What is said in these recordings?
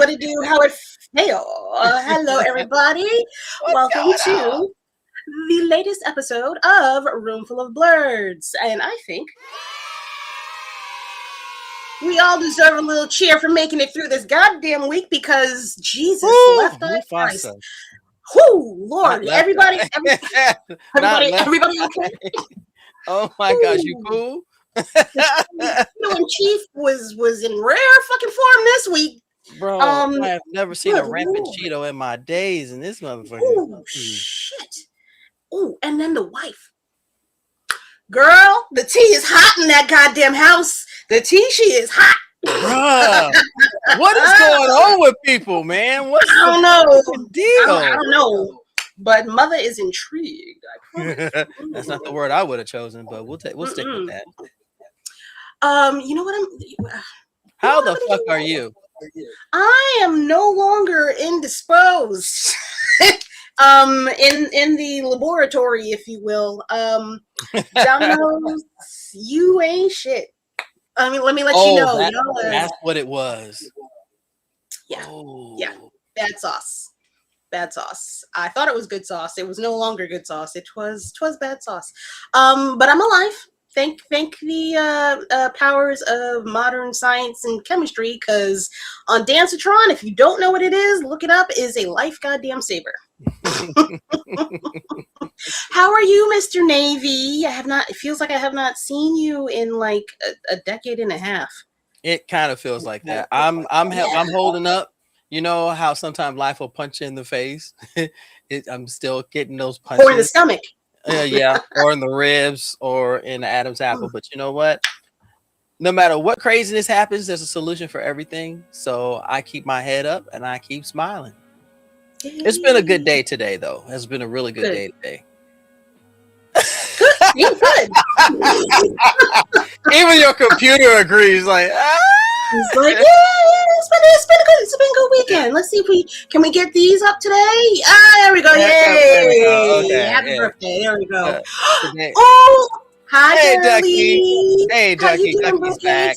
what it do, how it fail. Hello, everybody. What's Welcome going to on? the latest episode of Roomful of Blerds. And I think we all deserve a little cheer for making it through this goddamn week because Jesus left eye Christ. Mufasa. Whoo, Lord, Not everybody, eye. Not left everybody eye. okay? Oh my gosh, you cool? When Chief was in rare fucking form this week. Bro, I have never seen a good rampant Lord. Cheeto in my days, and this motherfucker. Oh shit. Oh, and then the wife. Girl, the tea is hot in that goddamn house. The tea, she is hot. Bruh, what is going on with people, man? What's I don't know. the deal? I don't know. But mother is intrigued. That's not the word I would have chosen, but we'll stick with that. You know what How the fuck are you? I am no longer indisposed. In the laboratory, if you will. Dominoes, you ain't shit. I mean, let me let you know. That's what it was. Yeah. Oh. Yeah. Bad sauce. Bad sauce. I thought it was good sauce. It was no longer good sauce. It was bad sauce. But I'm alive. Thank the powers of modern science and chemistry, because on Dancitron, if you don't know what it is, look it up, is a life goddamn saver. How are you, Mr. Navy? It feels like I have not seen you in like a decade and a half. It kind of feels like that. I'm holding up. You know how sometimes life will punch you in the face? I'm still getting those punches. Or in the stomach. Yeah, or in the ribs, or in the Adam's apple. But you know what? No matter what craziness happens, there's a solution for everything. So I keep my head up and I keep smiling. It's been a good day today, though. It's been a really good day today. Good. Even your computer agrees. Like, He's like, it's been a good weekend. Let's see if can we get these up today? There we go. Yay! Okay, Happy birthday. There we go. Today. Oh, hi, hey, Ducky. Hey, Ducky. Ducky's back.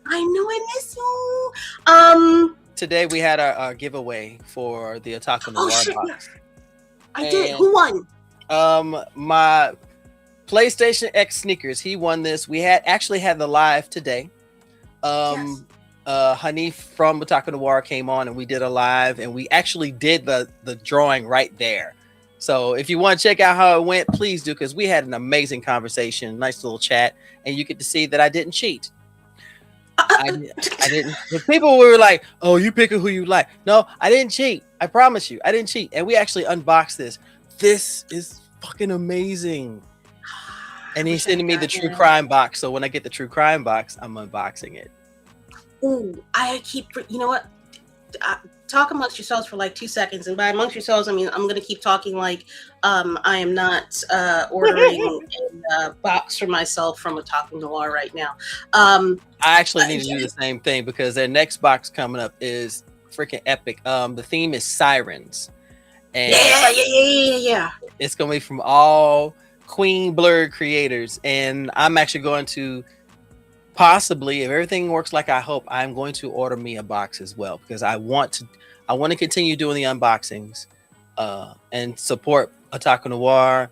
I know I miss you. Today we had our giveaway for the Otaku Noir box. I did. Who won? My PlayStation X sneakers. He won this. We actually had the live today. Yes. Hanif from Otaku Noir came on and we did a live, and we actually did the drawing right there. So if you want to check out how it went, please do, because we had an amazing conversation, nice little chat, and you get to see that I didn't cheat. I didn't. The people were like, "Oh, you picking who you like." No, I didn't cheat. I promise you, I didn't cheat. And we actually unboxed this. This is fucking amazing. And he's sending me the True Crime box. So when I get the True Crime box, I'm unboxing it. Ooh, you know what? Talk amongst yourselves for like 2 seconds. And by amongst yourselves, I mean, I'm going to keep talking like I am not ordering a box for myself from Otaku Noir right now. I actually need to do the same thing, because their next box coming up is freaking epic. The theme is sirens. And yeah. It's going to be from all Queen Blerd creators. And I'm actually going to possibly, if everything works like I hope, I'm going to order me a box as well, because I want to continue doing the unboxings and support Otaku Noir,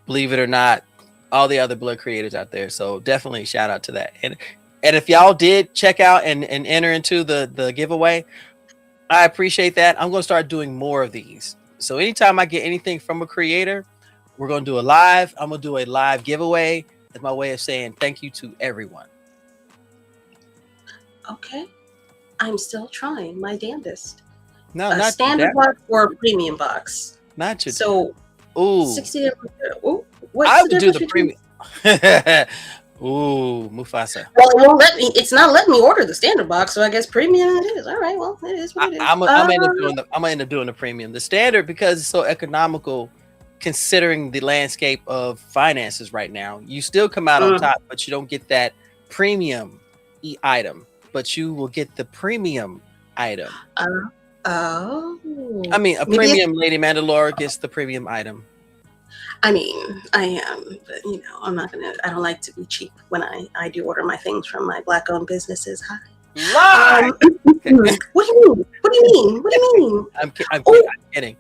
believe it or not, all the other Blerd creators out there. So definitely shout out to that. And if y'all did check out and enter into the giveaway, I appreciate that. I'm going to start doing more of these. So anytime I get anything from a creator, we're going to do a live. I'm going to do a live giveaway. That's my way of saying thank you to everyone. Okay. I'm still trying my damnedest. No, not standard box or a premium box. Not your. So, ooh, 60. Ooh, I would do the premium. Ooh, Mufasa. Well, it won't let me. It's not letting me order the standard box, so I guess premium it is. All right, well, it is what it is. I'm gonna end up doing the premium. The standard, because it's so economical, considering the landscape of finances right now. You still come out on top, but you don't get that premium item. But you will get the premium item. Oh. I mean, a premium Lady Mandalore gets the premium item. I mean, I am, but I'm not gonna. I don't like to be cheap when I do order my things from my Black-owned businesses. Hi. Lie. What do you mean? What do you mean? What do you mean? I'm Oh, kidding.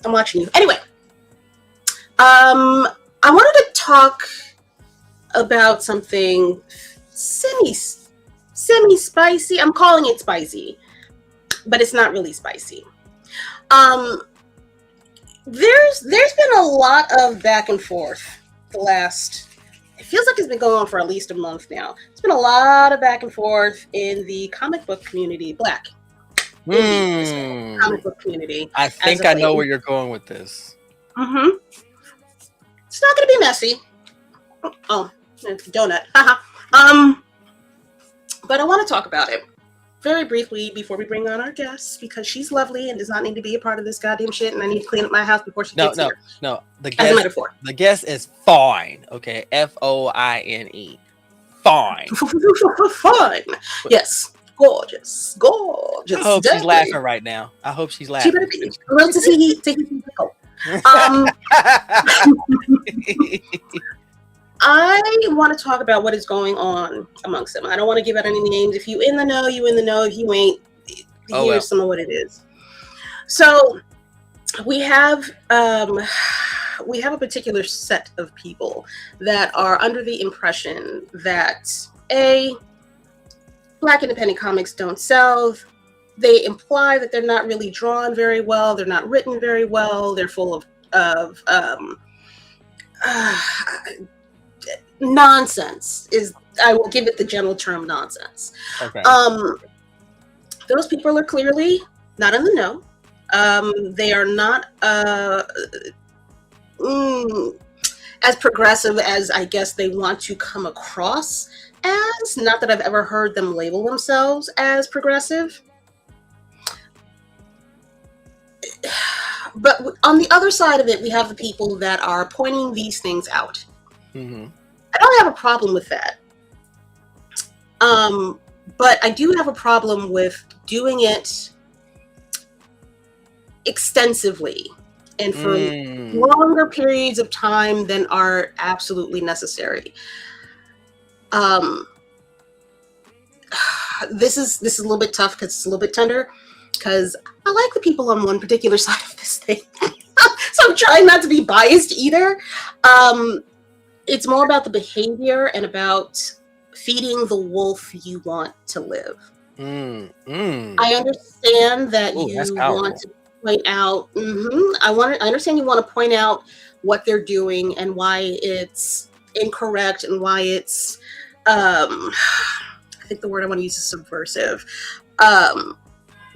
I'm watching you. Anyway, I wanted to talk about something semi spicy. I'm calling it spicy, but it's not really spicy. There's been a lot of back and forth the last. It feels like it's been going on for at least a month now. It's been a lot of back and forth in the comic book community, Black comic book community. I think I know where you're going with this. Mm-hmm. It's not going to be messy. Oh, donut. But I want to talk about it very briefly before we bring on our guest, because she's lovely and does not need to be a part of this goddamn shit, and I need to clean up my house before she gets here. No. As a metaphor. The guest is fine. Okay, FOINE. Fine. Fine. Yes. Gorgeous. I hope she's laughing right now. She better be. Love to see you go. I want to talk about what is going on amongst them. I don't want to give out any names. If you in the know, you in the know. If you ain't, here's some of what it is. So we have a particular set of people that are under the impression that Black independent comics don't sell. They imply that they're not really drawn very well. They're not written very well. They're full of nonsense. I will give it the general term nonsense. Okay. Those people are clearly not in the know. They are not as progressive as I guess they want to come across as. Not that I've ever heard them label themselves as progressive. But on the other side of it, we have the people that are pointing these things out. Mm-hmm. I don't have a problem with that. But I do have a problem with doing it extensively and for longer periods of time than are absolutely necessary. This is a little bit tough because it's a little bit tender, because I like the people on one particular side of this thing. So I'm trying not to be biased either. It's more about the behavior and about feeding the wolf you want to live. I understand that you want to point out. I understand you want to point out what they're doing and why it's incorrect and why it's. I think the word I want to use is subversive.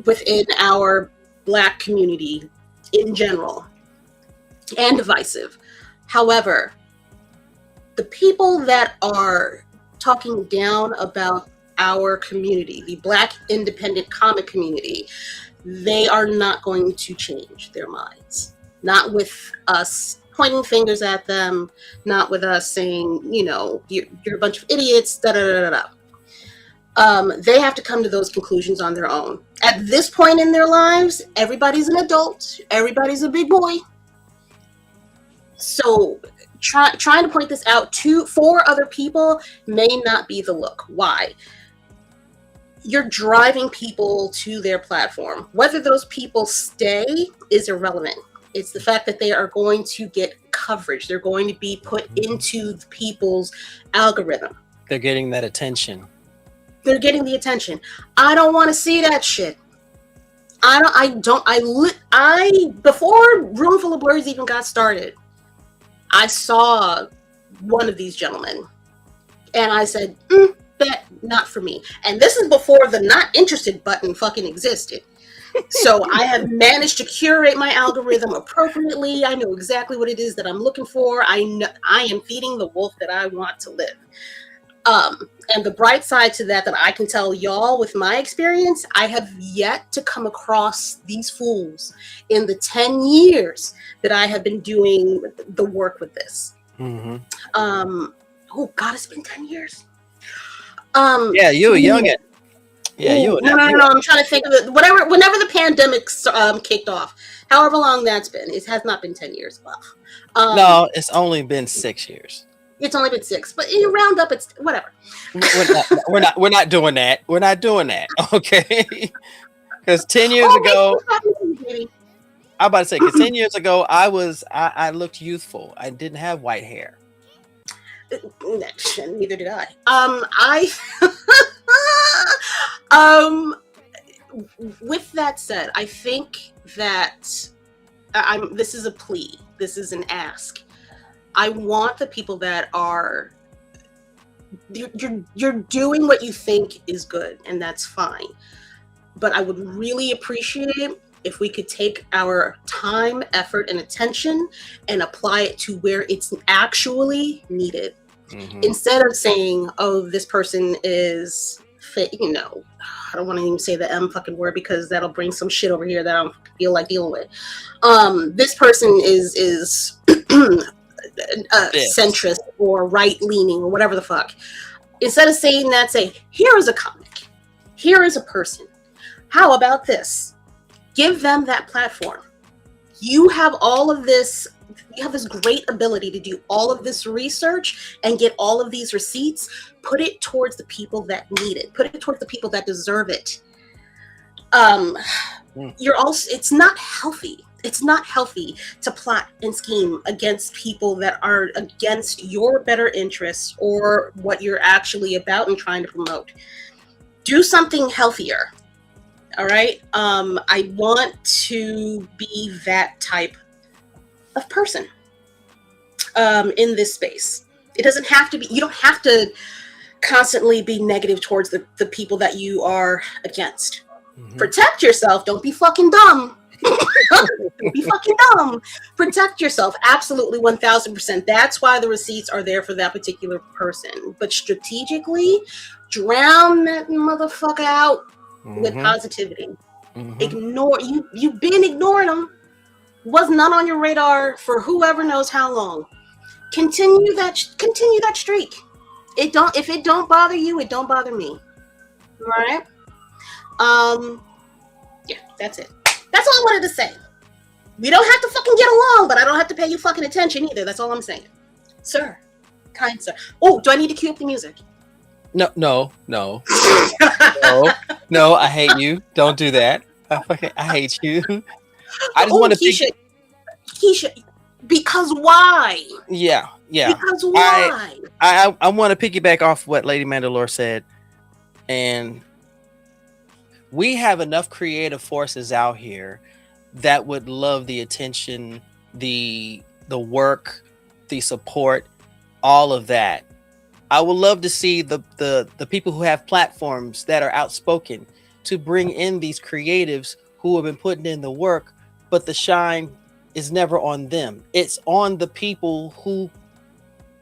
Within our Black community in general, and divisive. However, the people that are talking down about our community, the Black independent comic community, they are not going to change their minds. Not with us pointing fingers at them, not with us saying, you're a bunch of idiots, they have to come to those conclusions on their own. At this point in their lives, everybody's an adult, everybody's a big boy. So trying to point this out for other people may not be the look. Why? You're driving people to their platform. Whether those people stay is irrelevant. It's the fact that they are going to get coverage. They're going to be put into the people's algorithm. They're getting that attention. They're getting the attention. I don't want to see that shit. Before Roomful of Blerds even got started, I saw one of these gentlemen and I said, that not for me. And this is before the not interested button fucking existed. So I have managed to curate my algorithm appropriately. I know exactly what it is that I'm looking for. I know I am feeding the wolf that I want to live. And the bright side to that I can tell y'all with my experience, I have yet to come across these fools in the 10 years that I have been doing the work with this. Mm-hmm. Oh God, it's been 10 years. Yeah, you a youngin'. Yeah, you. No. I'm trying to think of it. Whenever the pandemic kicked off, however long that's been, it has not been 10 years. No, it's only been 6 years. It's only been 6, but you round up, it's whatever. We're not doing that. We're not doing that. Okay. Because 10 years Oh, make ago, things happen to you, baby. I'm about to say, because 10 years ago, I looked youthful. I didn't have white hair. Neither did I. Um, with that said, I think that this is a plea. This is an ask. I want the people that are you're doing what you think is good, and that's fine. But I would really appreciate it if we could take our time, effort, and attention and apply it to where it's actually needed. Mm-hmm. Instead of saying, oh, this person is you know, I don't want to even say the M fucking word because that'll bring some shit over here that I don't feel like dealing with. This person is centrist or right leaning or whatever the fuck. Instead of saying that, say, here is a comic, here is a person. How about this? Give them that platform. You have all of this. You have this great ability to do all of this research and get all of these receipts. Put it towards the people that need it. Put it towards the people that deserve it. You're also. It's not healthy. It's not healthy to plot and scheme against people that are against your better interests or what you're actually about and trying to promote. Do something healthier. All right. I want to be that type of person in this space. It doesn't have to be, you don't have to constantly be negative towards the people that you are against. Mm-hmm. Protect yourself. Don't be fucking dumb. Don't be fucking dumb. Protect yourself. Absolutely 1000%. That's why the receipts are there for that particular person. But strategically, drown that motherfucker out with positivity. Ignore you've been ignoring them. Was not on your radar for whoever knows how long. Continue that streak. If it don't bother you, it don't bother me. All right? Yeah, that's it. That's all I wanted to say. We don't have to fucking get along, but I don't have to pay you fucking attention either. That's all I'm saying. Sir. Kind sir. Oh, do I need to cue up the music? No. No, I hate you. Don't do that. I hate you. I just want to Keisha, because why? Yeah. Because why? I want to piggyback off what Lady Mandalore said. And we have enough creative forces out here that would love the attention, the work, the support, all of that. I would love to see the people who have platforms that are outspoken to bring in these creatives who have been putting in the work, but the shine is never on them. It's on the people who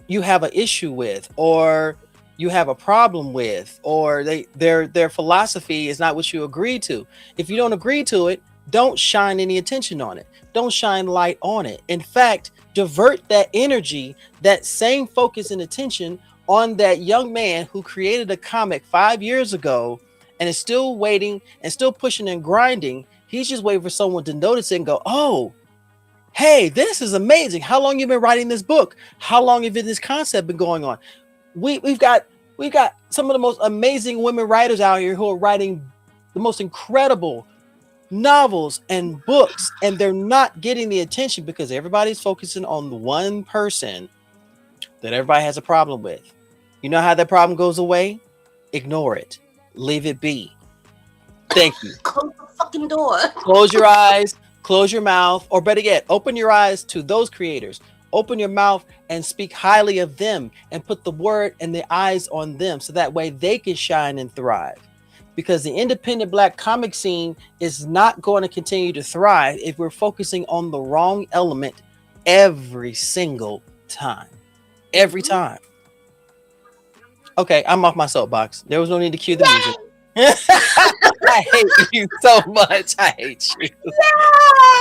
you have an issue with, or you have a problem with, or their philosophy is not what you agree to. If you don't agree to it, don't shine any attention on it. Don't shine light on it. In fact, divert that energy, that same focus and attention on that young man who created a comic 5 years ago and is still waiting and still pushing and grinding. He's just waiting for someone to notice it and go, oh, hey, this is amazing. How long you been writing this book? How long have this concept been going on? We've got some of the most amazing women writers out here who are writing the most incredible novels and books, and they're not getting the attention because everybody's focusing on the one person that everybody has a problem with. You know how that problem goes away? Ignore it. Leave it be. Thank you. Close the fucking door. Close your eyes, close your mouth, or better yet, open your eyes to those creators. Open your mouth and speak highly of them and put the word and the eyes on them so that way they can shine and thrive. Because the independent Black comic scene is not going to continue to thrive if we're focusing on the wrong element every single time. Every time. Okay, I'm off my soapbox. There was no need to cue the music. I hate you so much. I hate you.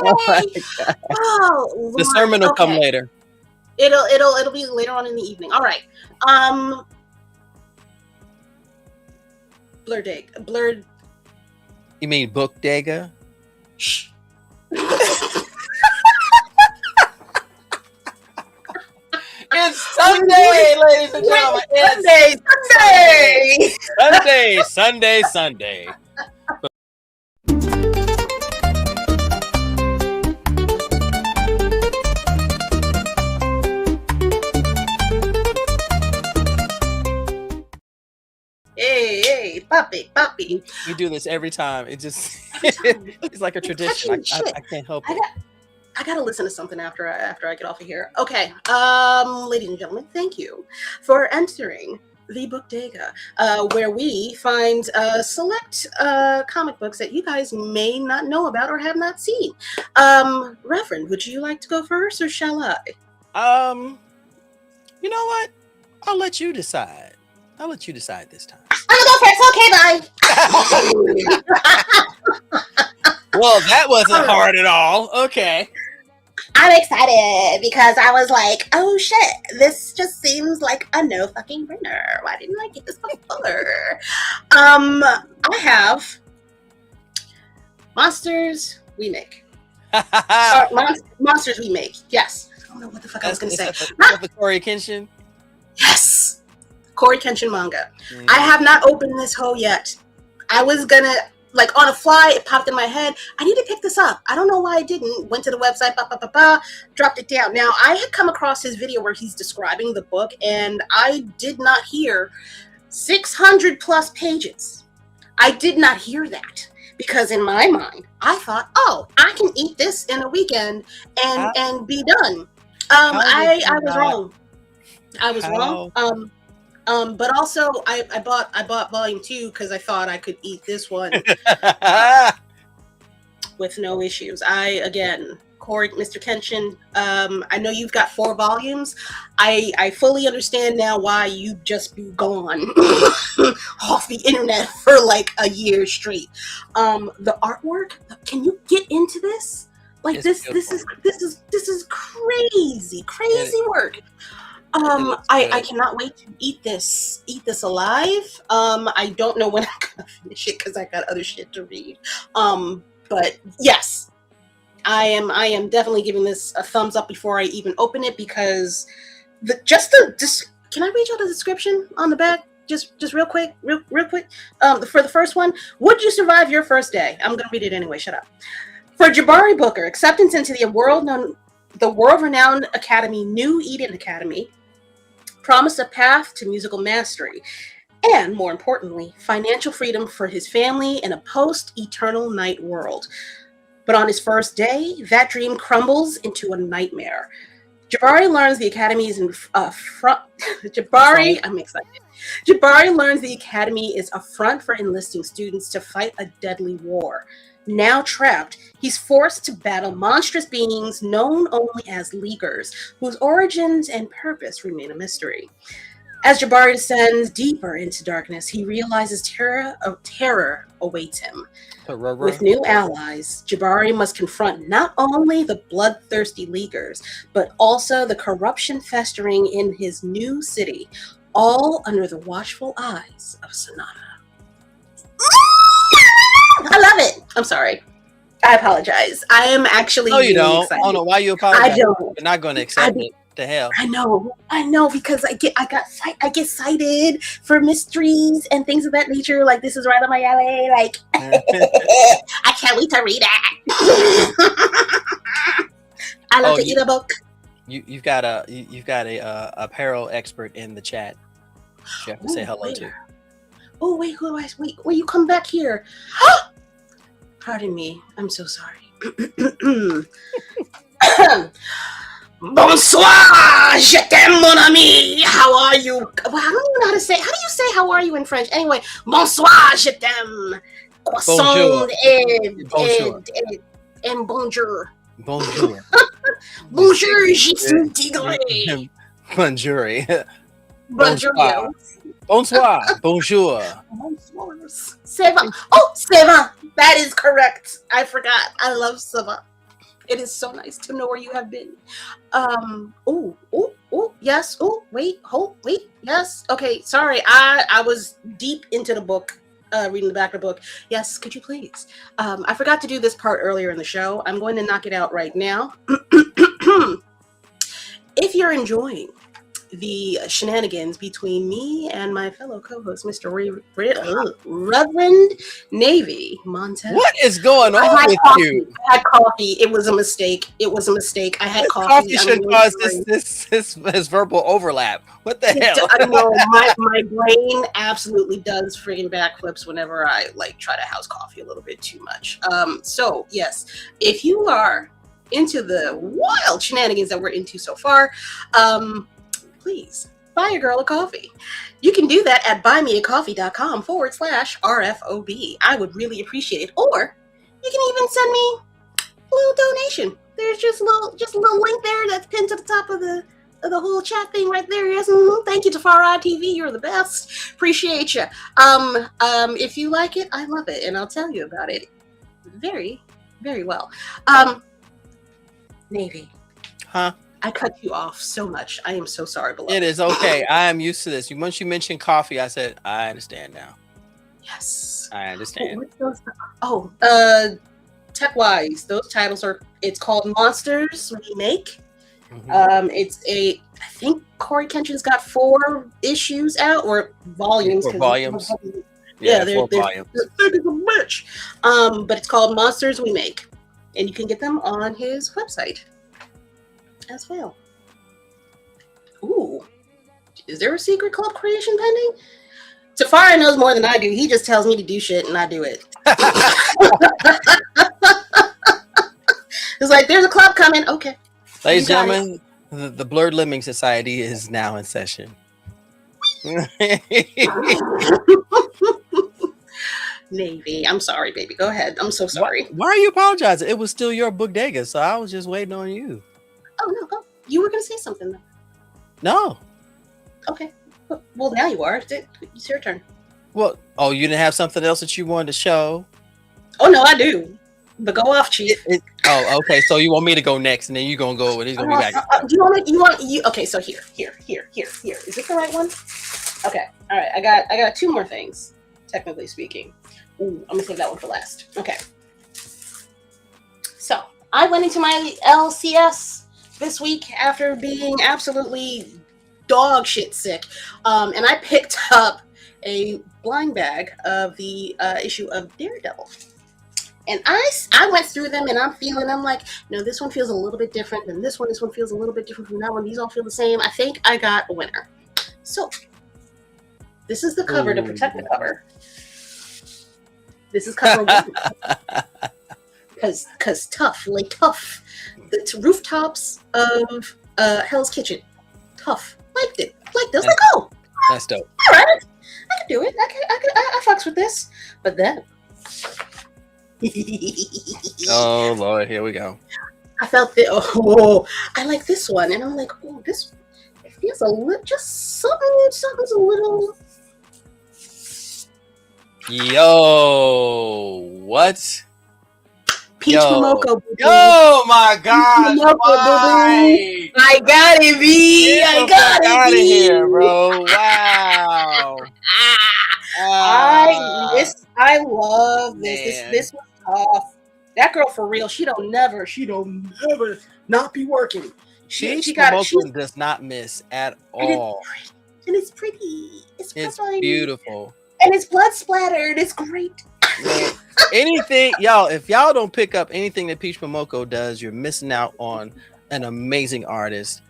Oh my God. Oh, the sermon will come later. It'll be later on in the evening. All right. Blurred. You mean BookDega? Shh. It's such Sunday, ladies and gentlemen. Sunday. Sunday. Hey, puppy. We do this every time. It just it's like a tradition. I can't help it. I gotta listen to something after I get off of here. Okay, ladies and gentlemen, thank you for entering the BookDega, where we find select comic books that you guys may not know about or have not seen. Reverend, would you like to go first, or shall I? You know what? I'll let you decide. I'll let you decide this time. I'll go first. Okay, bye. Well, that wasn't hard at all. Okay. I'm excited because I was like, oh shit, this just seems like a no fucking brainer. Why didn't I get this before? I have Monsters We Make. Monsters We Make. Yes. I don't know what the fuck I was going to say. The Corey Kenshin? Yes. Corey Kenshin manga. I have not opened this hoe yet. I was going to, like on a fly, it popped in my head. I need to pick this up. I don't know why I didn't. Went to the website, dropped it down. Now, I had come across his video where he's describing the book, and I did not hear 600 plus pages. I did not hear that because in my mind, I thought, oh, I can eat this in a weekend and be done. I was wrong. I was wrong. But also I bought volume 2 because I thought I could eat this one with no issues. Corey, Mr. Kenshin, I know you've got 4 volumes. I fully understand now why you just be gone off the internet for like a year straight. The artwork, can you get into this? Like this is crazy work. I cannot wait to eat this alive. I don't know when I'm gonna finish it because I got other shit to read. But yes, I am definitely giving this a thumbs up before I even open it because can I read you the description on the back? Just real quick. For the first one, would you survive your first day? I'm gonna read it anyway. Shut up. For Jabari Booker, acceptance into the world-renowned academy, New Eden Academy, promised a path to musical mastery, and more importantly, financial freedom for his family in a post-eternal night world. But on his first day, that dream crumbles into a nightmare. Jabari learns the academy is I'm excited. Jabari learns the academy is a front for enlisting students to fight a deadly war. Now trapped, he's forced to battle monstrous beings known only as Leaguers, whose origins and purpose remain a mystery. As Jabari descends deeper into darkness, he realizes terror awaits him. With new allies, Jabari must confront not only the bloodthirsty Leaguers, but also the corruption festering in his new city, all under the watchful eyes of Sonata. I love it. I'm sorry. I apologize. I am actually really excited. I don't know why you apologize. I don't. You're not going to accept it. The hell. I know because I get excited for mysteries and things of that nature. Like this is right on my alley. Like I can't wait to read it. I love to eat a book. You've got a apparel expert in the chat. You have to say hello to. Oh wait, who do I wait? Will you come back here? Pardon me. I'm so sorry. Bonsoir, je t'aime, mon ami. How are you? Well, I don't even know how to say. How do you say "how are you" in French? Anyway, bonsoir, je t'aime. Croissant and bonjour. Bonjour. Bonjour, je suis tigre. Bonjour. Bonjour. Bonsoir. Bonjour. Bonsoir. Ça va. Oh, ça va. That is correct. I forgot. I love ça va. It is so nice to know where you have been. Yes. Wait. Yes. Okay. Sorry. I was deep into the book, reading the back of the book. Yes. Could you please? I forgot to do this part earlier in the show. I'm going to knock it out right now. If you're enjoying the shenanigans between me and my fellow co-host, Mr. Reverend Navy Montel. What is going on with you? I had coffee. It was a mistake. I had coffee. Coffee should cause this verbal overlap. What the hell? I don't know. My brain absolutely does friggin' backflips whenever I like try to house coffee a little bit too much. So yes, if you are into the wild shenanigans that we're into so far, please buy your girl a coffee. You can do that at buymeacoffee.com/RFOB. I would really appreciate it. Or you can even send me a little donation. There's just a little link there that's pinned to the top of the whole chat thing right there. Yes, thank you to Far Eye TV. You're the best. Appreciate you. If you like it, I love it, and I'll tell you about it very, very well. Navy. Huh? I cut you off so much. I am so sorry, beloved. It is okay. I am used to this. Once you mentioned coffee, I said, I understand now. Yes. I understand. Tech-wise, those titles are, it's called Monsters We Make. Mm-hmm. I think Corey Kenshin's got 4 issues out, or volumes. 4 volumes. Yeah, 4 volumes. They're a bitch. But it's called Monsters We Make. And you can get them on his website as well. Ooh. Is there a secret club creation pending? Tafari knows more than I do. He just tells me to do shit and I do it. It's like, there's a club coming. Okay. Ladies and gentlemen, the Blurred Lemming Society is now in session. Navy, I'm sorry, baby. Go ahead. I'm so sorry. Why are you apologizing? It was still your BookDega, so I was just waiting on you. Oh, no. Go. You were going to say something, though. No. Okay. Well, now you are. It's your turn. Well, you didn't have something else that you wanted to show? Oh, no, I do. But go off, Chief. Okay. So you want me to go next, and then you're going to go, and he's going to be back. Okay, so here. Is this the right one? Okay. All right. I got 2 more things, technically speaking. Ooh, I'm going to save that one for last. Okay. So I went into my LCS this week after being absolutely dog shit sick. And I picked up a blind bag of the issue of Daredevil. And I went through them and I'm like, no, this one feels a little bit different than this one. This one feels a little bit different from that one. These all feel the same. I think I got a winner. So this is the cover to protect the cover. This is cover 1. Because tough. The rooftops of Hell's Kitchen. Tough. Liked it. Let's go. That's dope. All right. I can do it. I fucks with this. But then. Oh, Lord. Here we go. I felt I like this one. And I'm like, oh, this it feels a little, just something's a little. Yo, what? Peach Momoko. Oh my God! Why? I got it, B. I got it, out of here, bro! Wow. I love this. Man. This was tough. That girl for real. She don't never not be working. She does not miss at all. And it's pretty. It's beautiful. And it's blood splattered. It's great. Man, anything, y'all, if y'all don't pick up anything that Peach Momoko does, you're missing out on an amazing artist.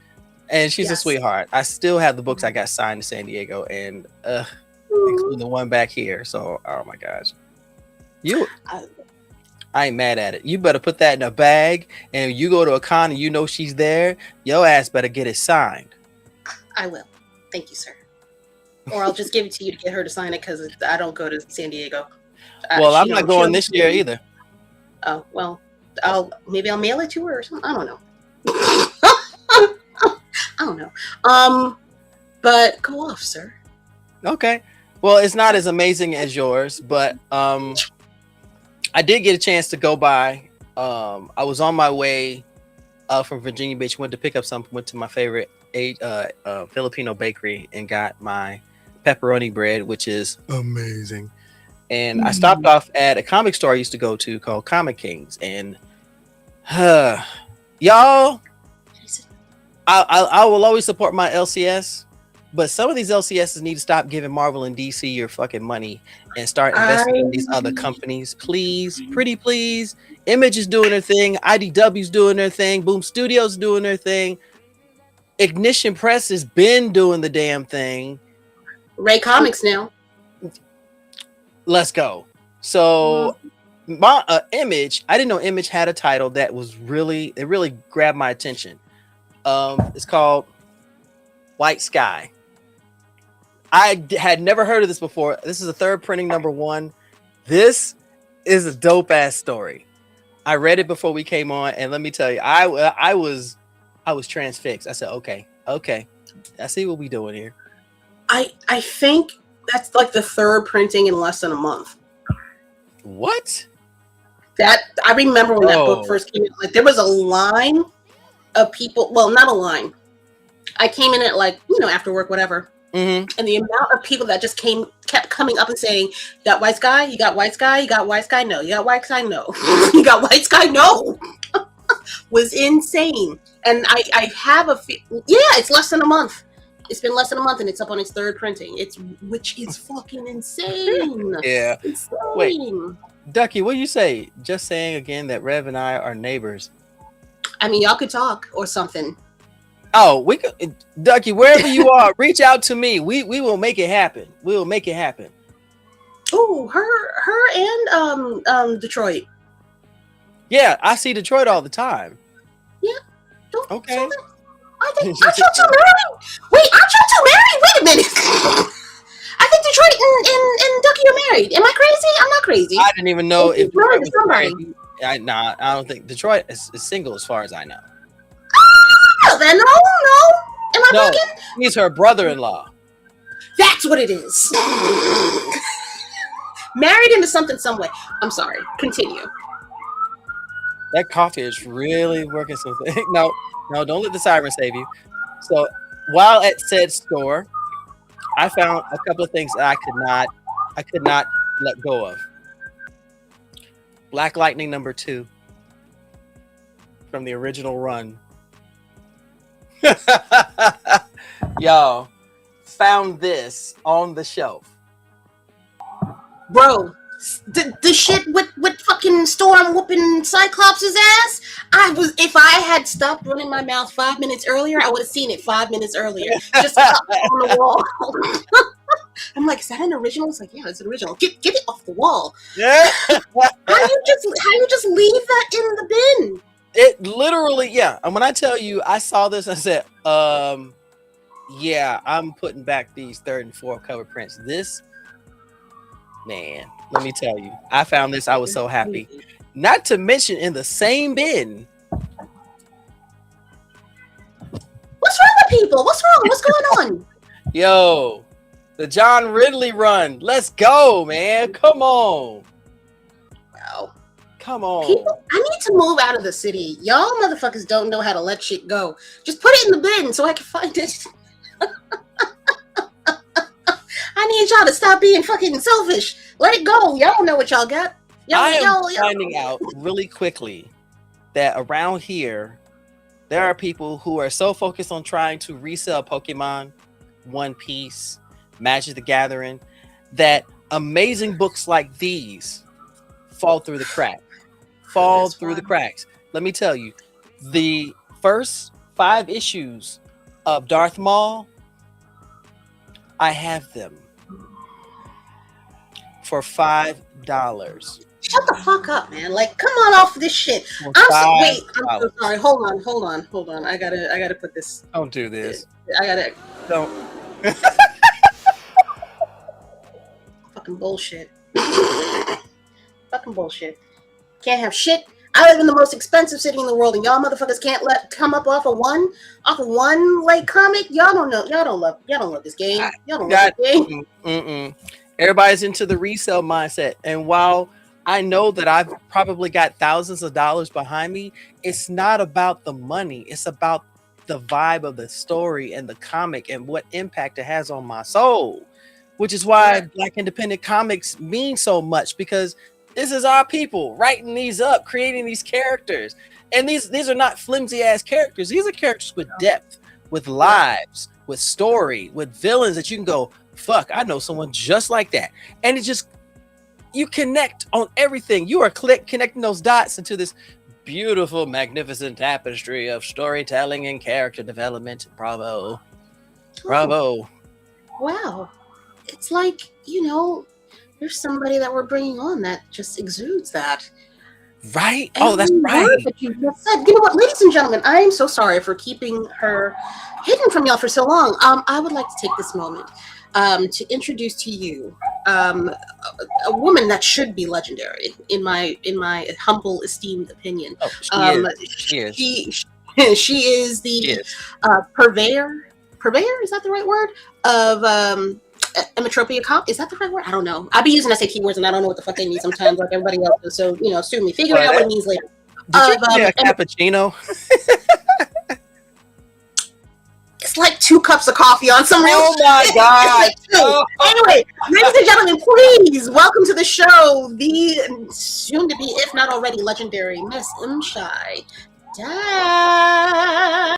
And she's a sweetheart. I still have the books I got signed to San Diego, and including the one back here. So, oh my gosh. I ain't mad at it. You better put that in a bag, and you go to a con and you know she's there, your ass better get it signed. I will. Thank you, sir. Or I'll just give it to you to get her to sign it because I don't go to San Diego. Well, I'm not going this year either. Oh, well, maybe I'll mail it to her or something. I don't know. I don't know. But go off, sir. Okay. Well, it's not as amazing as yours, but I did get a chance to go by. I was on my way from Virginia Beach, went to pick up something, went to my favorite Filipino bakery and got my pepperoni bread, which is amazing. And I stopped off at a comic store I used to go to called Comic Kings. And y'all, I will always support my LCS, but some of these LCSs need to stop giving Marvel and DC your fucking money and start investing in these other I companies, please, pretty please. Image is doing their thing, IDW's doing their thing, Boom Studios doing their thing, Ignition Press has been doing the damn thing. Ray Comics now. Let's go. So my Image, I didn't know Image had a title that was really, it really grabbed my attention. It's called White Sky. I had never heard of this before. This is a third printing, #1. This is a dope ass story. I read it before we came on, and let me tell you, I was transfixed. I said, okay, I see what we doing here. I think that's like the third printing in less than a month. What? That I remember when that book first came out. Like there was a line of people. Well, not a line. I came in at like, after work, whatever. And the amount of people that just kept coming up and saying, "You got White Sky? You got White Sky? You got White Sky? No. You got White Sky? No. You got White Sky? No." Was insane. And I have it's less than a month. It's been less than a month and it's up on its third printing. Which is fucking insane. Yeah. Insane. Wait, Ducky, what do you say? Just saying again that Rev and I are neighbors. I mean, y'all could talk or something. Oh, we could, Ducky, wherever you are, reach out to me. We will make it happen. We will make it happen. Oh, her and Detroit. Yeah, I see Detroit all the time. Yeah. Okay. Aren't you two married? Wait, aren't you two married? Wait a minute. I think Detroit and Ducky are married. Am I crazy? I'm not crazy. I didn't even know if Detroit was somebody. Married. I don't think Detroit is single as far as I know. Oh, then no. Am I bugging? He's her brother-in-law. That's what it is. Married into something some way. I'm sorry. Continue. That coffee is really working something. No, don't let the siren save you. So while at said store, I found a couple of things that I could not let go of. Black Lightning #2 from the original run. Y'all found this on the shelf. Bro, the shit with fucking Storm whooping Cyclops' ass. If I had stopped running my mouth 5 minutes earlier, I would have seen it 5 minutes earlier. Just up on the wall. I'm like, is that an original? It's like, yeah, it's an original. Get it off the wall. Yeah. How you just leave that in the bin? It literally, yeah. And when I tell you, I saw this, I said, yeah, I'm putting back these third and fourth cover prints. This, man, let me tell you, I found this. I was so happy. Not to mention in the same bin. What's wrong with people? What's wrong? What's going on? Yo, the John Ridley run. Let's go, man. Come on. Wow. Come on. People, I need to move out of the city. Y'all motherfuckers don't know how to let shit go. Just put it in the bin so I can find it. I need y'all to stop being fucking selfish. Let it go. Y'all know what y'all got. I am finding out really quickly that around here, there are people who are so focused on trying to resell Pokemon, One Piece, Magic the Gathering, that amazing books like these fall through the cracks. The cracks. Let me tell you, the first 5 issues of Darth Maul, I have them for $5. Shut the fuck up, man. Like, come on off this shit. I'm so sorry. Hold on. I gotta put this. Don't do this. Don't. Fucking bullshit. Fucking bullshit. Can't have shit. I live in the most expensive city in the world, and y'all motherfuckers can't come up off of one like comic. Y'all don't love this game. Y'all don't love this game. Everybody's into the resale mindset, and while I know that I've probably got thousands of dollars behind me, it's not about the money. It's about the vibe of the story and the comic and what impact it has on my soul, which is why Black independent comics mean so much, because This is our people writing these up, creating these characters. And these are not flimsy ass characters. These are characters with depth, with lives, with story, with villains that you can go, fuck, I know someone just like that. And it just, you connect on everything. You are connecting those dots into this beautiful, magnificent tapestry of storytelling and character development. Bravo. Bravo. Wow. It's like, there's somebody that we're bringing on that just exudes that. Right? Oh, that's right. That you just said. You know what, ladies and gentlemen, I am so sorry for keeping her hidden from y'all for so long. I would like to take this moment to introduce to you a woman that should be legendary in my humble, esteemed opinion. Oh, she is. She is the purveyor. Purveyor, is that the right word? Of Emmetropia is that the right word? I don't know. I be using SAT keywords and I don't know what the fuck they mean sometimes, like everybody else does. So, sue me. Figure out what it means later. Did you get a cappuccino? It's like 2 cups of coffee on some real. Oh my god! Anyway, ladies and gentlemen, please welcome to the show the soon to be, if not already, legendary Miss Shy Dash.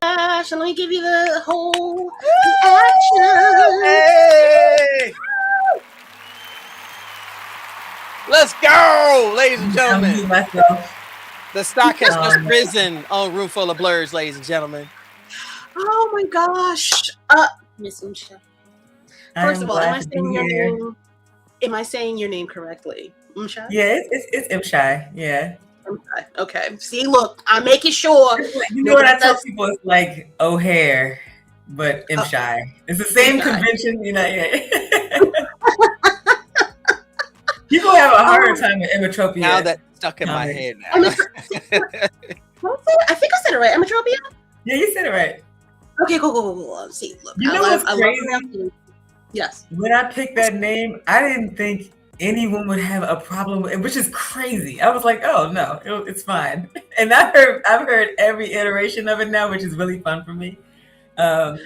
And let me give you the whole action. Hey! Let's go, ladies and gentlemen. The stock has just risen on Room Full of Blerds, ladies and gentlemen. Oh my gosh, Miss Shy. First of all, am I saying your name correctly? Shy? Yeah, it's Shy. Yeah. Okay. See, look, I'm making sure. You know what I tell people? It's like O'Hare, but Shy. It's the same convention, Yeah. People have a harder time with Emmetropia. Now that's stuck in my head. Now. I think I said it right. Emmetropia? Yeah, you said it right. Okay, cool. See, look, you know what's crazy? Yes. When I picked that name, I didn't think anyone would have a problem with it, which is crazy. I was like, oh no, it's fine. And I've heard every iteration of it now, which is really fun for me. Thanks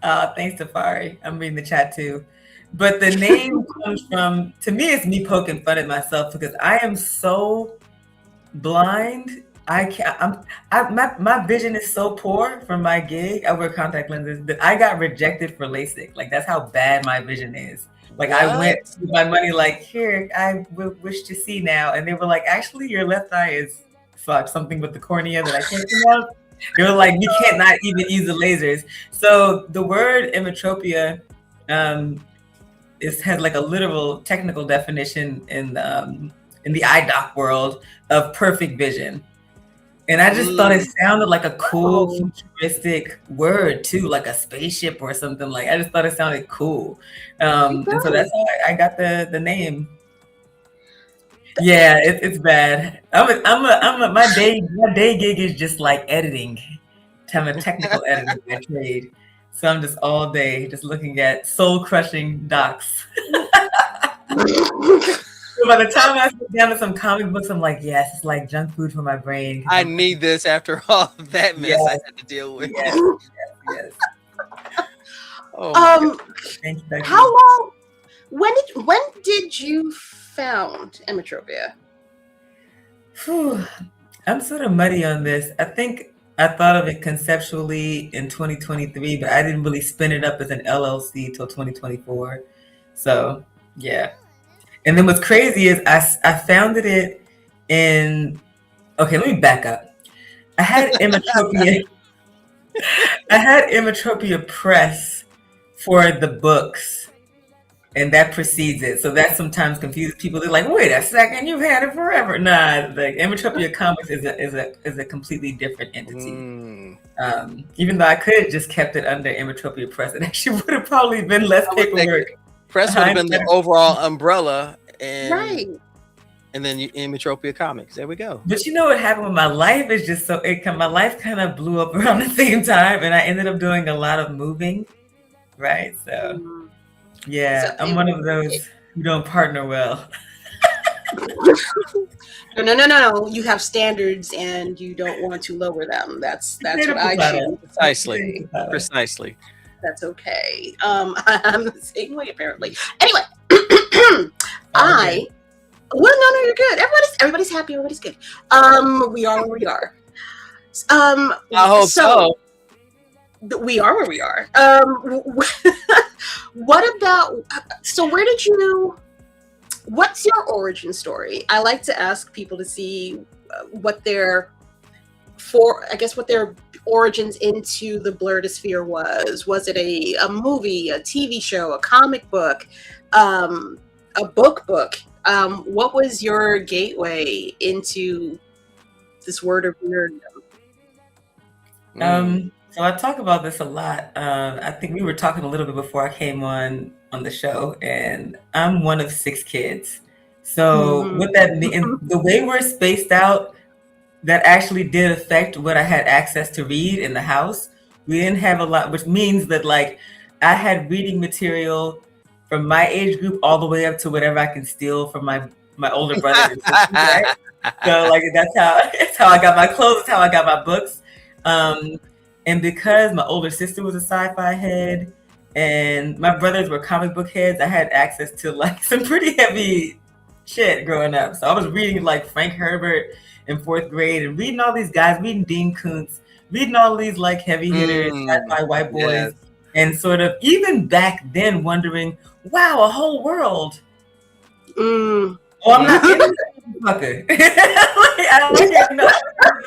to Fari. I'm reading the chat too. But the name comes from, to me, it's me poking fun at myself because I am so blind. My vision is so poor from my gig. I wear contact lenses that I got rejected for LASIK. Like, that's how bad my vision is. Like, what? I went with my money, like, here, I wish to see now. And they were like, actually, your left eye is fucked, something with the cornea that I can't pronounce. They were like, we can't not even use the lasers. So the word emmetropia has like a literal technical definition in the eye doc world of perfect vision. And I just thought it sounded like a cool futuristic word too, like a spaceship or something. Like, I just thought it sounded cool. And so that's how I got the name. Yeah, it's bad. My day gig is just like editing. I'm a technical editor by trade. So I'm just all day just looking at soul-crushing docs. So by the time I sit down to some comic books, I'm like, yes, it's like junk food for my brain. I need this after all of that mess I had to deal with. Yes. Oh, how long? When did you found Emmetropia? I'm sort of muddy on this. I think I thought of it conceptually in 2023, but I didn't really spin it up as an LLC till 2024. So yeah. And then what's crazy is I founded it in. Okay, let me back up. I had Emmetropia. I had Emmetropia Press for the books, and that precedes it. So that sometimes confuses people. They're like, "Wait a second, you've had it forever." Nah, the Emmetropia Comics is a completely different entity. Even though I could have just kept it under Emmetropia Press, it actually would have probably been less paperwork. Press would have been the overall umbrella, and right. And then Emmetropia Comics. There we go. But you know what happened with my life is just my life kind of blew up around the same time, and I ended up doing a lot of moving. Right, so yeah, I'm one of those who don't partner well. No. You have standards, and you don't want to lower them. That's what I do. Precisely. That's okay. I'm the same way, apparently. Anyway, Well, no, you're good. Everybody's happy. Everybody's good. We are where we are. I hope so. We are where we are. What about? So, what's your origin story? I like to ask people to see what their origins into the Blerdosphere was. Was it a movie, a TV show, a comic book, a book? What was your gateway into this word of nerdom? So I talk about this a lot. I think we were talking a little bit before I came on the show, and I'm one of 6 kids. So what that means, the way we're spaced out, that actually did affect what I had access to read in the house. We didn't have a lot, which means that like I had reading material from my age group all the way up to whatever I can steal from my older brothers and sisters, right? So like that's how I got my clothes, that's how I got my books. And because my older sister was a sci-fi head and my brothers were comic book heads, I had access to like some pretty heavy shit growing up. So I was reading like Frank Herbert in 4th grade and reading all these guys, reading Dean Koontz, reading all these like heavy hitters, sci-fi white boys, and sort of even back then wondering, wow, a whole world. Oh, I'm not in this motherfucker. I don't know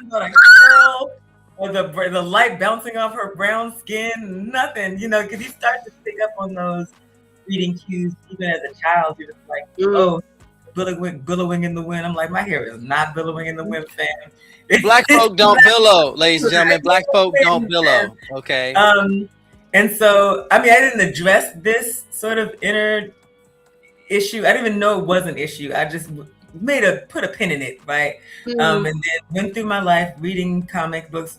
about a girl or the light bouncing off her brown skin, nothing, because you start to pick up on those reading cues even as a child. You're just like, oh, billowing in the wind. I'm like, my hair is not billowing in the wind, fam. Black folk don't billow, ladies and gentlemen. Black folk don't billow. Okay. And so, I mean, I didn't address this sort of inner issue. I didn't even know it was an issue. I just put a pin in it, right? And then went through my life reading comic books,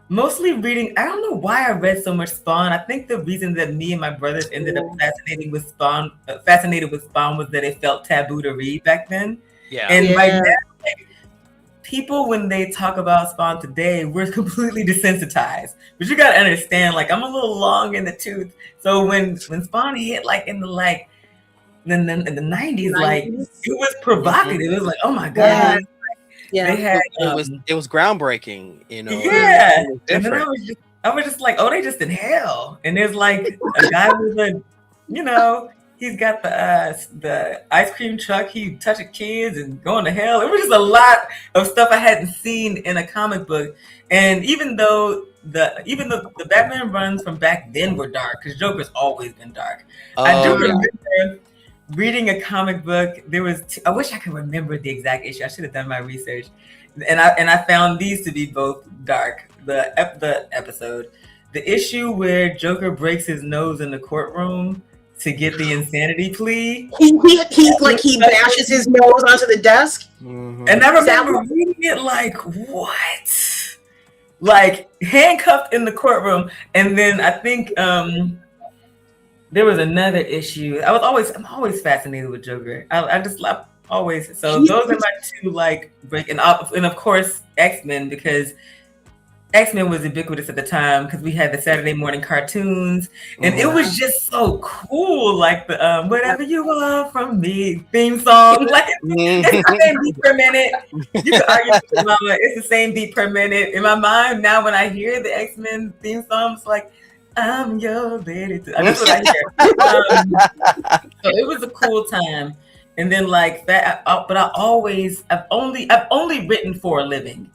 mostly reading. I don't know why I read so much Spawn. I think the reason that me and my brothers ended up fascinated with Spawn was that it felt taboo to read back then. Yeah. And right now, like, people, when they talk about Spawn today, we're completely desensitized. But you gotta understand, like, I'm a little long in the tooth. So when Spawn hit, like in the 90s, like it was provocative. It was like, oh my god. Yeah. They had, it was groundbreaking, Yeah. And then I was just like, oh, they just in hell. And there's like a guy with he's got the ice cream truck, he touching kids and going to hell. It was just a lot of stuff I hadn't seen in a comic book. And even though the Batman runs from back then were dark, because Joker's always been dark. I do remember reading a comic book. I wish I could remember the exact issue. I should have done my research. And I found these to be both dark. The episode, the issue where Joker breaks his nose in the courtroom to get the insanity plea. He bashes his nose onto the desk. And I remember reading it like, what? Like handcuffed in the courtroom. And then I think there was another issue. I'm always fascinated with Joker. I always. So those are my two like break and of course X-Men, because X-Men was ubiquitous at the time because we had the Saturday morning cartoons, and it was just so cool. Like the "Whatever You Want From Me" theme song, like it's the same beat per minute. You can argue with your mama, it's the same beat per minute. In my mind now, when I hear the X-Men theme song, it's like, I'm your lady. That's what I hear. So it was a cool time, and then like that. But I've only written for a living.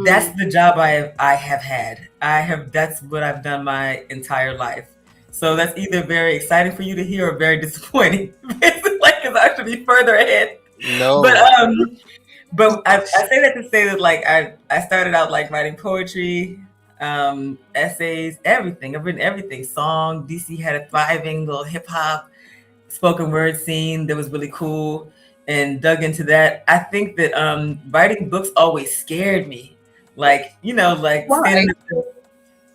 That's the job I have had. That's what I've done my entire life. So that's either very exciting for you to hear or very disappointing. Like, because I should be further ahead. No. But I say that to say that like I started out like writing poetry, essays, everything. I've written everything. Song. DC had a thriving little hip hop spoken word scene that was really cool, and dug into that. I think that writing books always scared me. Like, standing,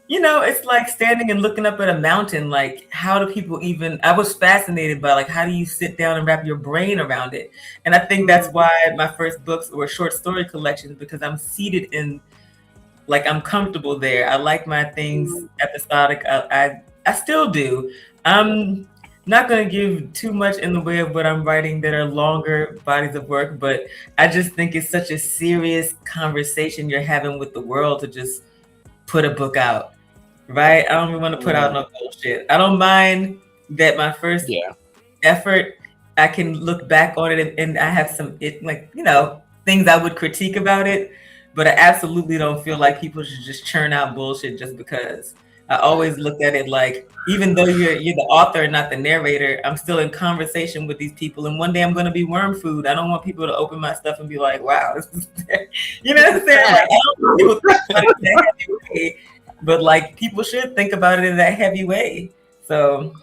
it's like standing and looking up at a mountain. Like, how do people even? I was fascinated by like, how do you sit down and wrap your brain around it? And I think that's why my first books were short story collections, because I'm seated in, like, I'm comfortable there. I like my things episodic. I still do. not going to give too much in the way of what I'm writing that are longer bodies of work, but I just think it's such a serious conversation you're having with the world to just put a book out, right? I don't even want to put out no bullshit. I don't mind that my first effort, I can look back on it and I have some, things I would critique about it, but I absolutely don't feel like people should just churn out bullshit just because. I always looked at it like, even though you're the author and not the narrator, I'm still in conversation with these people, and one day I'm going to be worm food. I don't want people to open my stuff and be like, "Wow, this is," you know what I'm saying? Like, I don't want people to think about it in that heavy way, but like people should think about it in that heavy way. So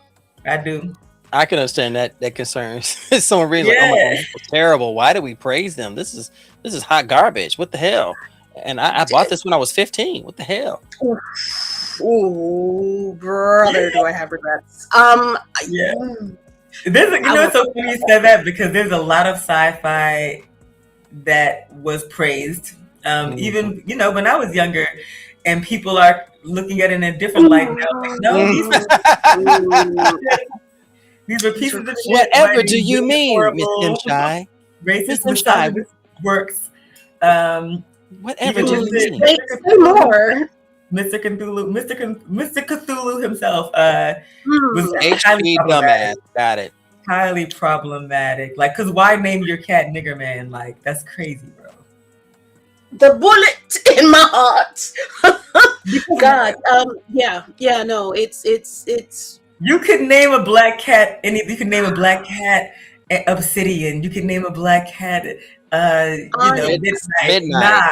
I do. I can understand that concerns. Someone reads like, "Oh my God, this is terrible. Why do we praise them? This is hot garbage. What the hell?" And I bought this when I was 15. What the hell? Ooh, brother, do I have regrets? Yeah. It's so funny you said that because there's a lot of sci-fi that was praised. Even when I was younger, and people are looking at it in a different light now. Like, no, these were pieces of shit. Whatever do you mean, Miss Imshai? Racist, misogynist works. Whatever do you mean? Say more. Mr. Cthulhu himself was highly dumbass. Got it. Highly problematic. Like, cause why name your cat Nigger Man? Like, that's crazy, bro. The bullet in my heart. God. No. It's. You could name a black cat. You can name a black cat Obsidian. You can name a black cat. Midnight.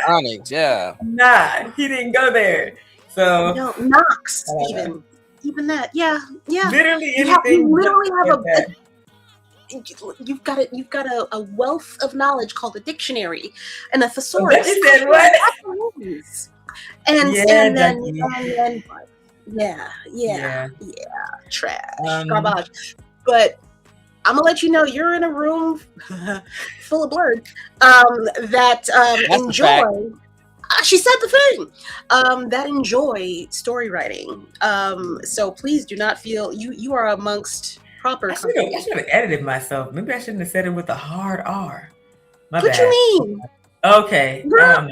Onyx. Yeah. Nah, he didn't go there. So no, Knox. Even that. Yeah. Literally anything. You've got a wealth of knowledge called a dictionary and a thesaurus. You said what? And then trash, garbage. But I'm gonna let you know you're in a room full of Blerds that enjoy. She said the thing that enjoy story writing. So please do not feel you are amongst proper. I should have edited myself. Maybe I shouldn't have said it with a hard R. What you mean? Okay, girl,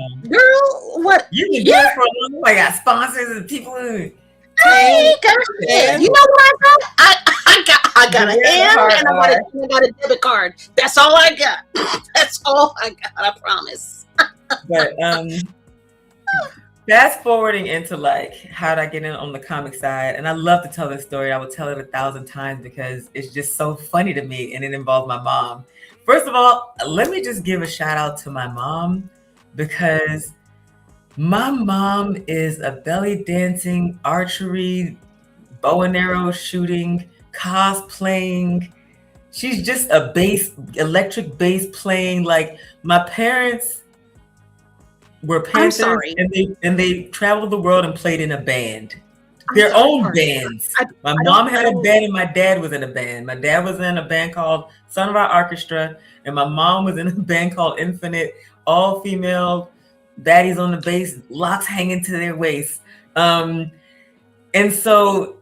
what? You can do it for a long time. I got sponsors and people who. You know what I got a hand and I got a debit card. That's all I got. That's all I got. I promise. But fast forwarding into like how did I get in on the comic side, and I love to tell this story. I would tell it 1,000 times because it's just so funny to me, and it involves my mom. First of all, let me just give a shout out to my mom because my mom is a belly dancing, archery, bow and arrow shooting, cosplaying. She's just a electric bass playing. Like, my parents were Panthers and they traveled the world and played in a band. Their own bands. My mom had a band and my dad was in a band. My dad was in a band called Son of Our Orchestra, and my mom was in a band called Infinite, all female, baddies on the bass, locks hanging to their waist. And so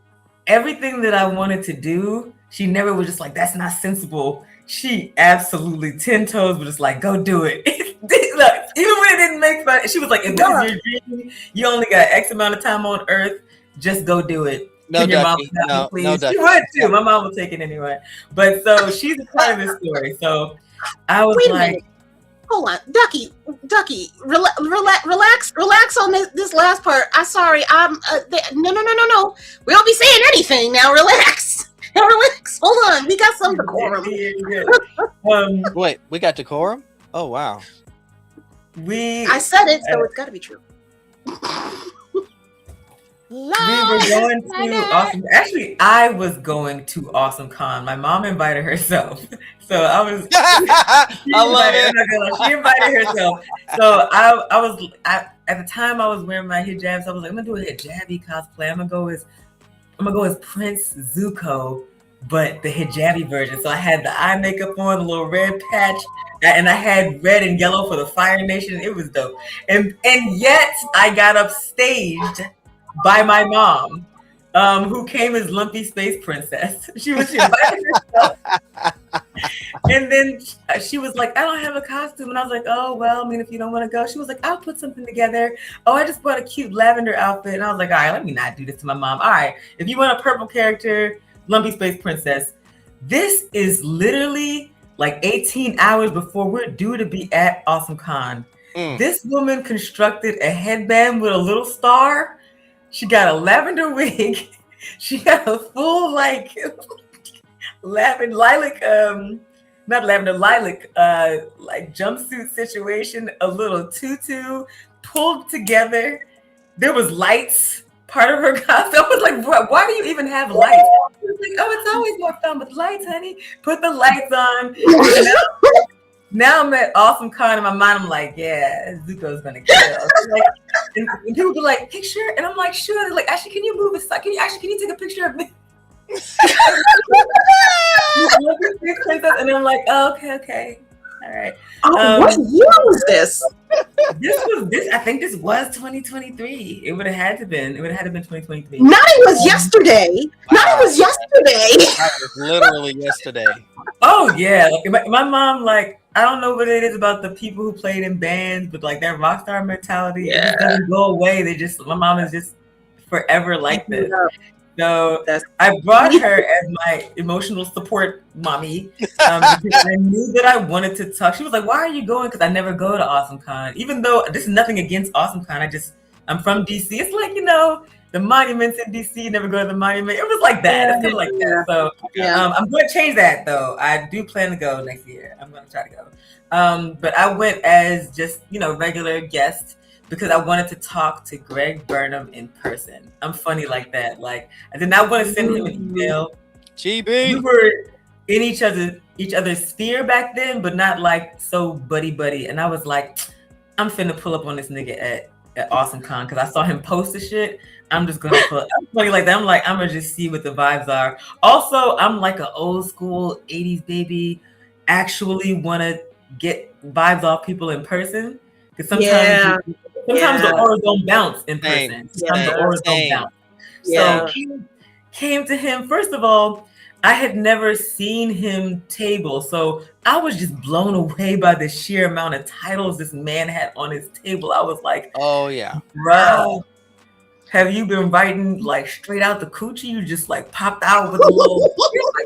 everything that I wanted to do, she never was just like, that's not sensible. She absolutely 10 toes was just like, go do it. Look, even when it didn't make fun, she was like, if this is your dream, you only got X amount of time on earth, just go do it. No, Ducky. No, please. No, Ducky. She would too. My mom would take it anyway. But so she's a part of this story. So I was like, hold on, Ducky, relax on this last part. I'm sorry. No. We don't be saying anything now. Relax. Hold on. We got some decorum. Wait, we got decorum? Oh wow. I said it, so it's got to be true. We were going to Awesome. Actually, I was going to Awesome Con. My mom invited herself, so I was. I love it. She invited herself, so I was. At the time, I was wearing my hijab. So I was like, I'm gonna do a hijabi cosplay. I'm gonna go as Prince Zuko, but the hijabi version. So I had the eye makeup on, a little red patch, and I had red and yellow for the Fire Nation. It was dope, and yet I got upstaged by my mom. who came as Lumpy Space Princess. She invited herself. And then she was like, I don't have a costume. And I was like, oh, well, I mean, if you don't want to go. She was like, I'll put something together. Oh, I just bought a cute lavender outfit. And I was like, all right, let me not do this to my mom. All right, if you want a purple character, Lumpy Space Princess. This is literally like 18 hours before we're due to be at Awesome Con. This woman constructed a headband with a little star. She got a lavender wig. She got a full like lavender lilac, not lavender lilac, like jumpsuit situation. A little tutu pulled together. There was lights. Part of her costume. I was like, why do you even have lights? She was like, oh, it's always more fun with lights, honey. Put the lights on. Now I'm at Awesome Con in my mind. I'm like, yeah, Zuko's gonna kill. Like, and people be like, picture, and I'm like, sure. They're like, actually, can you move aside? Can you take a picture of me? And I'm like, oh, okay, all right. What year was this? I think this was 2023. It would have had to been 2023. Not it was yesterday. Wow. Not it was yesterday. That was literally yesterday. Oh yeah, like my mom, like I don't know what it is about the people who played in bands, but like their rock star mentality, it just doesn't go away. My mom is just forever like this. So I brought her as my emotional support mommy because I knew that I wanted to talk. She was like, why are you going? Because I never go to Awesome Con. Even though this is nothing against Awesome Con. I'm from DC. It's like, the monuments in DC, never go to the monument. It was like that. It's kind of like that. So I'm going to change that though. I do plan to go next year. I'm going to try to go. But I went as just, regular guest, because I wanted to talk to Greg Burnham in person. I'm funny like that. Like I did not want to send him an email. GB. We were in each other's sphere back then, but not like so buddy. And I was like, I'm finna pull up on this nigga at Awesome Con because I saw him post the shit. I'm just gonna I'm funny like that. I'm like, I'm gonna just see what the vibes are. Also, I'm like an old school 80s baby. Actually wanna get vibes off people in person. Because sometimes the auras don't bounce in person. Sometimes the auras don't bounce. So came to him. First of all, I had never seen him table. So I was just blown away by the sheer amount of titles this man had on his table. I was like, oh yeah, bro, have you been writing like straight out the coochie? You just like popped out with a little, here's my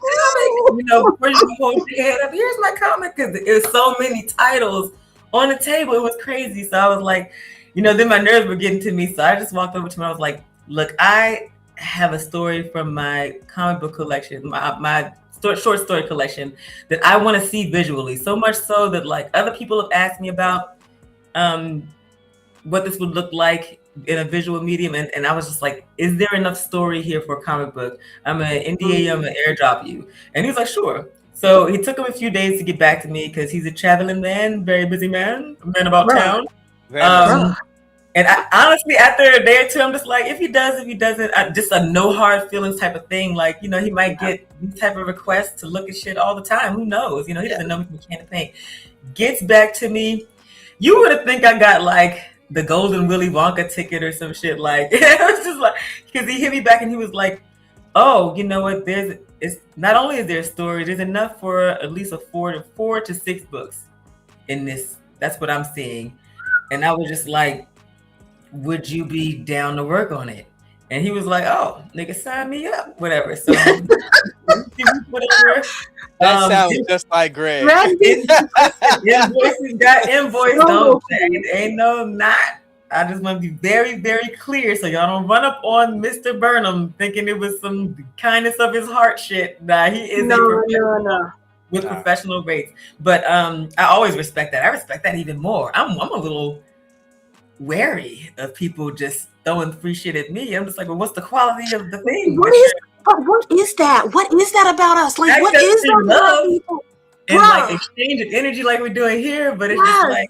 comic. Before you hold your head up, here's my comic. Because it was so many titles on the table. It was crazy. So I was like, then my nerves were getting to me. So I just walked over to him. I was like, look, I have a story from my comic book collection, my short story collection that I want to see visually. So much so that like other people have asked me about what this would look like in a visual medium. And I was just like, is there enough story here for a comic book? I'm an NDA, I'm gonna airdrop you. And he was like, sure. So he took him a few days to get back to me because he's a traveling man, very busy man, a man about town. And I, honestly, after a day or two, I'm just like, if he doesn't, just a no hard feelings type of thing. Like, he might get these type of requests to look at shit all the time. Who knows? He doesn't know me from a can of paint. Gets back to me. You would have think I got like the golden Willy Wonka ticket or some shit. Like, it was just like, because he hit me back and he was like, oh, you know what? It's not only is there a story, there's enough for at least a 4 to 6 books in this. That's what I'm seeing. And I was just like, would you be down to work on it? And he was like, oh, nigga, sign me up, whatever. So whatever. That sounds just like Greg. Invoices got invoiced. Don't ain't no not. I just want to be very, very clear so y'all don't run up on Mr. Burnham thinking it was some kindness of his heart shit. Nah, he is no. With professional rates. But I always respect that. I respect that even more. I'm a little wary of people just throwing free shit at me. I'm just like, well, what's the quality of the thing? What is that? What is that about us? Like, what is that about people? And like exchange of energy like we're doing here, but it's just like,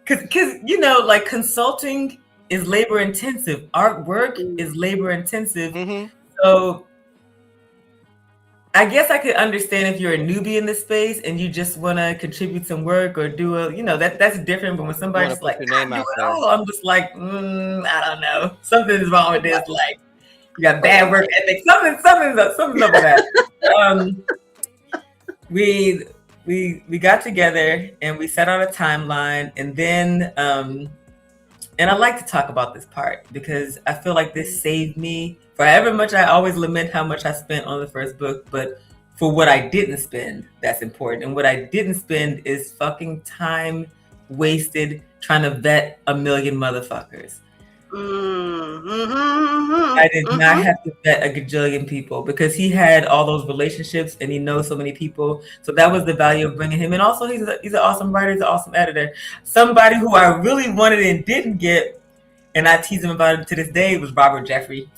because like consulting is labor intensive. Artwork is labor intensive. Mm-hmm. So I guess I could understand if you're a newbie in this space and you just want to contribute some work or do that's different. But when somebody's just like, I'm just like, I don't know. Something is wrong with this. Like, You got bad work ethic. Something's up with that. We got together and we set out a timeline, and then and I like to talk about this part because I feel like this saved me. For however much I always lament how much I spent on the first book, but for what I didn't spend, that's important. And what I didn't spend is fucking time wasted trying to vet a million motherfuckers. I did not have to vet a gajillion people because he had all those relationships and he knows so many people. So that was the value of bringing him. And also, he's an awesome writer. He's an awesome editor. Somebody who I really wanted and didn't get, and I tease him about it to this day, was Robert Jeffrey.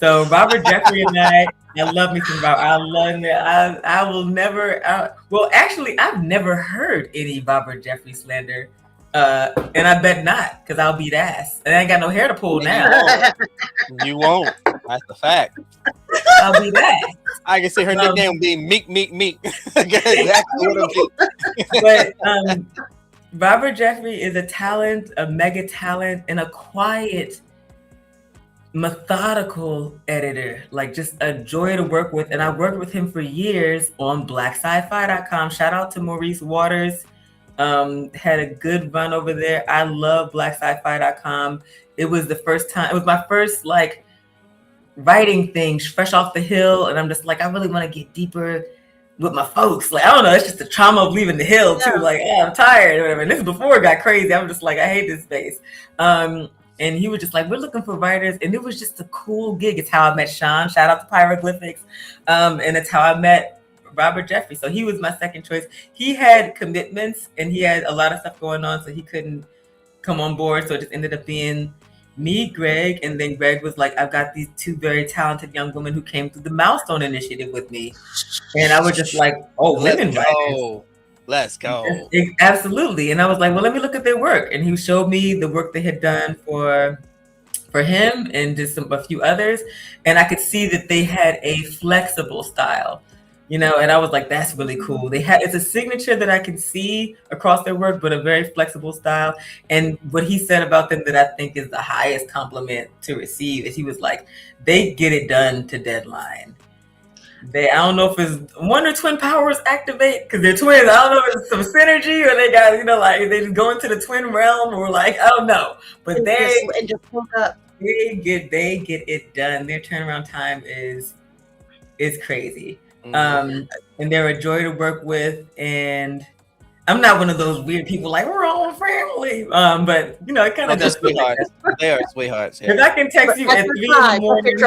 So Robert Jeffrey and I love me some Robert. I love him. I will never. Well, actually, I've never heard any Robert Jeffrey slander. And I bet not, because I'll beat ass. And I ain't got no hair to pull now. You won't. That's the fact. I'll beat ass. I can see her nickname being Meek. Exactly what But Robert Jeffrey is a talent, a mega talent, and a quiet, methodical editor. Like, just a joy to work with. And I worked with him for years on BlackSciFi.com. Shout out to Maurice Waters. Had a good run over there. I love BlackSciFi.com. It was the first time. It was my first like writing thing, fresh off the hill, and I'm just like, I really want to get deeper with my folks. Like, I don't know. It's just the trauma of leaving the hill too. Like, oh, I'm tired or whatever. And this is before it got crazy. I'm just like, I hate this space. And he was just like, we're looking for writers, and it was just a cool gig. It's how I met Sean. Shout out to Pyroglyphics, and it's how I met Robert Jeffrey. So he was my second choice. He had commitments and he had a lot of stuff going on, so he couldn't come on board. So it just ended up being me, Greg, and then Greg was like, I've got these two very talented young women who came through the Milestone Initiative with me. And I was just like, oh, women writers. Let's go. Absolutely. And I was like, well, let me look at their work. And he showed me the work they had done for him and just a few others. And I could see that they had a flexible style. You know, and I was like, that's really cool. It's a signature that I can see across their work, but a very flexible style. And what he said about them that I think is the highest compliment to receive is he was like, they get it done to deadline. I don't know if it's one or twin powers activate because they're twins. I don't know if it's some synergy or they got, like they just go into the twin realm or like, I don't know. But they just hook up. They get it done. Their turnaround time is crazy. And they're a joy to work with, and I'm not one of those weird people like we're all family. But it kind of just sweethearts. They are sweethearts. If I can text you at 3 in the morning,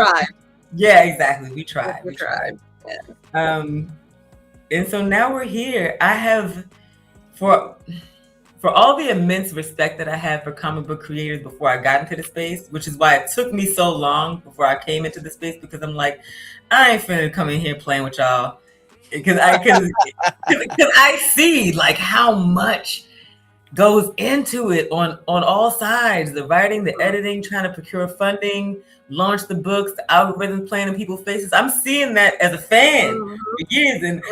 yeah, exactly. We tried. Yeah. And so now we're here. I have for all the immense respect that I have for comic book creators before I got into the space, which is why it took me so long before I came into the space, because I'm like, I ain't finna come in here playing with y'all because I see like how much goes into it on all sides, the writing, the editing, trying to procure funding, launch the books, the algorithms playing in people's faces. I'm seeing that as a fan for years, and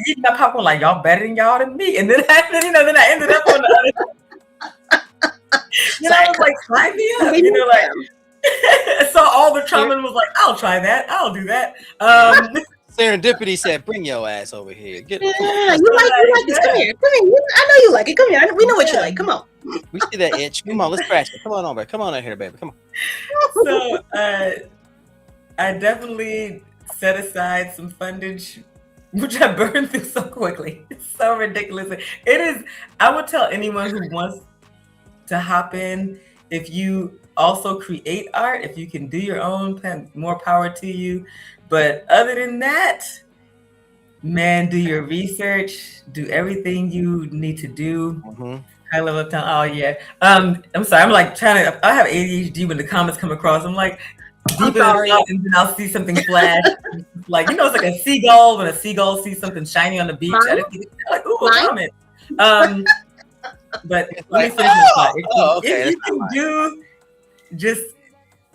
eating my popcorn like y'all better than me, and then I ended up on the other. I was like, sign me up, So all the trauma was like, I'll try that. I'll do that. Serendipity said, bring your ass over here. You like this. Come here. I know you like it. Come here. We know what you like. Come on. We see that itch. Come on, let's scratch it. Come on over. Come on out here, baby. Come on. So I definitely set aside some fundage, which I burned through so quickly. It's so ridiculous. It is. I would tell anyone who wants to hop in, if you also create art, if you can do your own, more power to you. But other than that, man, do your research, do everything you need to do. High level of time. Oh yeah. I'm sorry. I'm like trying to. I have ADHD when the comments come across. I'm like deep in the and then I'll see something flash. Like it's like a seagull when a seagull sees something shiny on the beach. I just like, ooh, a comment. But let me finish this part. If you can do just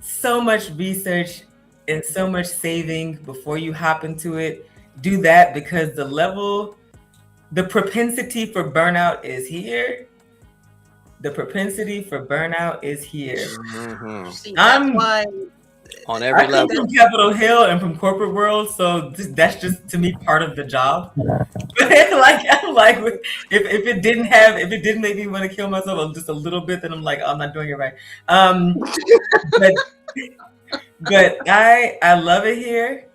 so much research and so much saving before you hop into it, do that, because the propensity for burnout is here. See, that's why on I every come level. from Capitol Hill and from corporate world, so that's just to me part of the job. I'm like, if it didn't make me want to kill myself just a little bit, then I'm like, oh, I'm not doing it right. But I love it here.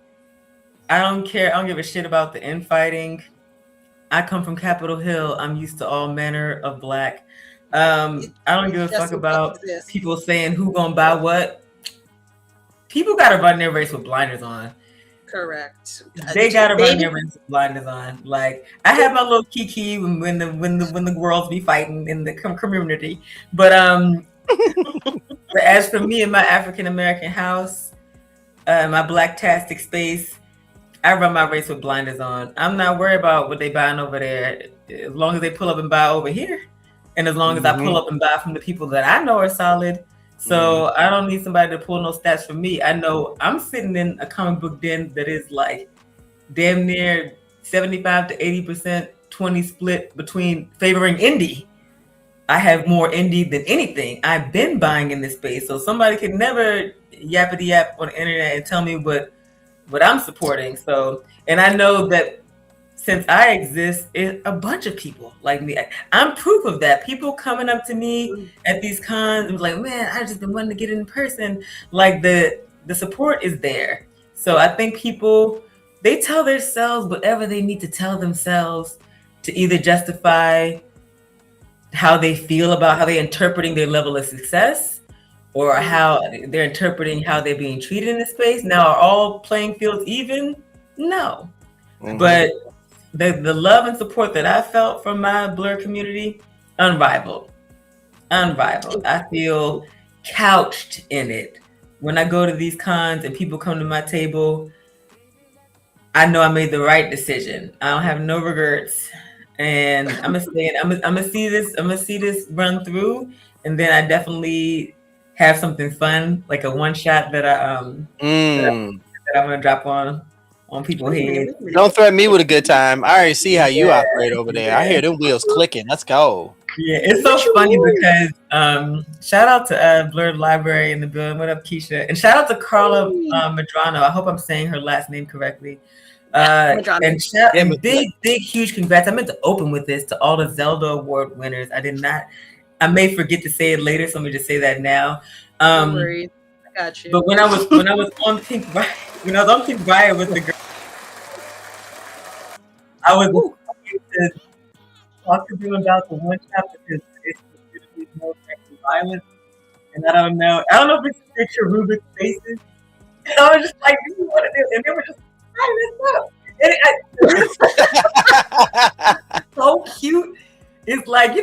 I don't care. I don't give a shit about the infighting. I come from Capitol Hill. I'm used to all manner of Black. I don't give a fuck about people saying who gonna buy what. People gotta run their race with blinders on. Correct. They gotta run their race with blinders on. Like I have my little kiki when the girls be fighting in the community, but but as for me and my African American house, my Black-tastic space, I run my race with blinders on. I'm not worried about what they buying over there, as long as they pull up and buy over here, and as long as I pull up and buy from the people that I know are solid. So I don't need somebody to pull no stats from me. I know I'm sitting in a comic book den that is like damn near 75 to 80% 20 split between favoring indie. I have more indie than anything. I've been buying in this space, so somebody can never yappity yap on the internet and tell me what I'm supporting. So, and I know that since I exist, a bunch of people like me. I'm proof of that. People coming up to me at these cons and like, man, I just been wanting to get in person. Like the support is there. So I think people, they tell themselves whatever they need to tell themselves to either justify how they feel about how they're interpreting their level of success, or how they're interpreting how they're being treated in this space. Now, are all playing fields even? No. But the love and support that I felt from my Blerd community, unrivaled. I feel couched in it. When I go to these cons and people come to my table, I know I made the right decision. I don't have no regrets. And I'm gonna see this run through, and then I definitely have something fun, like a one shot that I'm gonna drop on people's heads. Don't threaten me with a good time. I already see how you operate over there. I hear them wheels clicking. Let's go. Yeah, it's so funny because shout out to Blerd Library in the building. What up, Keisha? And shout out to Carla Medrano. I hope I'm saying her last name correctly. And big, huge congrats. I meant to open with this to all the Zelda Award winners. I did not. I may forget to say it later, so let me just say that now. Don't worry, I got you. But when I was on Pink Riot with the girl, I was to talk to them about the one shot because it's more sexual violence, and I don't know if it's a picture of Rubik's faces. And I was just like, "This is what it is," and they were just. So cute. It's like,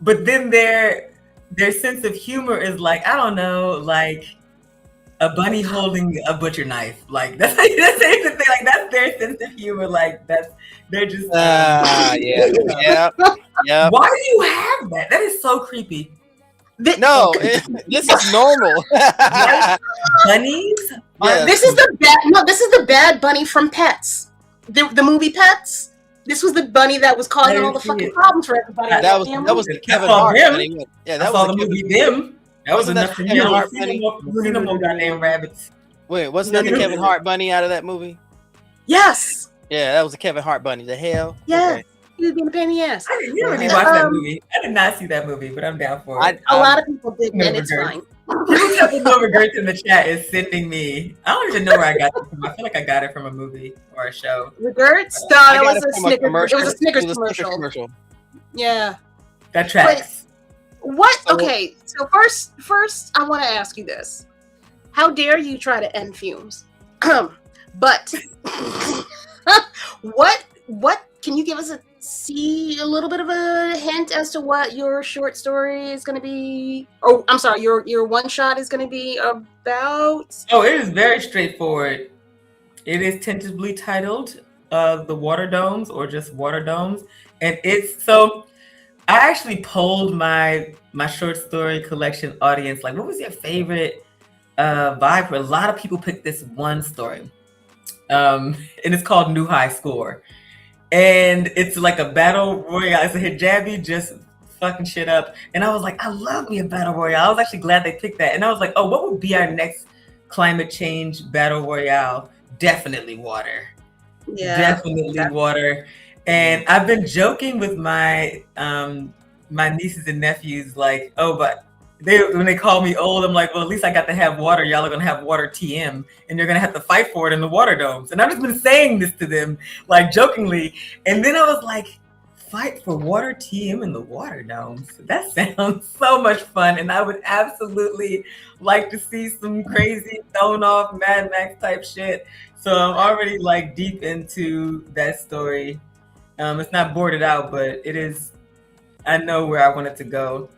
but then their sense of humor is like, I don't know, like a bunny holding a butcher knife. Like that's the thing. Like that's their sense of humor. Like they're just yeah. Why do you have that? That is so creepy. No, this is normal. Bunnies? Yeah. This is the bad bunny from Pets. The movie Pets. This was the bunny that was causing all the fucking problems for everybody. That was the Kevin Hart bunny. Yeah, that was the movie Them. That was enough for me. Goddamn rabbits. Wait, wasn't that the Kevin Hart bunny out of that movie? Yes. Yeah, that was the Kevin Hart bunny. The hell? Yeah. Okay. He was being a pain in the ass. I didn't really watch that movie. I did not see that movie, but I'm down for it. A lot of people did, and it's fine. No regrets in the chat is sending me. I don't even know where I got it from. I feel like I got it from a movie or a show. Regrets? No, it was a Snickers. It was a Snickers commercial. Yeah. That tracks. But what? Okay, so first, I want to ask you this: how dare you try to end Fumes? But what? Can you give us a little bit of a hint as to what your short story is going to be? Oh, I'm sorry, your one shot is going to be about? Oh, it is very straightforward. It is tentatively titled The Water Domes, or just Water Domes. And it's so I actually polled my short story collection audience, like, what was your favorite vibe? For a lot of people picked this one story. And it's called New High Score. And it's like a battle royale. It's a hijabi just fucking shit up. And I was like, I love me a battle royale. I was actually glad they picked that. And I was like, oh, what would be our next climate change battle royale, definitely water. Yeah. Definitely water. And I've been joking with my my nieces and nephews, like, oh, but when they call me old, I'm like, well, at least I got to have water. Y'all are gonna have water TM, and you're gonna have to fight for it in the water domes. And I've just been saying this to them, like jokingly. And then I was like, fight for water TM in the water domes. That sounds so much fun, and I would absolutely like to see some crazy thrown off Mad Max type shit. So I'm already like deep into that story. It's not boarded out, but it is. I know where I want it to go.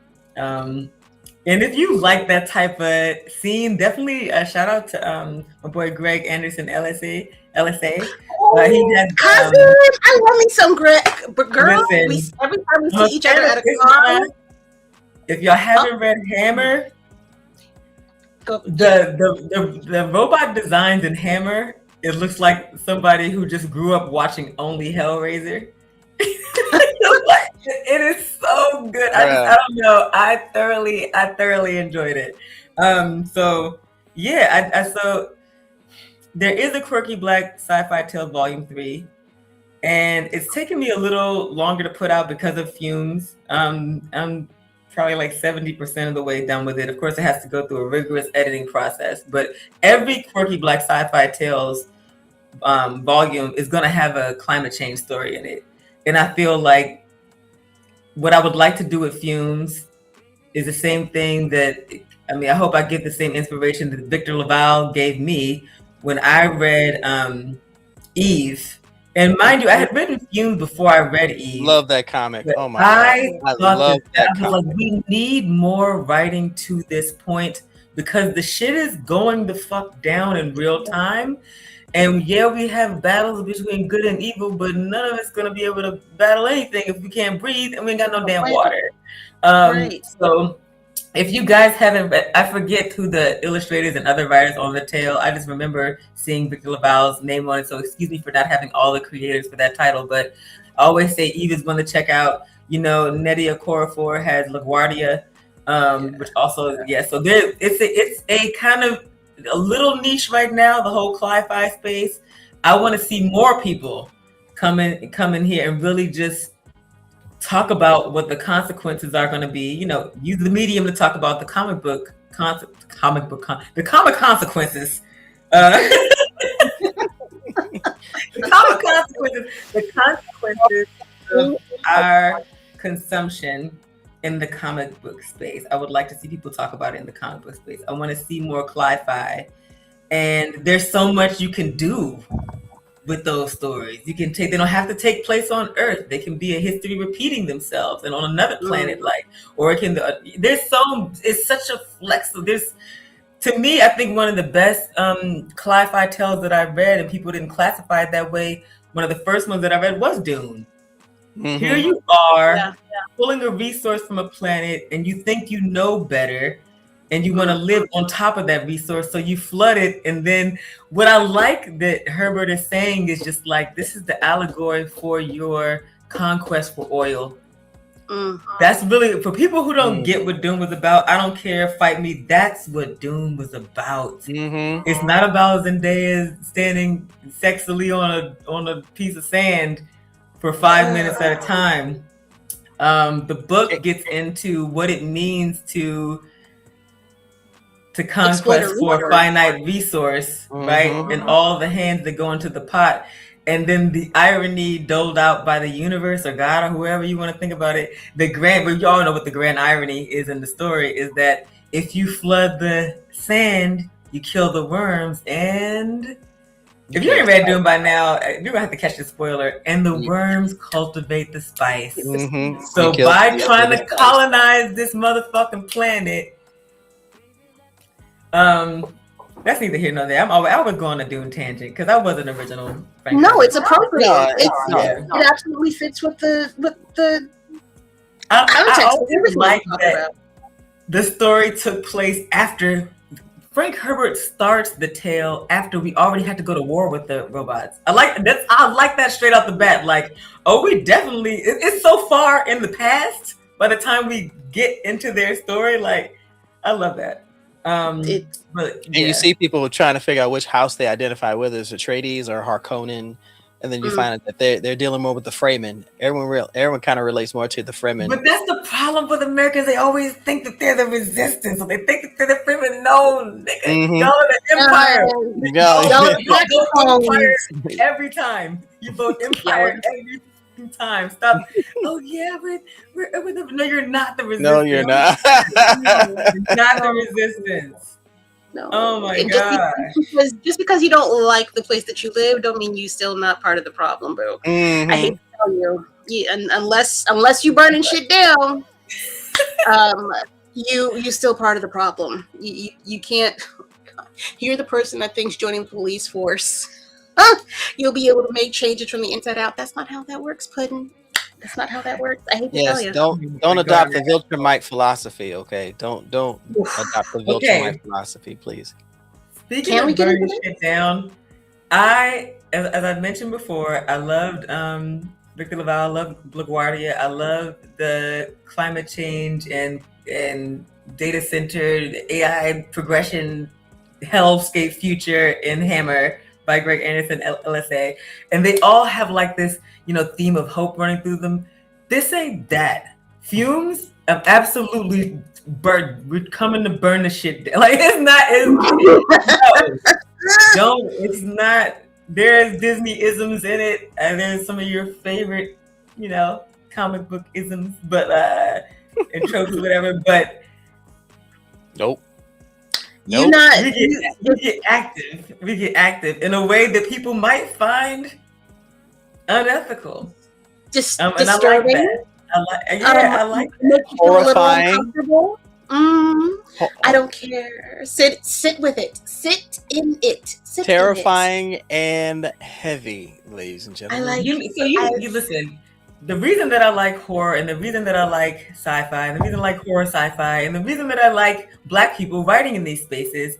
And if you like that type of scene, definitely a shout out to my boy Greg Anderson, LSA. He has cousin. I love me some Greg, but girl, listen, every time we see each other at a con. If y'all haven't read Hammer, the robot designs in Hammer, it looks like somebody who just grew up watching only Hellraiser. It is so good. I don't know. I thoroughly enjoyed it. So yeah, so there is a Quirky Black Sci-Fi Tale Volume 3, and it's taken me a little longer to put out because of Fumes. I'm probably like 70% of the way done with it. Of course, it has to go through a rigorous editing process, but every Quirky Black Sci-Fi Tales volume is going to have a climate change story in it. And I feel like what I would like to do with Fumes is the same thing that, I hope I get the same inspiration that Victor LaValle gave me when I read Eve. And mind you, I had written Fumes before I read Eve. Love that comic. Oh my God. I love that comic. Like, we need more writing to this point because the shit is going the fuck down in real time. And yeah, we have battles between good and evil, but none of us gonna be able to battle anything if we can't breathe and we ain't got no damn water. So if you guys haven't read, I forget who the illustrators and other writers on the tale. I just remember seeing Victor LaValle's name on it. So excuse me for not having all the creators for that title, but I always say Eve is one to check out. You know, Nnedi Okorafor has LaGuardia, which also, so there it's a kind of a little niche right now, the whole cli-fi space. I want to see more people come in here and really just talk about what the consequences are going to be. You know, use the medium to talk about the comic consequences. The consequences of our consumption in the comic book space. I would like to see people talk about it in the comic book space. I want to see more cli-fi, and there's so much you can do with those stories. You can they don't have to take place on Earth. They can be a history repeating themselves and on another planet, or it can. It's such a flex. To me, I think one of the best cli-fi tales that I read, and people didn't classify it that way. One of the first ones that I read was Dune. Mm-hmm. Here you are pulling a resource from a planet, and you think you know better, and you want to live on top of that resource, so you flood it. And then what I like that Herbert is saying is just like, this is the allegory for your conquest for oil. That's really, for people who don't get what Dune was about, I don't care, fight me. That's what Dune was about. It's not about Zendaya standing sexily on a piece of sand for 5 minutes at a time. The book gets into what it means to conquest for a finite resource, right? And all the hands that go into the pot. And then the irony doled out by the universe or God or whoever you want to think about it. We all know what the grand irony is in the story, is that if you flood the sand, you kill the worms. And if you ain't read Dune by now, you're going to have to catch the spoiler. And the worms cultivate the spice. So by trying to colonize this motherfucking planet, that's neither here nor there. I would go on a Dune tangent because I wasn't original. Frankly. No, it's appropriate. It absolutely fits with the I always like that the story took place after Frank Herbert starts the tale after we already had to go to war with the robots. I like that straight off the bat. Like, we definitely, it's so far in the past by the time we get into their story. Like, I love that. It, But And you see people trying to figure out which house they identify with, is Atreides or Harkonnen, and then you find out that they're dealing more with the Fremen. Everyone kind of relates more to the Fremen. But that's the problem with Americans. They always think that they're the resistance, so they think that they're the Fremen. No, nigga, y'all are the Empire. Y'all vote Empire every time. You vote Empire every time. Stop. Oh yeah, we're the, no, you're not the resistance. No, you're not. Not the resistance. no. Oh my god. Just because you don't like the place that you live, don't mean you're still not part of the problem, bro. I hate to tell you. Unless you burning shit down, you still part of the problem. You can't. You're the person that thinks joining the police force, you'll be able to make changes from the inside out. That's not how that works, Puddin'. That's not how that works. I hate to tell you. Don't adopt the Viltrumite philosophy, okay? Don't adopt the Viltrumite philosophy, please. Speaking of burning shit down, as I mentioned before, I loved Victor LaValle, I love LaGuardia, I love the climate change and data centered AI progression hellscape future in Hammer by Greg Anderson, LSA. And they all have like this, theme of hope running through them. This ain't that. Fumes, absolutely we're coming to burn the shit down. Like it's not, there's Disney isms in it, and there's some of your favorite, comic book isms, but and tropes or whatever, but nope. We get active in a way that people might find unethical. Disturbing. I like that. Horrifying. I don't care. Sit with it. Sit in it. Terrifying and heavy, ladies and gentlemen. I like you listen. The reason that I like horror, and the reason that I like sci-fi, and the reason I like horror sci-fi, and the reason that I like Black people writing in these spaces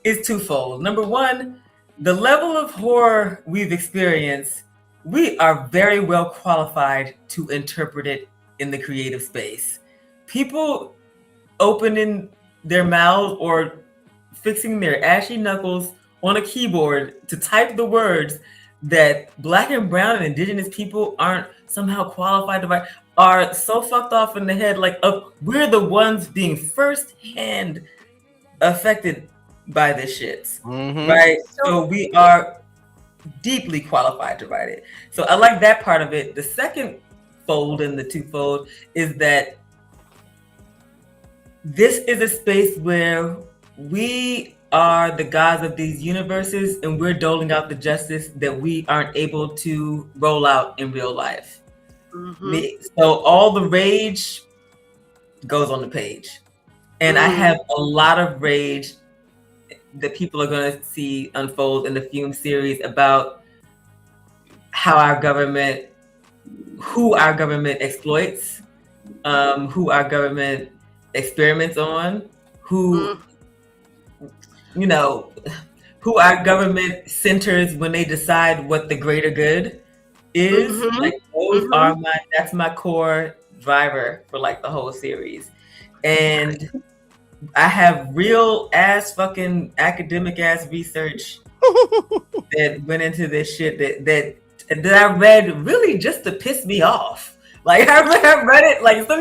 is twofold. Number one, the level of horror we've experienced, we are very well qualified to interpret it in the creative space. People opening their mouths or fixing their ashy knuckles on a keyboard to type the words that Black and brown and indigenous people aren't somehow qualified to write are so fucked off in the head. Like, we're the ones being firsthand affected by this shit, right? So we are deeply qualified to write it. So I like that part of it. The second fold in the twofold is that this is a space where we are the gods of these universes, and we're doling out the justice that we aren't able to roll out in real life. So all the rage goes on the page. And I have a lot of rage that people are going to see unfold in the Fumes series about how who our government exploits, who our government experiments on, who our government centers when they decide what the greater good is. Like those are that's my core driver for like the whole series. And I have real ass fucking academic ass research that went into this shit that I read really just to piss me off. Like I read it like some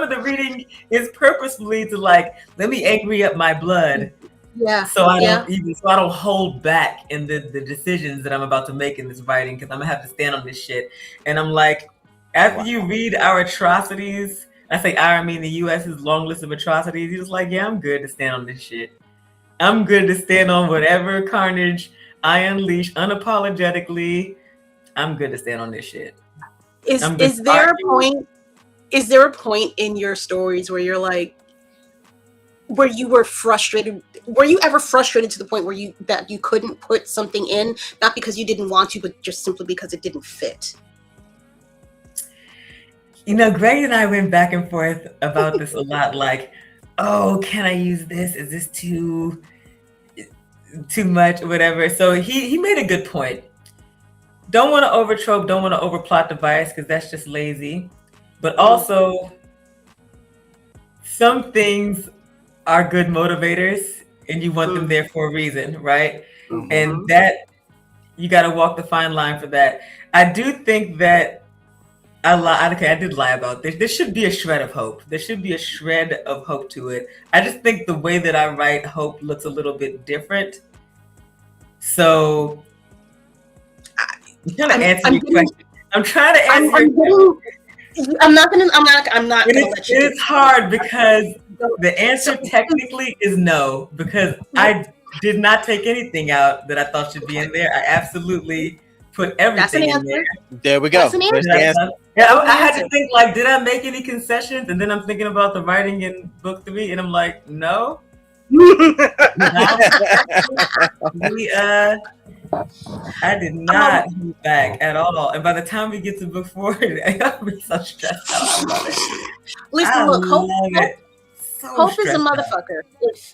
of the reading is purposefully to like let me angry up my blood. Yeah. So I don't hold back in the decisions that I'm about to make in this writing, because I'm gonna have to stand on this shit. And I'm like, after you read our atrocities, I say I mean the US's long list of atrocities, you're just like, yeah, I'm good to stand on this shit. I'm good to stand on whatever carnage I unleash unapologetically. I'm good to stand on this shit. Is there a point in your stories where you're like, where you were frustrated? Were you ever frustrated to the point where you couldn't put something in, not because you didn't want to, but just simply because it didn't fit? Greg and I went back and forth about this a lot. Like, oh, can I use this? Is this too much or whatever? So he made a good point. Don't want to overtrope, don't want to overplot device, because that's just lazy. But also, some things are good motivators, and you want them there for a reason, right? Mhm. And that you got to walk the fine line for that. I do think that okay, I did lie about this. There should be a shred of hope. There should be a shred of hope to it. I just think the way that I write hope looks a little bit different. So I'm trying to answer your question. I'm trying to answer your question. I'm not gonna let you. It's hard because the answer technically is no, because I did not take anything out that I thought should be in there. I absolutely put everything in there. There we go. Yeah, I had to think, like, did I make any concessions? And then I'm thinking about the writing in book 3, and I'm like, no. I did not hold back at all. And by the time we get to book 4, I'll be so stressed out. I love it. Listen, look, hope is a motherfucker.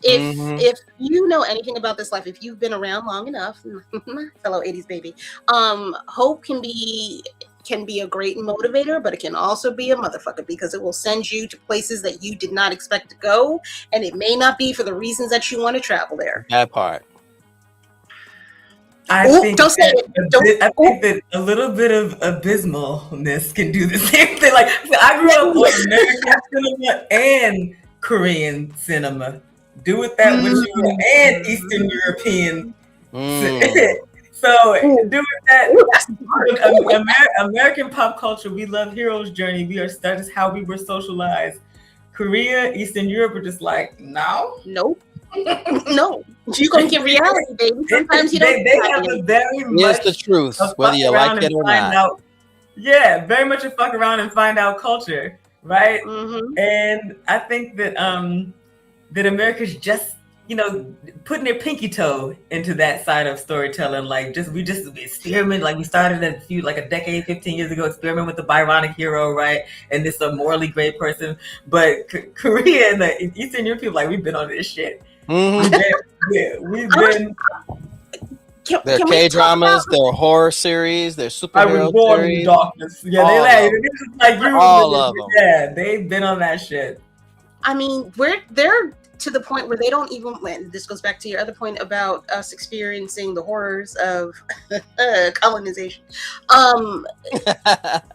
If you know anything about this life, if you've been around long enough, fellow 80s baby, hope can be a great motivator, but it can also be a motherfucker because it will send you to places that you did not expect to go, and it may not be for the reasons that you want to travel there. That part. I think that a little bit of abysmalness can do the same thing. Like, I grew up on American cinema and Korean cinema. Do with that what you will, and Eastern European. So do with that. American pop culture, we love Hero's Journey. That is how we were socialized. Korea, Eastern Europe are just like, no. Nope. No, you're gonna get reality, baby. Sometimes you don't. They have a very much. It's the truth, whether you like it or not. Yeah, very much a fuck around and find out culture, right? And I think that that America's just putting their pinky toe into that side of storytelling. Like we just experiment. Like we started a decade, 15 years ago, experiment with the Byronic hero, right? And this a morally great person. But Korea and the Eastern European people, like, we've been on this shit. We've been. Their K-dramas, their horror series, their superhero series. Darkness. Yeah, all of them. Yeah, they've been on that shit. I mean, they're to the point where they don't even. This goes back to your other point about us experiencing the horrors of colonization.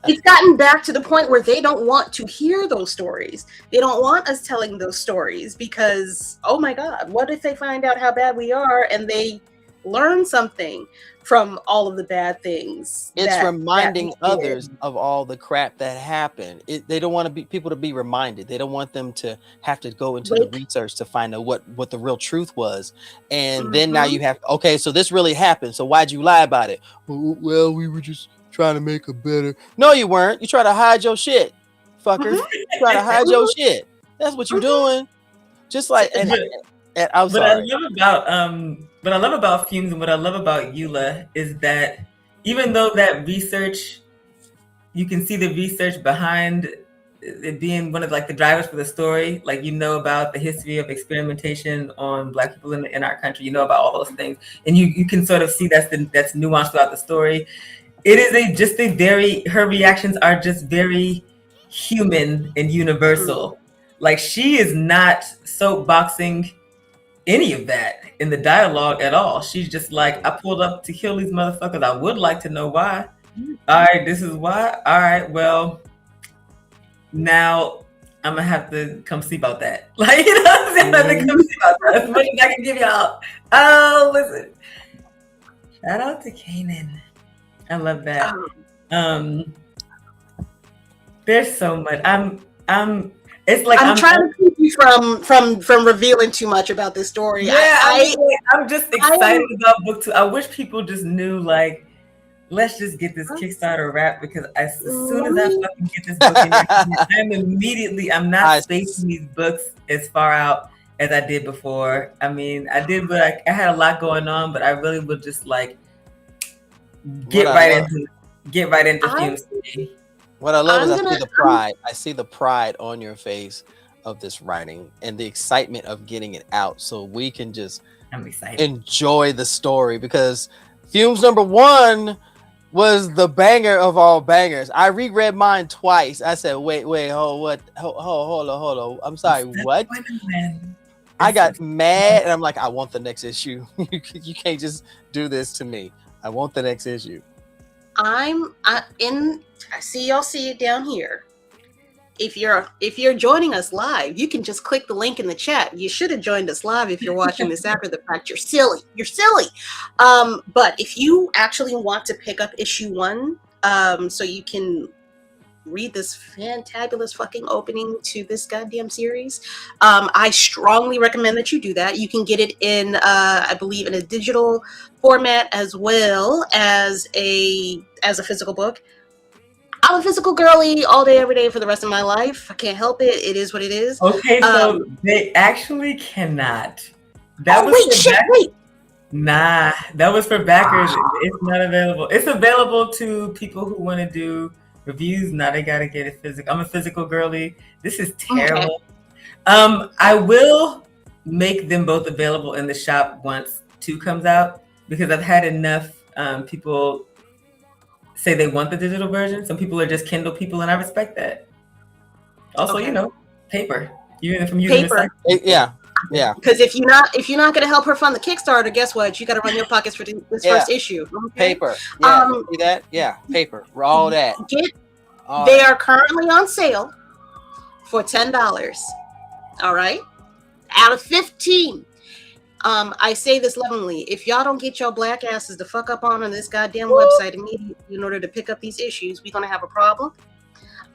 It's gotten back to the point where they don't want to hear those stories. They don't want us telling those stories because, oh my God, what if they find out how bad we are and they learn something from all of the bad things? It's reminding others of all the crap that happened. They don't want people to be reminded. They don't want them to have to go into the research to find out what the real truth was. And then now you have, okay, so this really happened. So why'd you lie about it? Well, we were just trying to make a better. No, you weren't. You try to hide your shit, fucker. You try to hide your shit. That's what you're doing. Just like, and I'm sorry. What I love about Fumes and what I love about Eula is that even though that research, you can see the research behind it being one of like the drivers for the story, like about the history of experimentation on Black people in our country, about all those things, and you can sort of see that's nuanced throughout the story. It is her reactions are just very human and universal. Like, she is not soapboxing any of that in the dialogue at all. She's just like, I pulled up to kill these motherfuckers. I would like to know why. All right, this is why. All right, well, now I'm gonna have to come see about that. Like, I'm gonna have to come see about that. As much as I can give y'all. Oh, listen. Shout out to Kanan. I love that. There's so much. It's like I'm trying to keep you from revealing too much about this story. Yeah, I'm just excited about book 2. I wish people just knew, like, let's just get this Kickstarter wrapped, because as soon as I fucking get this book in, I'm not spacing these books as far out as I did before. I mean, I did, but I had a lot going on, but I really would just like get right into Fumes. What I love is I see the pride. I see the pride on your face of this writing and the excitement of getting it out, so we can just enjoy the story, because Fumes #1 was the banger of all bangers. I reread mine twice. I said, wait, hold on. I'm sorry, what? I got mad and I'm like, I want the next issue. You can't just do this to me. I want the next issue. I see y'all see it down here. If you're joining us live, you can just click the link in the chat. You should have joined us live if you're watching this after the fact. You're silly. But if you actually want to pick up issue 1, so you can read this fantabulous fucking opening to this goddamn series, I strongly recommend that you do that. You can get it in, I believe, in a digital format as well as a physical book. I'm a physical girly all day, every day for the rest of my life. I can't help it. It is what it is. Okay, so they actually cannot. Wait. Nah, that was for backers. It's not available. It's available to people who want to do reviews. Now they gotta get it physical. I'm a physical girly. This is terrible. Okay. I will make them both available in the shop once 2 comes out, because I've had enough people say they want the digital version. Some people are just Kindle people, and I respect that. Also, paper. Even from using paper. Yeah. Because if you're not going to help her fund the Kickstarter, guess what? You got to run your pockets for this first issue. Okay? Paper. Yeah. See that? Yeah. Paper. All that. They are currently on sale for $10. All right, out of 15. I say this lovingly. If y'all don't get your black asses the fuck up on this goddamn website immediately in order to pick up these issues, we're gonna have a problem.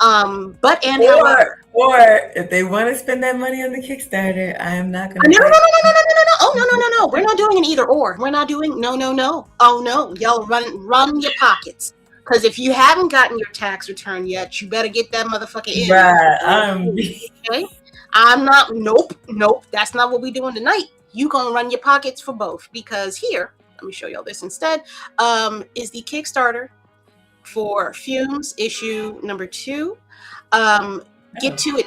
However, or if they want to spend that money on the Kickstarter, I am not gonna. No. Oh no. We're not doing an either or. We're not doing no. Oh no, y'all run your pockets. Because if you haven't gotten your tax return yet, you better get that motherfucker in. Right. Okay. I'm not. Nope. That's not what we're doing tonight. You gonna run your pockets for both, because here, let me show y'all this instead, is the Kickstarter for Fumes issue number 2. Get to it.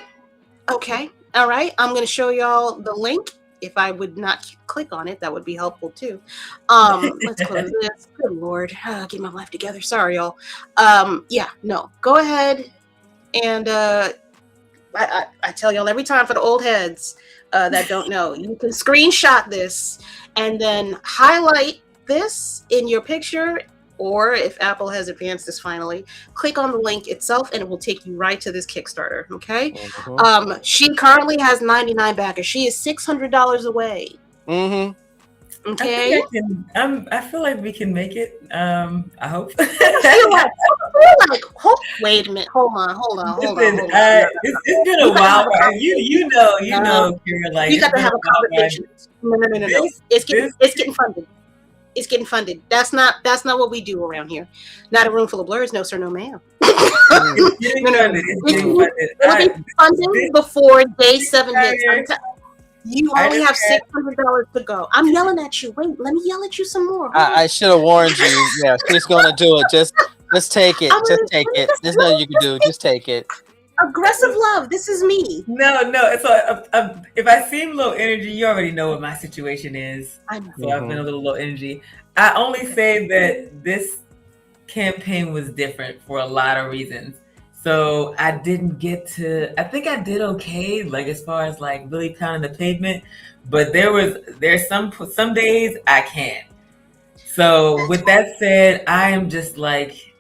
Okay. All right. I'm gonna show y'all the link. If I would not click on it, that would be helpful too. Let's close this. Good Lord. Get my life together. Sorry, y'all. Go ahead and I tell y'all every time, for the old heads that don't know, you can screenshot this and then highlight this in your picture, or if Apple has advanced this finally, click on the link itself and it will take you right to this Kickstarter. Okay. Mm-hmm. She currently has 99 backers. She is $600 away. Mm-hmm. Okay. I feel like we can make it. I hope. Wait a minute. Hold on. It's been a while. You know, Kira, you got to have a conversation. No. It's getting funded. It's getting funded. That's not what we do around here. Not a room full of Blerds, no sir, no ma'am. It'll be funded before day 7 hits. You only have $600 to go. I'm yelling at you. Wait, let me yell at you some more. I should have warned you. Yeah, she's gonna do it. Just take it. Just take it. There's nothing you can do. Just take it. Aggressive love. This is me. No. If I seem low energy, you already know what my situation is. So I've been a little low energy. I only say that this campaign was different for a lot of reasons. So I didn't get to. I think I did okay, like as far as like really pounding the pavement. But there's some days I can't. So with that said, I am just like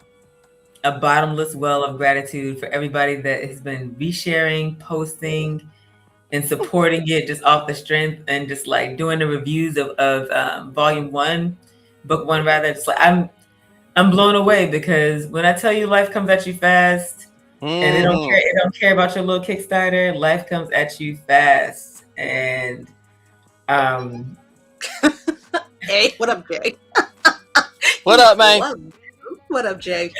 a bottomless well of gratitude for everybody that has been resharing, posting, and supporting it just off the strength, and just like doing the reviews of volume 1, book 1 rather. It's like I'm blown away, because when I tell you life comes at you fast, and it don't care about your little Kickstarter, life comes at you fast. And hey, what up, Jay? What up, man? What up, Jay?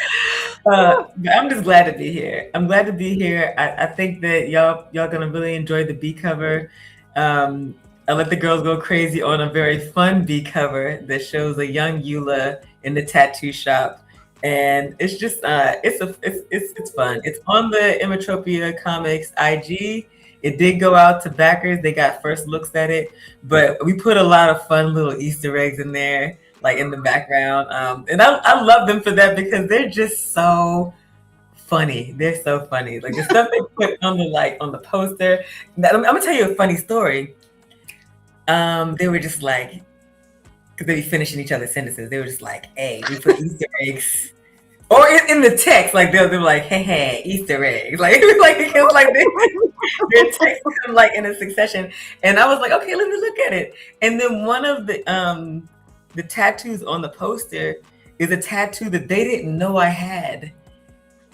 I'm just glad to be here. I'm glad to be here. I think that y'all gonna really enjoy the B cover. I let the girls go crazy on a very fun B cover that shows a young Eula in the tattoo shop, and it's just it's fun. It's on the Emmetropia Comics IG. It did go out to backers. They got first looks at it, but we put a lot of fun little Easter eggs in there, like in the background. And I love them for that, because they're just so funny. They're so funny. Like the stuff they put on the poster. I'm gonna tell you a funny story. They were just like, because they be finishing each other's sentences. They were just like, "Hey, we put Easter eggs." Or in the text, like they're like, "Hey, Easter eggs!" Like it's like their text come like in a succession, and I was like, "Okay, let me look at it." And then one of the tattoos on the poster is a tattoo that they didn't know I had.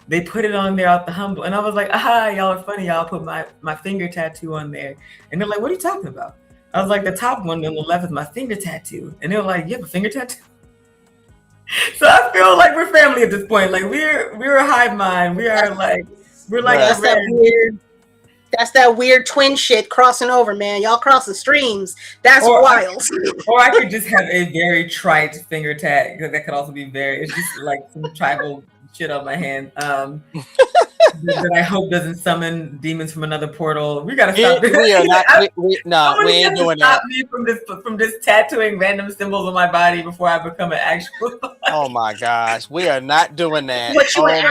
They put it on there out the humble, and I was like, "Aha, y'all are funny. Y'all put my finger tattoo on there," and they're like, "What are you talking about?" I was like, "The top one on the left is my finger tattoo," and they were like, "You have a finger tattoo?" So I feel like we're family at this point. Like we're a hive mind. We're like that's that weird twin shit crossing over, man. Y'all crossing streams. That's wild. Or I could just have a very trite finger tag. That could also be it's just like some tribal shit on my hand. That I hope doesn't summon demons from another portal. We gotta stop this. We are not. We ain't doing that. Me from this tattooing random symbols on my body before I become an actual. Oh my gosh, we are not doing that. What you Light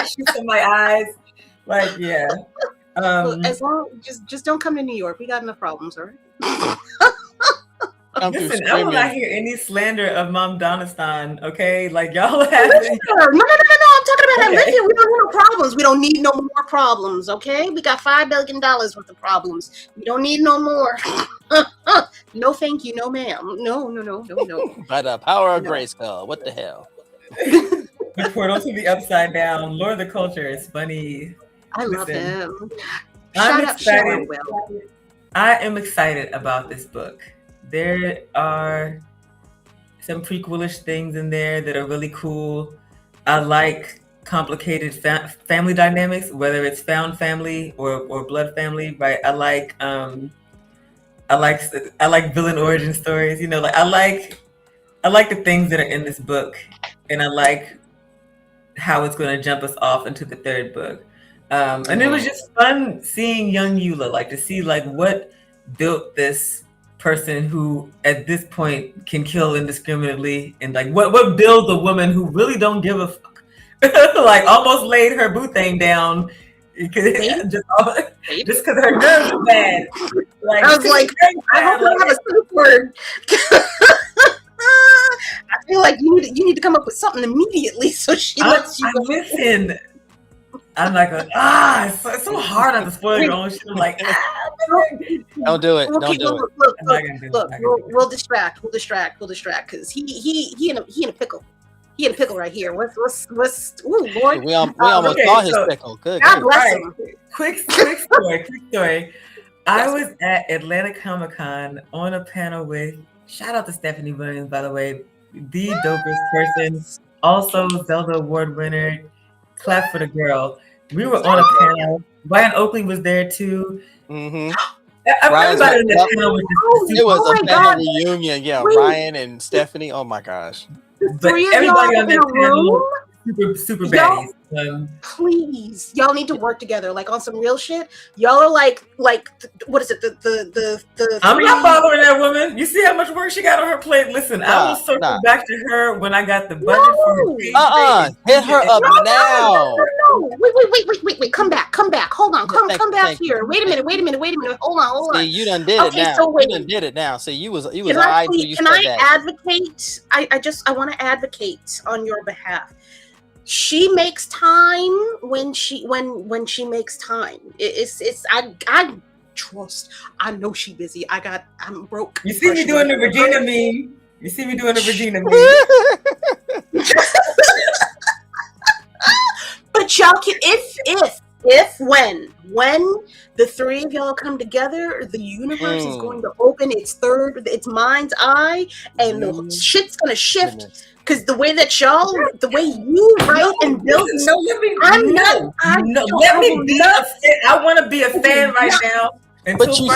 shoots in my eyes. Like yeah. As long just don't come to New York. We got enough problems, all right? Listen, I will not hear any slander of Mom Donistan, okay? Like, y'all have... No, I'm talking about Olivia. We don't need no problems. We don't need no more problems, okay? We got $5 billion worth of problems. We don't need no more. No, thank you. No, ma'am. No. By the power of Grayskull. What the hell? The portal to the upside down. Lord of the Culture is funny. I love him. I'm excited. I am excited about this book. There are some prequelish things in there that are really cool. I like complicated family dynamics, whether it's found family or blood family, right? I like villain origin stories. You know, like I like the things that are in this book, and I like how it's going to jump us off into the third book. And it was just fun seeing young Eula, like to see like what built this person who at this point can kill indiscriminately, and like what builds a woman who really don't give a fuck. Like almost laid her boo thing down just because her nerves are bad. Like, I was like, I hope I have a safe word. I feel like you need to come up with something immediately so she lets you go. Listen, I'm like, it's so hard not to spoil your own shit. I'm like, don't do it. Don't do it. Look, we'll distract because he in a pickle. He in a pickle right here. What's ooh, Lord. We almost saw his pickle. Good. God bless him. Quick story. I was at Atlanta Comic-Con on a panel with, shout out to Stephanie Williams, by the way, the dopest person. Also Zelda Award winner. Clap for the girl. We were on a panel. Ryan Oakley was there too. Mm-hmm. Everybody in the panel was it was a family reunion. Yeah, wait. Ryan and Stephanie. Oh my gosh. But everybody on that panel super baddies. Please, y'all need to work together, like on some real shit. Y'all are like what is it? The I'm not following that woman. You see how much work she got on her plate. Listen, I will circle back to her when I got the budget for her. Hit her up now. No. Wait. Come back. Hold on. Come back here. Wait a minute. Hold on. See, you done did it now. So you done did it now. See, you was Can I advocate? I want to advocate on your behalf. She makes time when she makes time. I trust. I know she busy. I'm broke. You see me doing the Regina meme. But y'all can when the three of y'all come together, the universe is going to open its mind's eye, and the shit's gonna shift. Because the way you write and build, let me be a fan. I want to be a fan right now. But you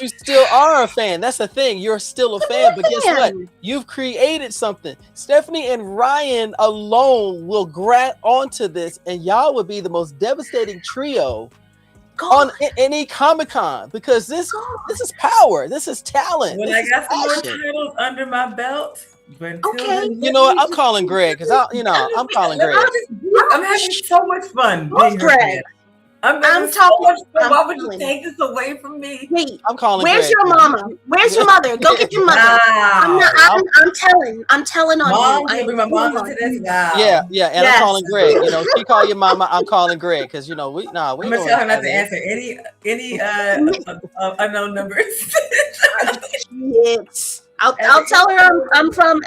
still are a fan. That's the thing. You're still a fan. But guess what? You've created something. Stephanie and Ryan alone will grab onto this, and y'all would be the most devastating trio on any Comic-Con, because this is power. This is talent. When I got some more titles under my belt. You know what? I'm calling Greg because I'm calling Greg. I'm having so much fun. Greg. I'm talking. Why would you take this away from me? Wait, I'm calling. Where's Greg. your mama? Where's your mother? Go get your mother. Wow. I'm telling on Mom, you. you bring my mom into this. Wow. Yeah, and Yes. I'm calling Greg. You know, she call your mama. I'm calling Greg because we. I'm gonna tell her not to answer any unknown numbers. Yes. I'll tell her I'm from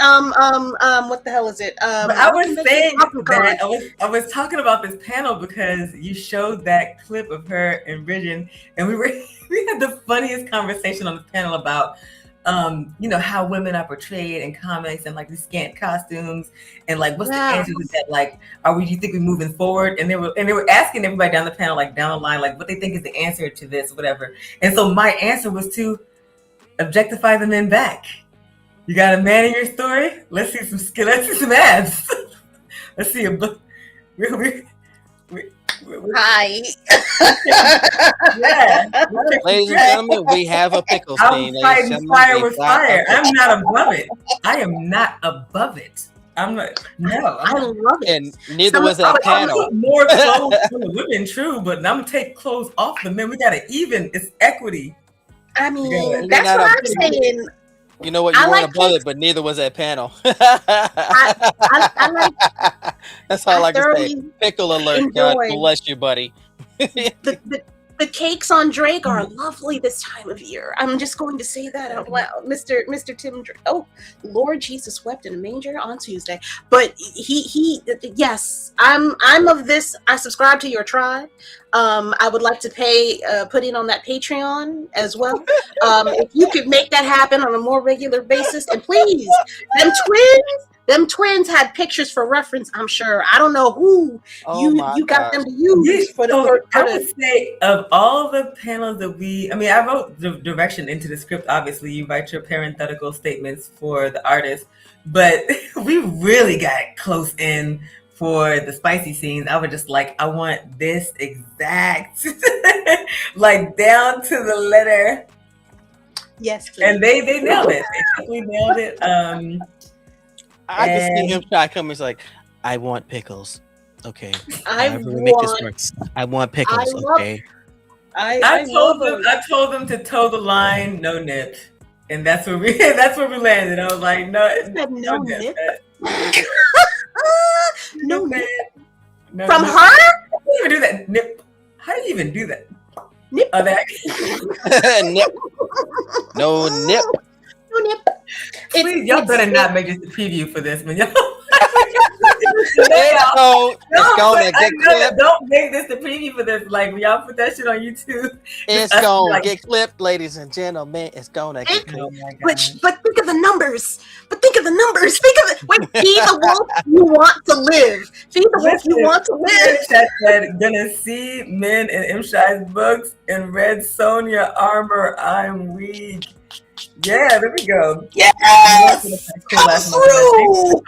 what the hell is it? But I was saying that I was talking about this panel because you showed that clip of her and Vision, and we had the funniest conversation on the panel about how women are portrayed in comics and like these scant costumes and like what's the answer to that? Like, do you think we're moving forward? And they were asking everybody down the panel, like down the line, like what they think is the answer to this, whatever. And so my answer was to objectify the men back. You got a man in your story? Let's see some abs. Let's see a book. Hi. Yeah. Ladies and gentlemen, we have a pickle scene. I'm fighting fire with fire. I'm not above it. I am not above it. I'm not. No, I love it. And neither was that panel. More clothes for the women, true, but I'm gonna take clothes off the men. We got to even. It's equity. I mean, that's what I'm saying. You know what? You weren't above it, but neither was that panel. I like. That's all I can say. Pickle alert. God bless you, buddy. The cakes on Drake are lovely this time of year. I'm just going to say that out loud. Mr. Tim Drake. Oh, Lord Jesus wept in a manger on Tuesday. But he yes, I'm of this. I subscribe to your tribe. I would like to put in on that Patreon as well. If you could make that happen on a more regular basis, and please, them twins had pictures for reference, I'm sure. I don't know who you got them to use for the. I would say of all the panels that I wrote the direction into the script. Obviously, you write your parenthetical statements for the artist, but we really got close in for the spicy scenes. I was just like, I want this exact, like down to the letter. Yes, please. And they nailed it. They totally nailed it. I can see him try coming. He's like, I want pickles. Okay. I want pickles. Okay. I told them to toe the line, no nip, and that's where we landed. I was like, no nip. No nip. From her? How do you even do that? Nip. How do you even do that? Nip. Nip. No nip. No nip. Please, y'all better not make this a preview for this, man. Don't make this the preview for this. Like, y'all put that shit on YouTube. It's gonna get clipped, ladies and gentlemen. It's gonna get clipped. But think of the numbers. Think of it. Wait, feed the wolf you want to live. Feed the wolf you want to live. Chat said, gonna see men in M. Shai's books in red Sonya armor. I'm weak. Yeah, there we go. Yes, come through.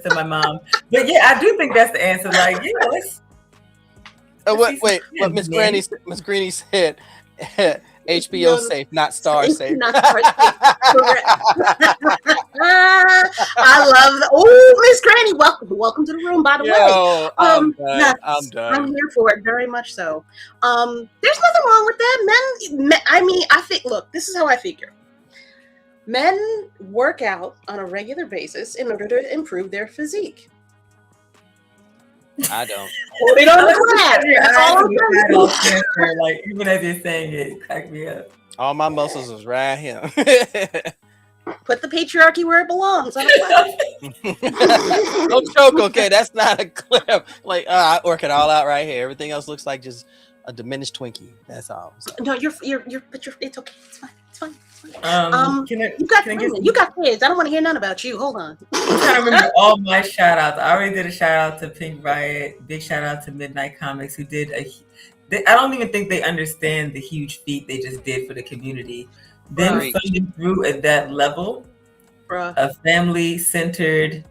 To my mom, but yeah, I do think that's the answer. Like, wait, what Miss Greeny said. HBO safe, not Star safe. Not Star safe. I love that. Oh, Miss Granny, welcome to the room. By the way, I'm done. I'm here for it, very much so. There's nothing wrong with that. Men, I think. Look, this is how I figure. Men work out on a regular basis in order to improve their physique. I don't. Put it on the class. Like, even as you're saying it cracked me up. All my muscles is right here. Put the patriarchy where it belongs. Don't choke, okay? That's not a clip. Like, I work it all out right here. Everything else looks like just a diminished Twinkie. That's all. So. No, it's okay. It's fine. You got kids. I don't want to hear none about you. Hold on. I'm trying to remember all my shout outs. I already did a shout out to Pink Riot. Big shout out to Midnight Comics, who did I don't even think they understand the huge feat they just did for the community. Them funding through at that level, a family centered,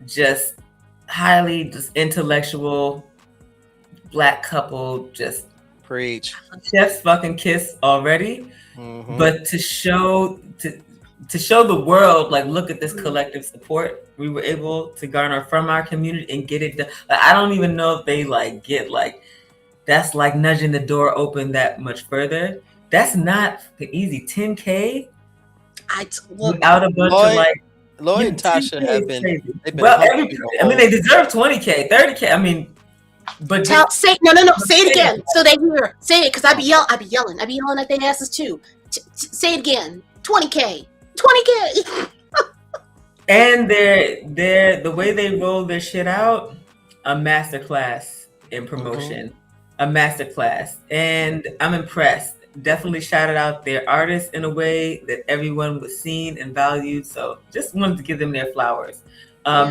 just highly just intellectual Black couple, just preach. Chef's fucking kiss already. Mm-hmm. But to show the world, like, look at this collective support we were able to garner from our community and get it done. Like, I don't even know if they get that's like nudging the door open that much further. That's not easy. 10K look, without a bunch of like. Lloyd and Tasha have been. Crazy. They've been Well, they deserve 20K, 30K. I mean, but no. Say it again so they hear. Say it, because I be yelling at their asses too. Say it again. 20K. And the way they roll their shit out, a masterclass in promotion, a masterclass, and I'm impressed. Definitely shouted out their artists in a way that everyone was seen and valued. So just wanted to give them their flowers.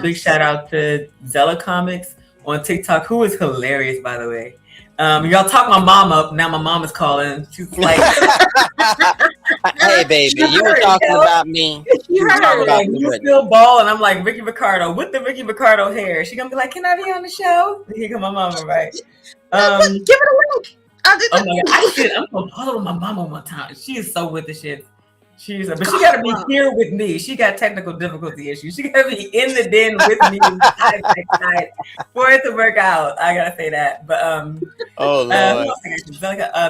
Big shout out to Zelda Comics on TikTok, who is hilarious, by the way. Y'all talk my mom up. Now my mom is calling. She's like, "Hey, baby, you were talking about me. You still ball." And I'm like, Ricky Ricardo with the Ricky Ricardo hair. She gonna be like, "Can I be on the show?" Here come my mama, right? Give it a link. Oh my God. I'm gonna follow my mama one time. She is so with the shit. But she gotta be here with me. She got technical difficulty issues. She gotta be in the den with me for it to work out. I gotta say that. But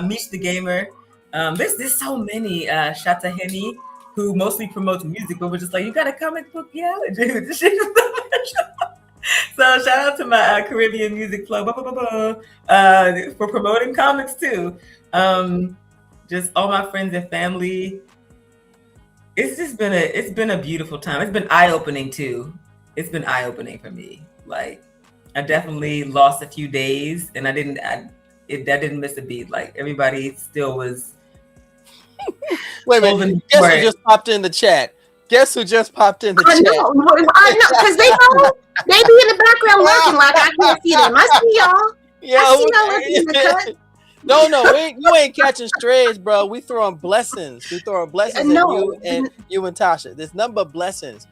Meech the Gamer. There's so many. Shata Henny, who mostly promotes music, but we're just like, you got a comic book, yeah, dude. So shout out to my Caribbean music club for promoting comics too. Just all my friends and family. It's been a beautiful time. It's been eye-opening too. It's been eye-opening for me. Like, I definitely lost a few days, and I didn't miss a beat. Like, everybody still was. Wait a minute. Guess who just popped in the chat? Guess who just popped in the chat? I know, because they be in the background lurking like I can't see them. I see y'all. Yo, I see y'all lurking in the cut. No, you ain't catching strays, bro. We throwing blessings. We throwing blessings at you and Tasha. There's nothing but blessings.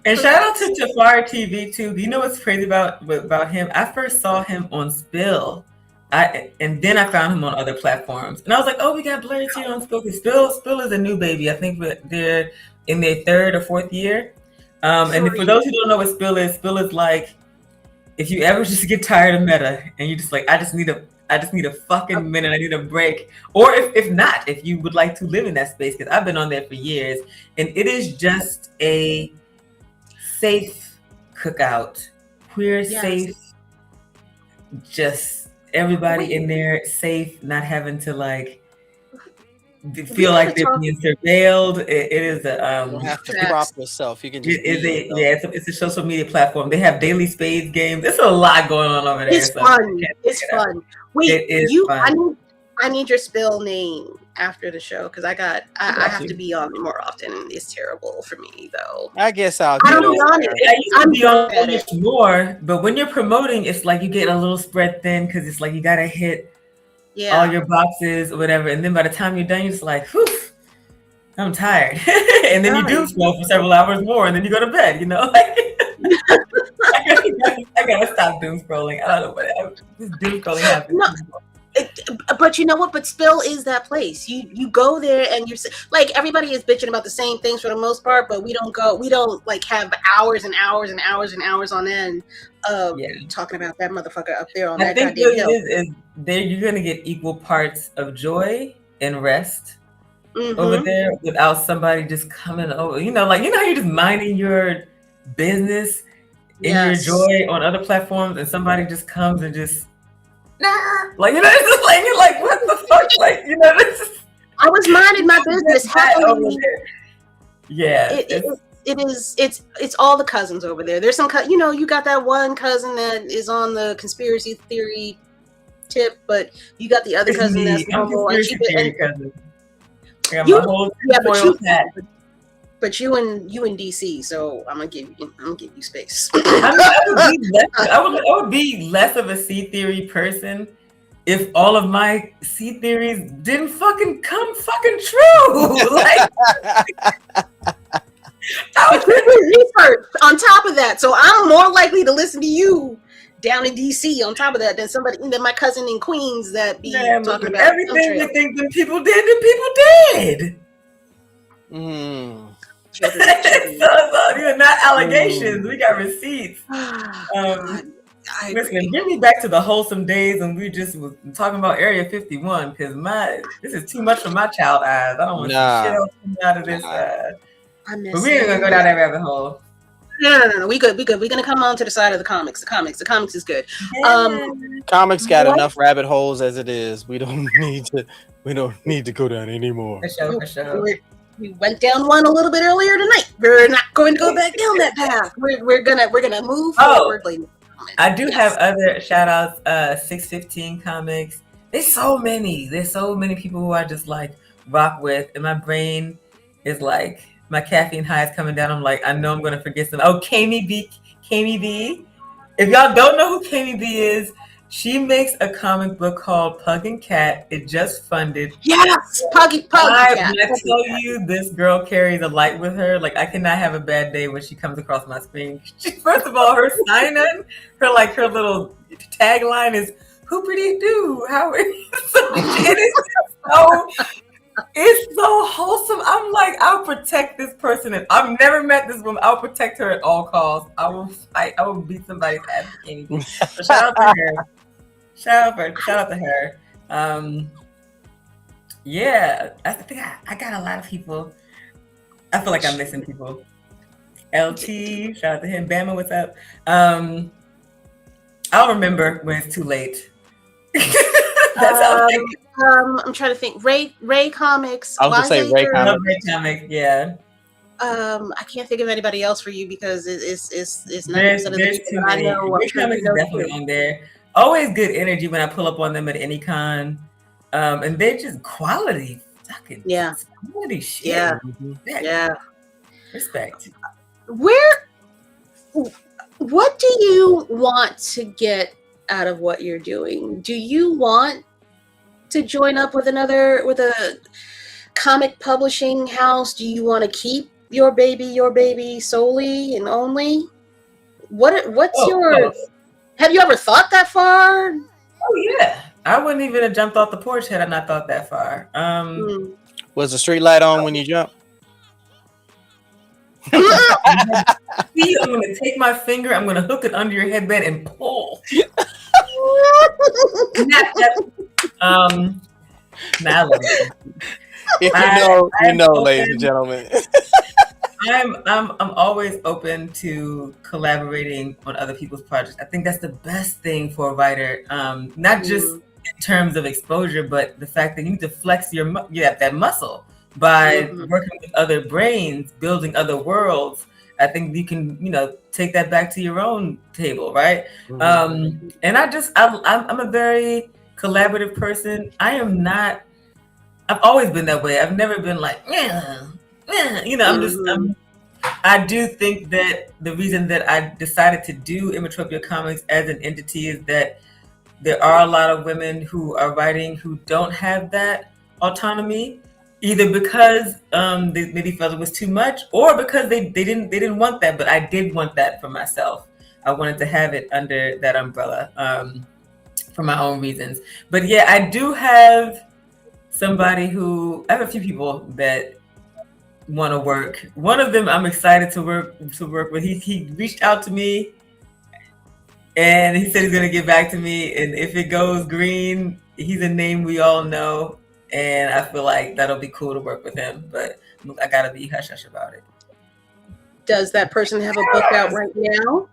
And shout out to Jafar TV too. Do you know what's crazy about him? I first saw him on Spill. And then I found him on other platforms. And I was like, oh, we got Blerds here on Spill. Spill is a new baby. I think they're in their 3rd or 4th year. And for those who don't know what Spill is like, if you ever just get tired of meta and you just like, I just need a fucking minute, I need a break. Or if not, if you would like to live in that space, because I've been on there for years, and it is just a safe cookout, queer safe, just everybody in there safe, not having to like feel like they're being surveilled. It is a you don't have to prop yourself. You can just it's a social media platform. They have daily spades games. There's a lot going on over there. It's fun. It's fun. Wait, it is fun. I need your Spill name after the show, because I have to be on more often, and it's terrible for me though. I guess I'll be on it. I used to be on it more, but when you're promoting, it's like you get a little spread thin, because it's like you gotta hit all your boxes or whatever, and then by the time you're done, you're just like, whew, I'm tired. And then you do scroll for several hours more, and then you go to bed, you know? Like, I gotta stop doom scrolling. I don't know what this doom scrolling happens. No, but you know what? But Spill is that place. You go there, and you're like, everybody is bitching about the same things for the most part, but we don't like have hours and hours and hours and hours on end of talking about that motherfucker up there on that goddamn hill. Is there you're gonna get equal parts of joy and rest over there without somebody just coming over. You know how you're just minding your business in your joy on other platforms, and somebody just comes and just like, you know, it's just like, you're like, what the fuck, like, you know, I was minding my business happily. It's all the cousins over there. There's some, you got that one cousin that is on the conspiracy theory tip, but you got the other cousin that's normal. But you in DC, so I'm gonna give you space. I would be less of a C theory person if all of my C theories didn't fucking come fucking true. Like, I was doing research on top of that, so I'm more likely to listen to you down in DC on top of that than my cousin in Queens that be talking about everything you think them people did. The people did. So, not allegations. We got receipts. I Listen, agree. get me back to the wholesome days when we just was talking about Area 51, because this is too much for my child eyes. I don't want to see shit Nah, else coming out of this. I But miss we ain't gonna go him. down that rabbit hole. No. We good. We're gonna come on to the side of the comics. The comics is good. Yeah. comics got What? enough rabbit holes as it is. We don't need to go down anymore. For sure. We went down one a little bit earlier tonight. We're not going to go back down that path. We're gonna move forward. I do have other shout outs. 615 Comics. There's so many people who I just like rock with, and my brain is like, my caffeine high is coming down. I'm like, I know I'm gonna forget some. Oh, Kami B. If y'all don't know who Kami B is, she makes a comic book called Pug and Cat. It just funded. Yes, Puggy Cat. When I tell you, this girl carries a light with her. Like, I cannot have a bad day when she comes across my screen. First of all, her sign-in, her little tagline is "Hoopity doo, how are you?" It's so wholesome. I'm like, I'll protect this person, and I've never met this woman. I'll protect her at all costs. I will fight. I will beat somebody's ass. So shout out to her. Shout out to her. Yeah, I think I got a lot of people. I feel like I'm missing people. LT, shout out to him. Bama, what's up? I'll remember when it's too late. I'm trying to think. Ray Comics. I was gonna say Ray Comics. Ray Comics, yeah. I can't think of anybody else for you because it's 90% There's of the too people I many. know. Ray Comics is definitely on there. Always good energy when I pull up on them at any con. And they're just quality fucking quality shit. Yeah. Respect. What do you want to get out of what you're doing? Do you want to join up with a comic publishing house? Do you want to keep your baby solely and only? Have you ever thought that far? Oh yeah. I wouldn't even have jumped off the porch had I not thought that far. Was the street light on when you jumped? I'm gonna take my finger, I'm gonna hook it under your headband and pull. If you know, ladies and gentlemen. I'm always open to collaborating on other people's projects. I think that's the best thing for a writer. Not just in terms of exposure, but the fact that you need to flex that muscle by working with other brains, building other worlds. I think you can, take that back to your own table, right? And I'm a very collaborative person. I've always been that way. I've never been like, I do think that the reason that I decided to do Emmetropia Comics as an entity is that there are a lot of women who are writing who don't have that autonomy, either because they maybe felt it was too much, or because they didn't want that. But I did want that for myself. I wanted to have it under that umbrella for my own reasons. But yeah, I do have I have a few people that want to work. One of them I'm excited to work with. He reached out to me and he said he's gonna get back to me, and if it goes green, he's a name we all know, and I feel like that'll be cool to work with him, but I gotta be hush hush about it. Does that person have a book out right now?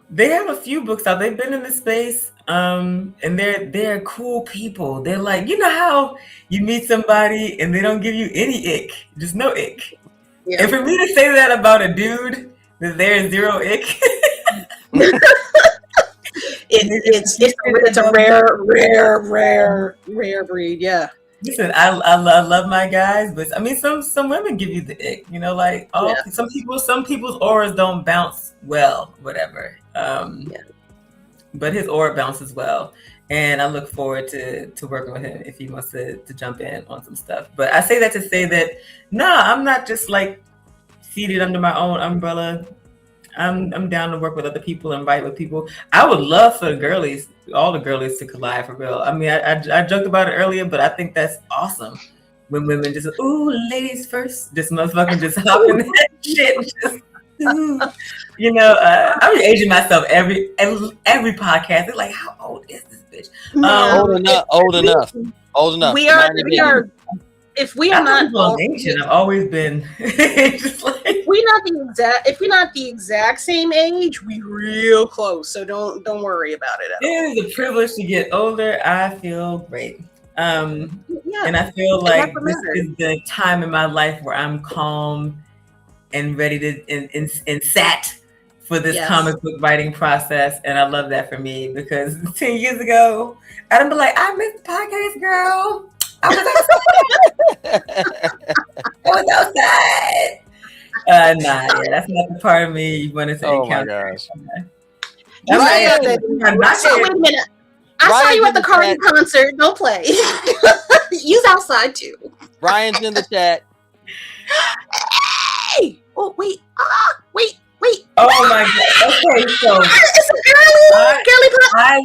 They have a few books out. They've been in the space, and they're cool people. They're like, you know how you meet somebody and they don't give you any ick, just no ick. Yeah. And for me to say that about a dude, that there's zero ick. It's a rare breed. Yeah. Listen, I love my guys, but I mean, some women give you the ick, some people's auras don't bounce well, whatever. But his aura bounces well, and I look forward to working with him if he wants to jump in on some stuff. But I say that to say that I'm not just like seated under my own umbrella. I'm down to work with other people and write with people. I would love for all the girlies to collide for real. I mean, I joked about it earlier, but I think that's awesome when women just, ooh, ladies first, just motherfucking just hop in that shit. You know, I'm aging myself every podcast. It's like, how old is this bitch? Old enough. We are. If we are not ancient, I've always been just like. If we're not the exact same age, we real close. So don't worry about it. It is a privilege to get older. I feel great. And I feel like this is the time in my life where I'm calm and ready to and sat for this comic book writing process. And I love that for me, because 10 years ago, I'd be like, I missed the podcast, girl. I was outside. That's not the part of me you wanted to encounter. My gosh. Wait a minute. I saw you at the Cardi concert. Don't play. You's outside too. Ryan's in the chat. Hey! Oh, wait. Wait. Oh my God. Okay, so it's a girly I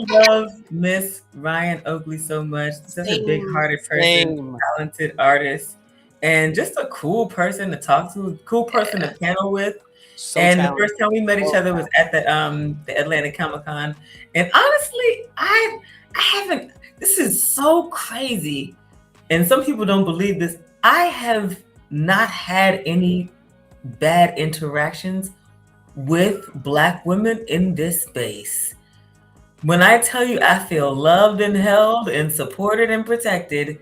love Miss Ryan Oakley so much. Such a big-hearted person, talented artist, and just a cool person to talk to, cool person to panel with. So and talented. The first time we met each other was at the Atlanta Comic-Con. And honestly, I haven't. This is so crazy, and some people don't believe this. I have not had any bad interactions with Black women in this space. When I tell you I feel loved and held and supported and protected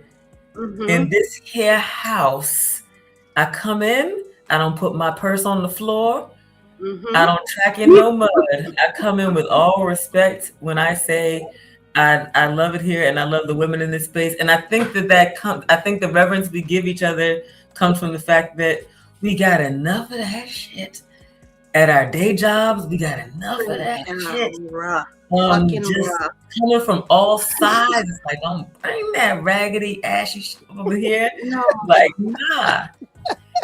in this here house, I come in, I don't put my purse on the floor, I don't track in no mud. I come in with all respect when I say I love it here and I love the women in this space. And I think I think the reverence we give each other comes from the fact that we got enough of that shit at our day jobs. We got enough of that shit. Just coming from all sides. It's like, don't bring that raggedy, ashy shit over here. No. Like, nah.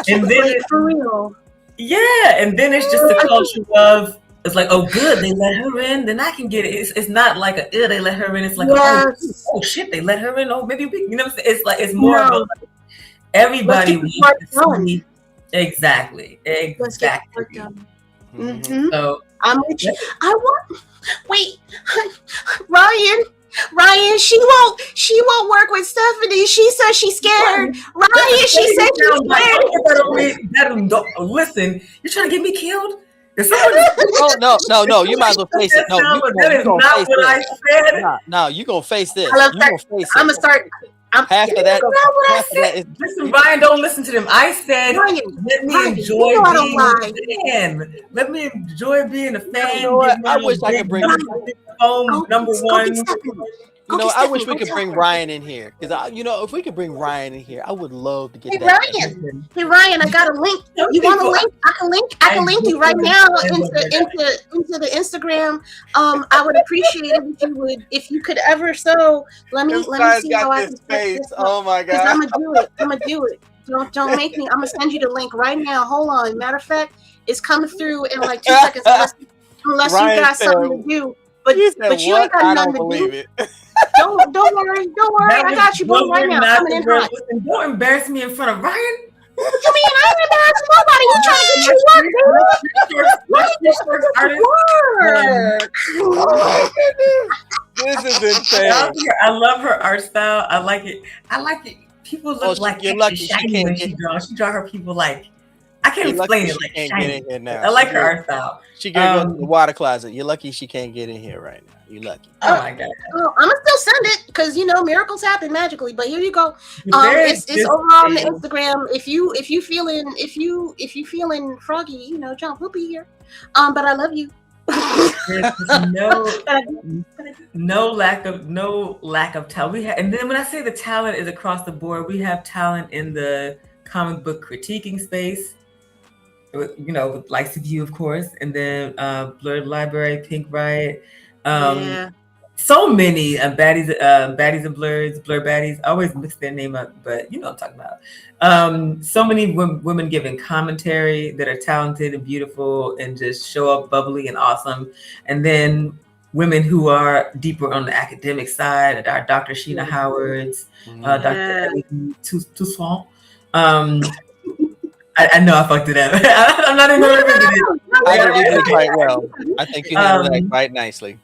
And then it's for real. Yeah. And then it's just a culture of, it's like, oh, good, they let her in, then I can get it. It's not like they let her in. It's like, oh shit, they let her in. Oh, maybe we, you know what I'm saying? It's like, it's more of a, everybody wants to see. Exactly. So I'm with you. Wait, Ryan, she won't work with Stephanie. She says she's scared. Ryan, she said she's scared. Listen, you're trying to get me killed? No, you might as well face it. No, you're gonna face this. No, you're gonna face this. I'm gonna start. Half of that is, listen, Ryan, don't listen to them. I said, let me enjoy being a fan. Let me enjoy being a fan. You know what? I wish I could bring number one. You know, I wish we could bring Ryan in here, because if we could bring Ryan in here, I would love to get that. Hey Ryan, I got a link. You want a link? I can link you right now into the Instagram. I would appreciate it if you could ever. So let me see how I can face. Oh my God! I'm gonna do it. Don't make me. I'm gonna send you the link right now. Hold on. Matter of fact, it's coming through in like 2 seconds. Unless you got something to do. But you ain't got nothing to do. Don't worry. I got you both right now. Coming in hot. Don't embarrass me in front of Ryan. What you mean? I ain't embarrassing nobody. You trying to get you work, This is insane. I love her art style. I like it. People look like you're lucky she can't get. She draw her people like. I can't explain it. Like, can't get in here now. I like her art style. She can go to the water closet. You're lucky she can't get in here right now. You're lucky. Oh my God. I'm gonna still send it because miracles happen magically. But here you go. It's over on the Instagram. If you feeling froggy, John will be here. But I love you. no lack of talent. And then when I say the talent is across the board, we have talent in the comic book critiquing space. With likes of you, of course, and then Blurred Library, Pink Riot, so many baddies and Blerds, Blur baddies. I always mix their name up, but you know what I'm talking about. So many women giving commentary that are talented and beautiful and just show up bubbly and awesome, and then women who are deeper on the academic side, our Dr. Sheena Howards, Dr. Toussaint. I know I fucked it up. I'm not even gonna revisit it. I think you did quite well. I think you handled that quite nicely.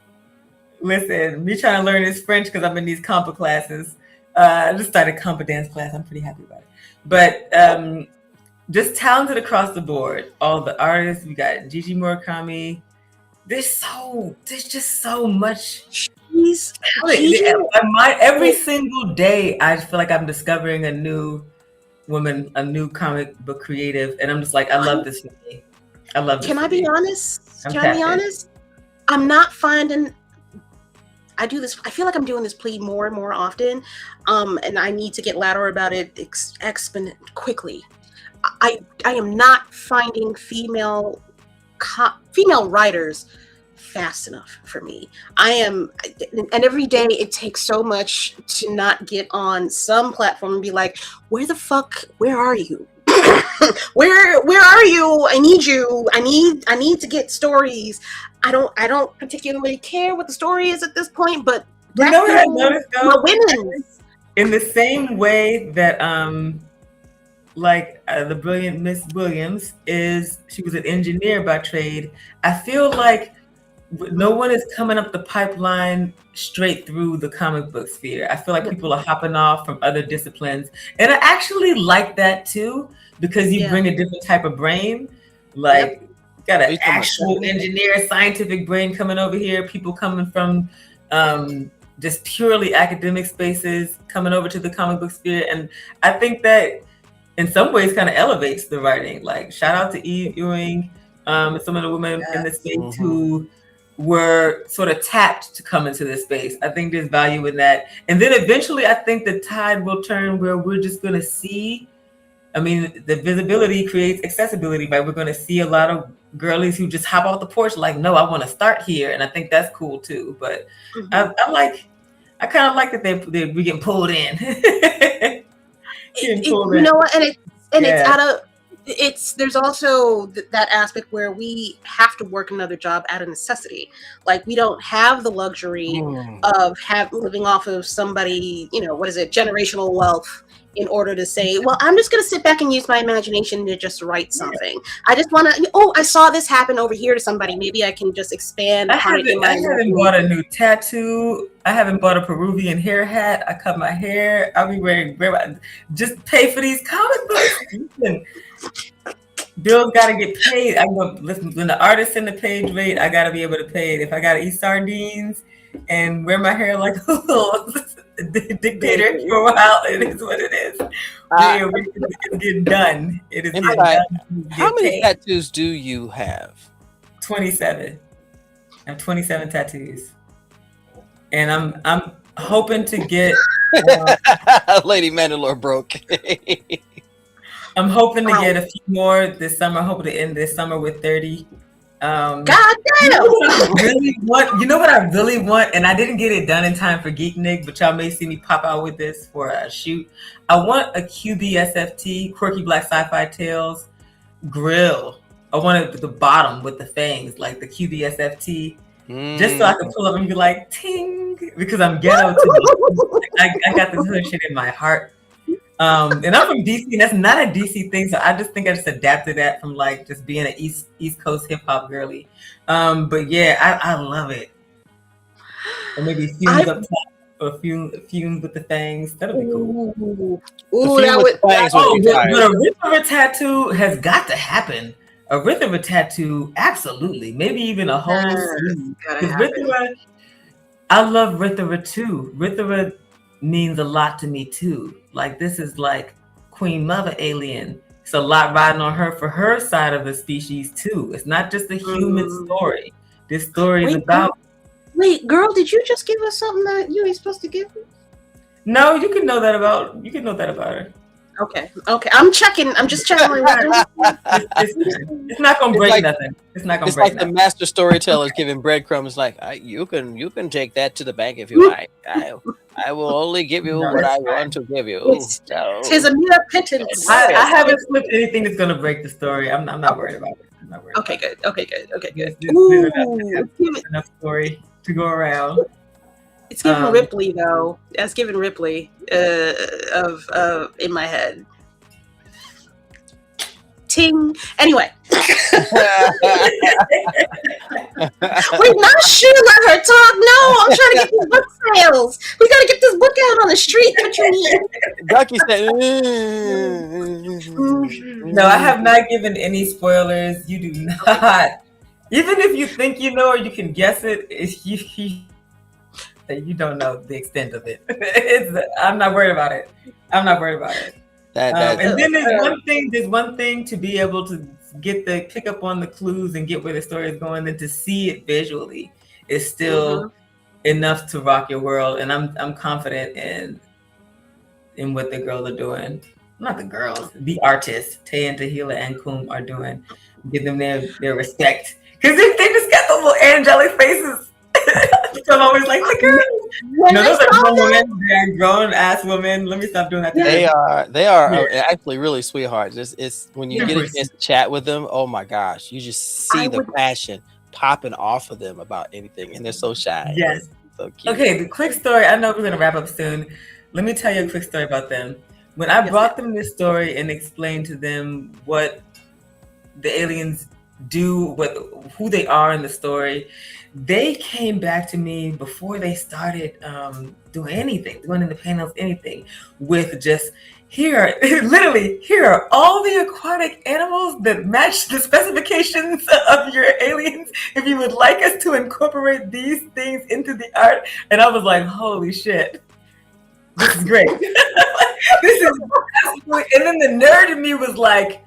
Listen, me trying to learn this French because I'm in these compa classes. I just started compa dance class. I'm pretty happy about it. But just talented across the board. All the artists. We got Gigi Murakami. There's just so much. Every single day, I feel like I'm discovering a new woman, a new comic book creative, and I'm just like, I love this for me. I love this. Can I be honest? I'm not finding. I do this. I feel like I'm doing this plea more and more often, and I need to get louder about it quickly. I am not finding female writers fast enough for me. And every day it takes so much to not get on some platform and be like, where are you? where are you? I need you. I need to get stories. I don't particularly care what the story is at this point, but you know what I noticed though? Women. In the same way that the brilliant Miss Williams she was an engineer by trade. I feel like no one is coming up the pipeline straight through the comic book sphere. I feel like people are hopping off from other disciplines. And I actually like that too, because you bring a different type of brain. Like, got an actual engineer, scientific brain coming over here, people coming from just purely academic spaces coming over to the comic book sphere. And I think that in some ways kind of elevates the writing. Like, shout out to Eve Ewing, and some of the women in the space who were sort of tapped to come into this space. I think there's value in that. And then eventually I think the tide will turn where we're just going to see, I mean, the visibility creates accessibility, right? We're going to see a lot of girlies who just hop off the porch like, no, I want to start here. And I think that's cool too. But I kind of like that we're getting pulled in. You know what? And it's out of, there's also that aspect where we have to work another job out of necessity. Like, we don't have the luxury of living off of somebody, generational wealth in order to say, well, I'm just going to sit back and use my imagination to just write something. I just want to, I saw this happen over here to somebody. Maybe I can just expand. I haven't bought a new tattoo. I haven't bought a Peruvian hair hat. I cut my hair. I'll be wearing, just pay for these comic books. Bills got to get paid. Listen, when the artist send the page rate, I got to be able to pay it. If I got to eat sardines and wear my hair like a little dictator for a while, it is what it is. It's getting done. It is getting done. How many tattoos do you have? 27. I have 27 tattoos. And I'm hoping to get Lady Mandalore broke. I'm hoping to get a few more this summer. I hope to end this summer with 30. God damn! You know what I really want? And I didn't get it done in time for Geek Nick, but y'all may see me pop out with this for a shoot. I want a QBSFT, Quirky Black Sci-Fi Tales grill. I want it at the bottom with the fangs, like the QBSFT. Just so I can pull up and be like, ting, because I'm ghetto too. I got this hood shit in my heart. And I'm from DC, and that's not a DC thing, so I just think I just adapted that from like just being an East Coast hip hop girly. But yeah, I love it. Or maybe Fumes up top, or Fumes with the fangs. That'll be cool. Ooh, that would. But a Rhythm of a tattoo has got to happen. A Rhythm of a tattoo, absolutely. Maybe even a whole series. I love Rhythra too. Rhythra means a lot to me too. Like, this is like Queen Mother alien. It's a lot riding on her for her side of the species too. It's not just a human story. This story is about. Wait, girl, did you just give us something that you ain't supposed to give us? No, you can know that about her. Okay. I'm checking. I'm just checking. It's not gonna break nothing. It's not gonna break nothing. The master storyteller's giving breadcrumbs. Like, you can take that to the bank if you like. I will only give you what I want to give you. Tis a mere pittance. I haven't slipped anything that's gonna break the story. I'm not worried about it. Okay, good. There's enough story to go around. It's giving Ripley though. It's giving Ripley of in my head. Ting. Anyway. Wait, not she let her talk. No, I'm trying to get these book sales. We got to get this book out on the street. What you mean? Ducky said, No, I have not given any spoilers. You do not. Even if you think you know or you can guess it, you don't know the extent of it. I'm not worried about it. I'm not worried about it. And then there's one thing to be able to pick up on the clues and get where the story is going, and to see it visually is still enough to rock your world. And I'm confident in what the girls are doing. Not the girls, the artists, Tay and Tahila and Kum are doing. Give them their respect. Because they just got those little angelic faces. So I'm always like, the girls. No, those are grown women. They're grown-ass women. Let me stop doing that. They are actually really sweethearts. It's when you get a chance to chat with them, oh my gosh, you just see the passion popping off of them about anything. And they're so shy. Yes. So cute. Okay, the quick story. I know we're going to wrap up soon. Let me tell you a quick story about them. When I brought them this story and explained to them what the aliens do, who they are in the story, they came back to me before they started doing anything, doing in the panels, anything, with just here are all the aquatic animals that match the specifications of your aliens. If you would like us to incorporate these things into the art. And I was like, holy shit. This is great. This is absolutely, and then the nerd in me was like,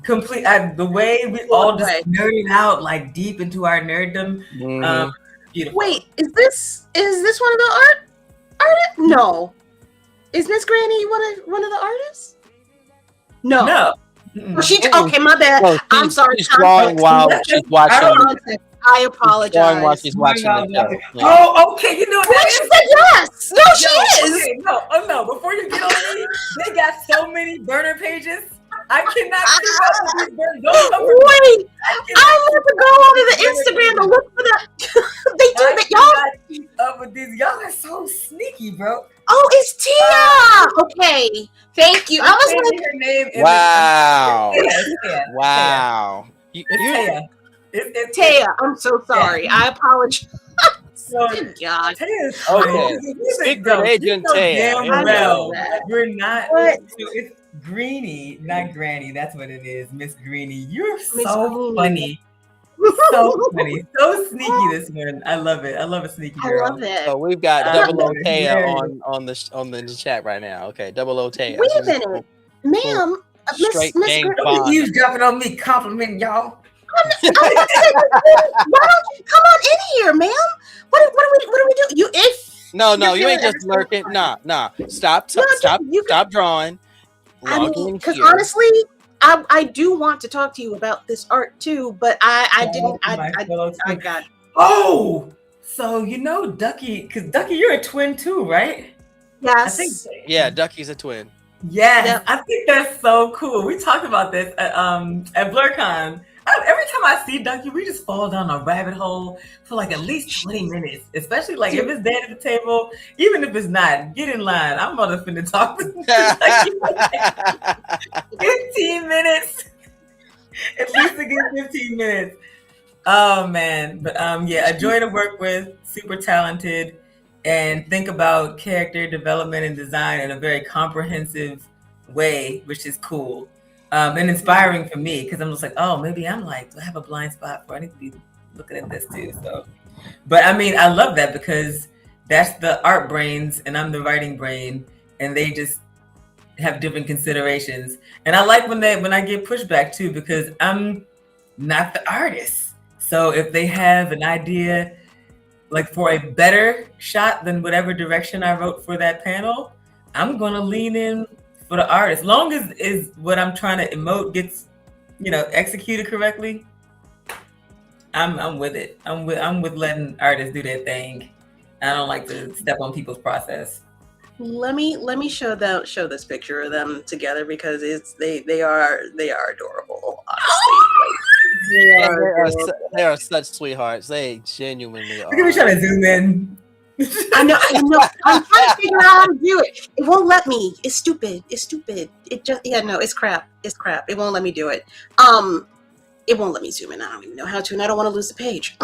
the way we all just nerded out like deep into our nerddom. Beautiful. Wait, is this one of the artists? No. Is Miss Granny one of the artists? No. Oh, okay, my bad. No, I'm sorry. She's drawing while she's watching. I apologize. Drawing while she's watching the show. Yeah. Oh, okay. You know what? She said yes. No, she is. Okay, no. Before you get on me, they got so many burner pages. I cannot keep up with these burners. Wait, I want to go onto the Instagram to look for that. They do that, y'all. I cannot keep up with these. Y'all are so sneaky, bro. Oh, it's Tia. Okay, thank you. I was like, her name. Wow. Wow. Tia. It's Taya. I'm so sorry. I apologize. Good God. Taya's okay. Secret Agent Taya. Well, we're not. It's Greenie, not Granny. That's what it is, Miss Greenie. You're so funny. So funny. So sneaky this one. I love it. I love a sneaky girl. I love it. So we've got Double O Taya on the chat right now. Okay, Double O Taya. Wait a minute, ma'am. Miss You jumping on me, complimenting y'all. Why don't you come on in here, ma'am? What do we do? No, you ain't just lurking. Nah. Stop drawing. Because honestly, I do want to talk to you about this art too, but I got. Oh, so you know Ducky, because Ducky, you're a twin too, right? Yes. Yeah, Ducky's a twin. Yes, yep. I think that's so cool. We talked about this at BlurCon. Every time I see Ducky, we just fall down a rabbit hole for like at least 20 minutes, especially like if it's dead at the table, even if it's not, get in line. I'm about to finna talk to Ducky. 15 minutes. At least a good 15 minutes. Oh man. But a joy to work with, super talented, and think about character development and design in a very comprehensive way, which is cool. And inspiring for me, because I'm just like, oh, maybe I'm like, I have a blind spot for I need to be looking at this too. So, but I mean, I love that because that's the art brains and I'm the writing brain, and they just have different considerations. And I like when I get pushback too, because I'm not the artist. So if they have an idea like for a better shot than whatever direction I wrote for that panel, I'm gonna lean in for the art, as long as is what I'm trying to emote gets, executed correctly. I'm with it. I'm with letting artists do their thing. I don't like to step on people's process. Let me show this picture of them together because they are adorable. Honestly, they are such sweethearts. They genuinely are. Look at me trying to zoom in. I know. I'm trying to figure out how to do it. It won't let me. It's stupid. It just no. It's crap. It won't let me do it. It won't let me zoom in. I don't even know how to, and I don't want to lose the page.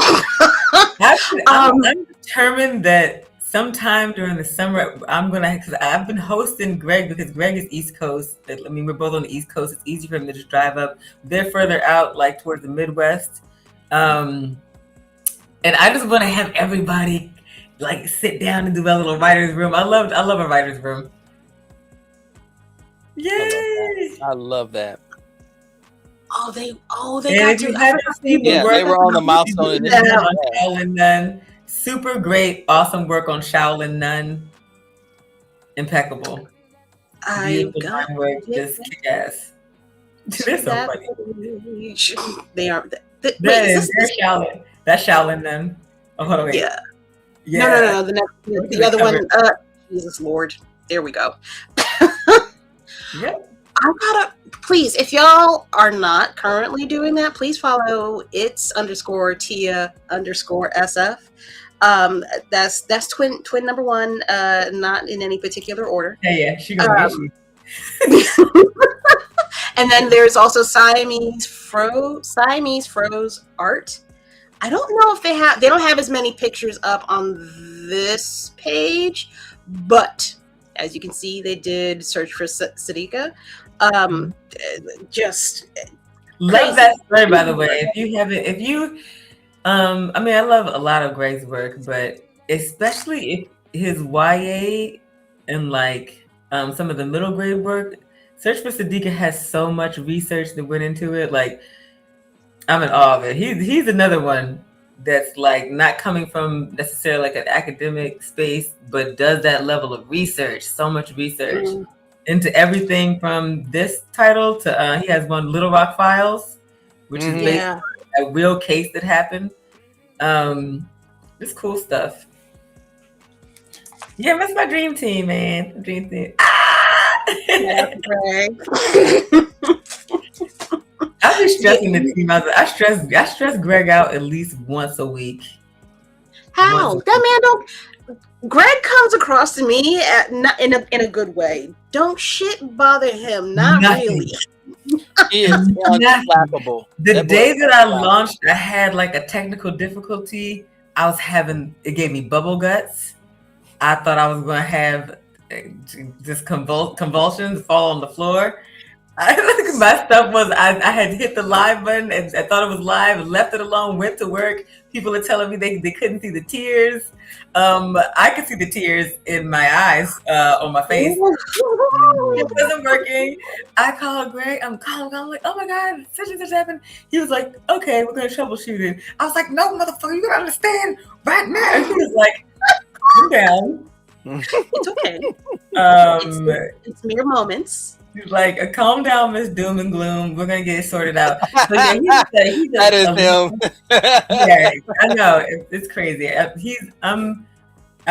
I'm determined that sometime during the summer because I've been hosting Greg because Greg is East Coast. I mean, we're both on the East Coast. It's easy for him to just drive up. They're further out, like towards the Midwest. And I just want to have everybody like sit down and do a little writer's room. I love a writer's room. Yay! I love that. They and got to have they were on the milestone. Shaolin Nun. Super great, awesome work on Shaolin Nun. Impeccable. Beautiful line work, just kick ass. They're so funny. They are. They're Shaolin. That's Shaolin Nun. Oh, hold on, wait. Yeah. No. The other one. Jesus Lord. There we go. Yep. I gotta please, if y'all are not currently doing that, please follow its_Tia_SF. That's twin number one, not in any particular order. Yeah, she gonna get you. And then there's also Siamese Froze art. I don't know if they don't have as many pictures up on this page, but as you can see, they did search for Sadika. Just love crazy. that story, by the way. I mean, I love a lot of Greg's work, but especially if his YA and like some of the middle grade work, Search for Sadika has so much research that went into it. Like, I'm in awe of it. He's another one that's like not coming from necessarily like an academic space, but does that level of research, so much research into everything from this title to he has one Little Rock Files, which is based on a real case that happened. It's cool stuff. Yeah, that's my dream team, man. Dream team. I be stressing the team out. I stress Greg out at least once a week. How? That man don't. Greg comes across to me in a good way. Don't shit bother him. Not really. He is unflappable. The day that I launched, I had like a technical difficulty. It gave me bubble guts. I thought I was going to have just convulsions, fall on the floor. My stuff was, I had hit the live button and I thought it was live and left it alone, went to work. People are telling me they couldn't see the tears. I could see the tears in my eyes, on my face. It wasn't working. I called Greg. I'm like, oh my God, such and such happened. He was like, okay, we're going to troubleshoot it. I was like, no, motherfucker, you gotta understand right now. He was like, calm down. It's okay. It's mere moments. He's like, calm down, Miss Doom and Gloom. We're gonna get it sorted out. But yeah, that is him. Yeah, I know it's crazy. I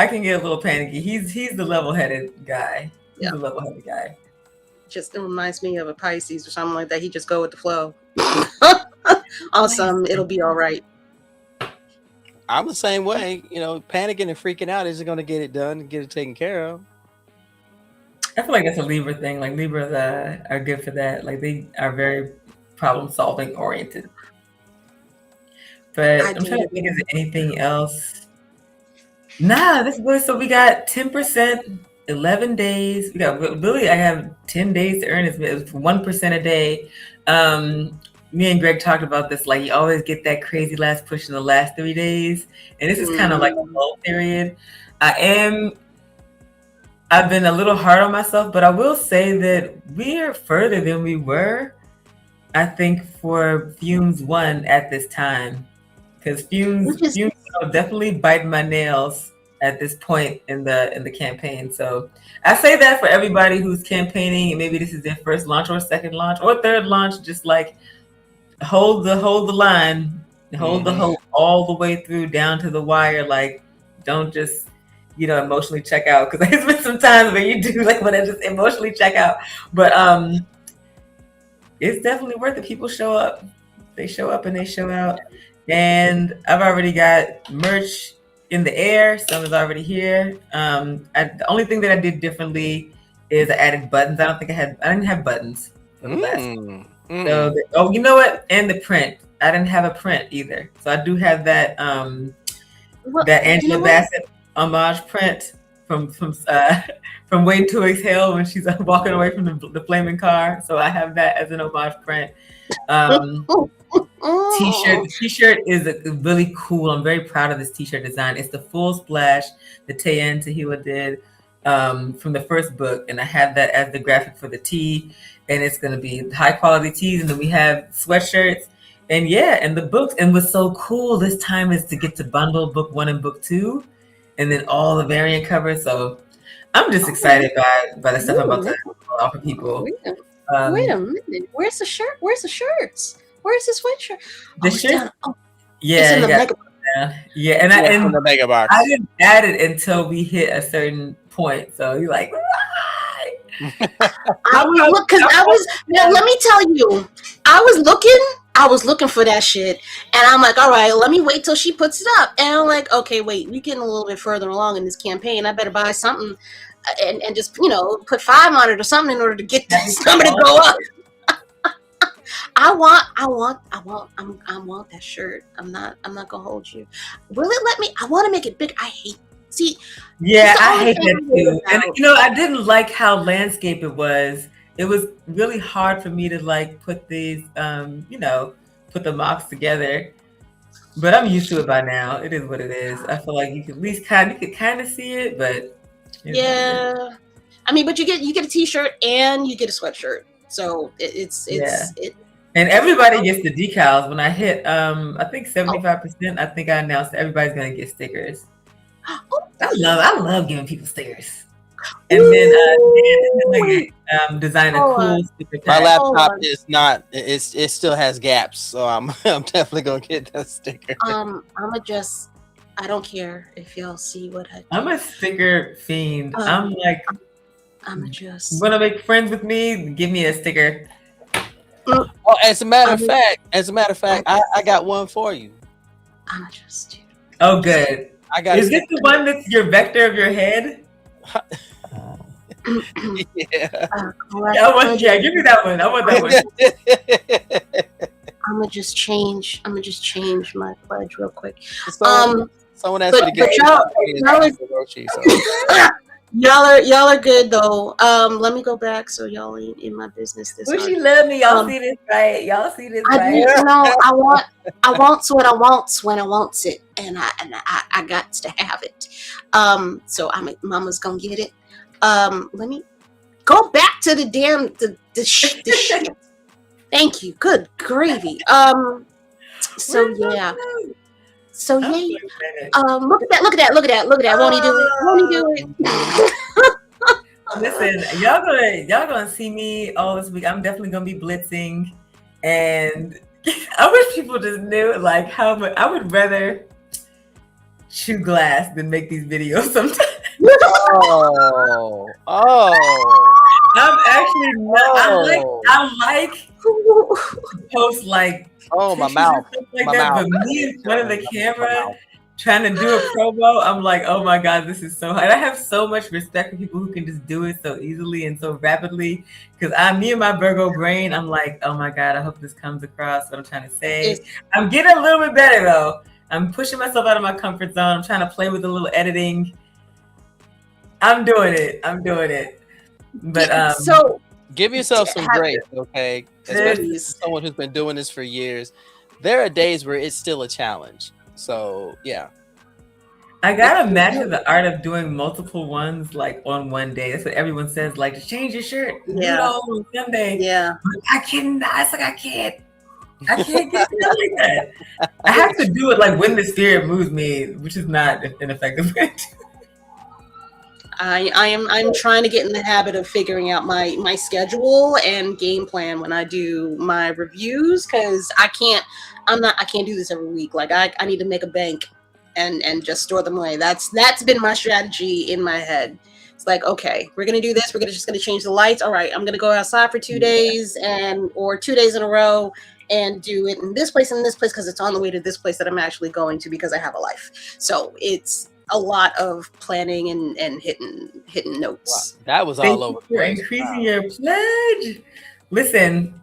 can get a little panicky. He's the level-headed guy. He's the level-headed guy. Just it reminds me of a Pisces or something like that. He just go with the flow. Awesome, it'll be all right. I'm the same way. Panicking and freaking out isn't going to get it done, get it taken care of. I feel like that's a Libra thing. Like Libras are good for that. Like they are very problem-solving oriented. But I'm trying to think, is there anything else? Nah, that's good. So we got 10%, 11 days. We got Billy. I have 10 days to earn it. It's 1% a day. Me and Greg talked about this. Like you always get that crazy last push in the last 3 days, and this is kind of like a lull period. I've been a little hard on myself, but I will say that we're further than we were, I think, for Fumes 1 at this time. Because Fumes definitely biting my nails at this point in the campaign. So I say that for everybody who's campaigning, and maybe this is their first launch or second launch or third launch, just like hold the line, hold the hope all the way through down to the wire. Like, don't just emotionally check out, because there's been some times where you do like when I just emotionally check out. But it's definitely worth it. People show up. They show up and they show out. And I've already got merch in the air. Some is already here. The only thing that I did differently is I added buttons. I didn't have buttons for the last one. So you know what? And the print. I didn't have a print either. So I do have that that Angela Bassett homage print from from Waiting to Exhale when she's walking away from the flaming car. So I have that as an homage print. T-shirt. The T-shirt is really cool. I'm very proud of this T-shirt design. It's the full splash that Tayan Tahila did from the first book, and I have that as the graphic for the tee. And it's going to be high quality tees, and then we have sweatshirts, and and the books. And what's so cool this time is to get to bundle book 1 and book 2, and then all the variant covers. So I'm just excited by the stuff I'm about to offer people. Wait a minute. Where's the shirt? Where's the shirts? Where's the sweatshirt? The shirt? It's in the mega box. Yeah, and in the mega box. I didn't add it until we hit a certain point. So you're like, let me tell you, I was looking for that shit, and I'm like, all right, let me wait till she puts it up. And I'm like, okay, wait, we're getting a little bit further along in this campaign. I better buy something and just put 5 on it or something in order to get this number to go up. I want that shirt. I'm not gonna hold you. Will it let me? I want to make it big. I hate. See. Yeah, I hate that too. And I didn't like how landscape it was. It was really hard for me to put these, put the mocks together. But I'm used to it by now. It is what it is. I feel like you could at least kind of see it, but yeah. I mean, but you get a T-shirt and you get a sweatshirt, so it's. And everybody gets the decals. When I hit, I think 75%. I think I announced that everybody's gonna get stickers. I love giving people stickers. And then design a cool sticker tag. My laptop is not. It still has gaps, so I'm definitely gonna get that sticker. I don't care if y'all see what I do. I'm a sticker fiend. I'm wanna make friends with me? Give me a sticker. Well, as a matter of fact, I got one for you. Oh, good. Is this the one that's your vector of your head? Yeah. Give me that one. I want that one. I'm gonna just change my pledge real quick. Someone asked me to get y'all are good though. Let me go back so y'all ain't in my business this time. She love me. Y'all see this right? Y'all see this right? I want what I want when I want it, and I got to have it. So Mama's gonna get it. Let me go back to the damn the shit. Thank you. Good gravy. So yeah. So yeah. Look at that. Won't he do it? Listen, y'all gonna see me all this week. I'm definitely gonna be blitzing, and I wish people just knew how much I would rather chew glass than make these videos sometimes. I'm actually not. I like to post my mouth. But me in front of the camera trying to do a promo, I'm like, oh my God, this is so hard. I have so much respect for people who can just do it so easily and so rapidly. Because me and my Virgo brain, I'm like, oh my God, I hope this comes across what I'm trying to say. I'm getting a little bit better though. I'm pushing myself out of my comfort zone. I'm trying to play with a little editing. I'm doing it. But so give yourself some grace, okay? Especially someone who's been doing this for years. There are days where it's still a challenge. So yeah. I gotta master the art of doing multiple ones on one day. That's what everyone says. Just change your shirt. Yeah. On Sunday. Yeah. But I cannot. It's I can't get it like that. I have to do it when the spirit moves me, which is not an effective way. I'm trying to get in the habit of figuring out my schedule and game plan when I do my reviews, because I can't do this every week. I need to make a bank and just store them away. That's been my strategy in my head. It's like, okay, we're gonna do this. We're just gonna change the lights. All right, I'm gonna go outside for 2 days or 2 days in a row and do it in this place and this place because it's on the way to this place that I'm actually going to because I have a life. So it's a lot of planning and hitting notes. Wow. That was Thank all over. you for increasing your pledge. Listen,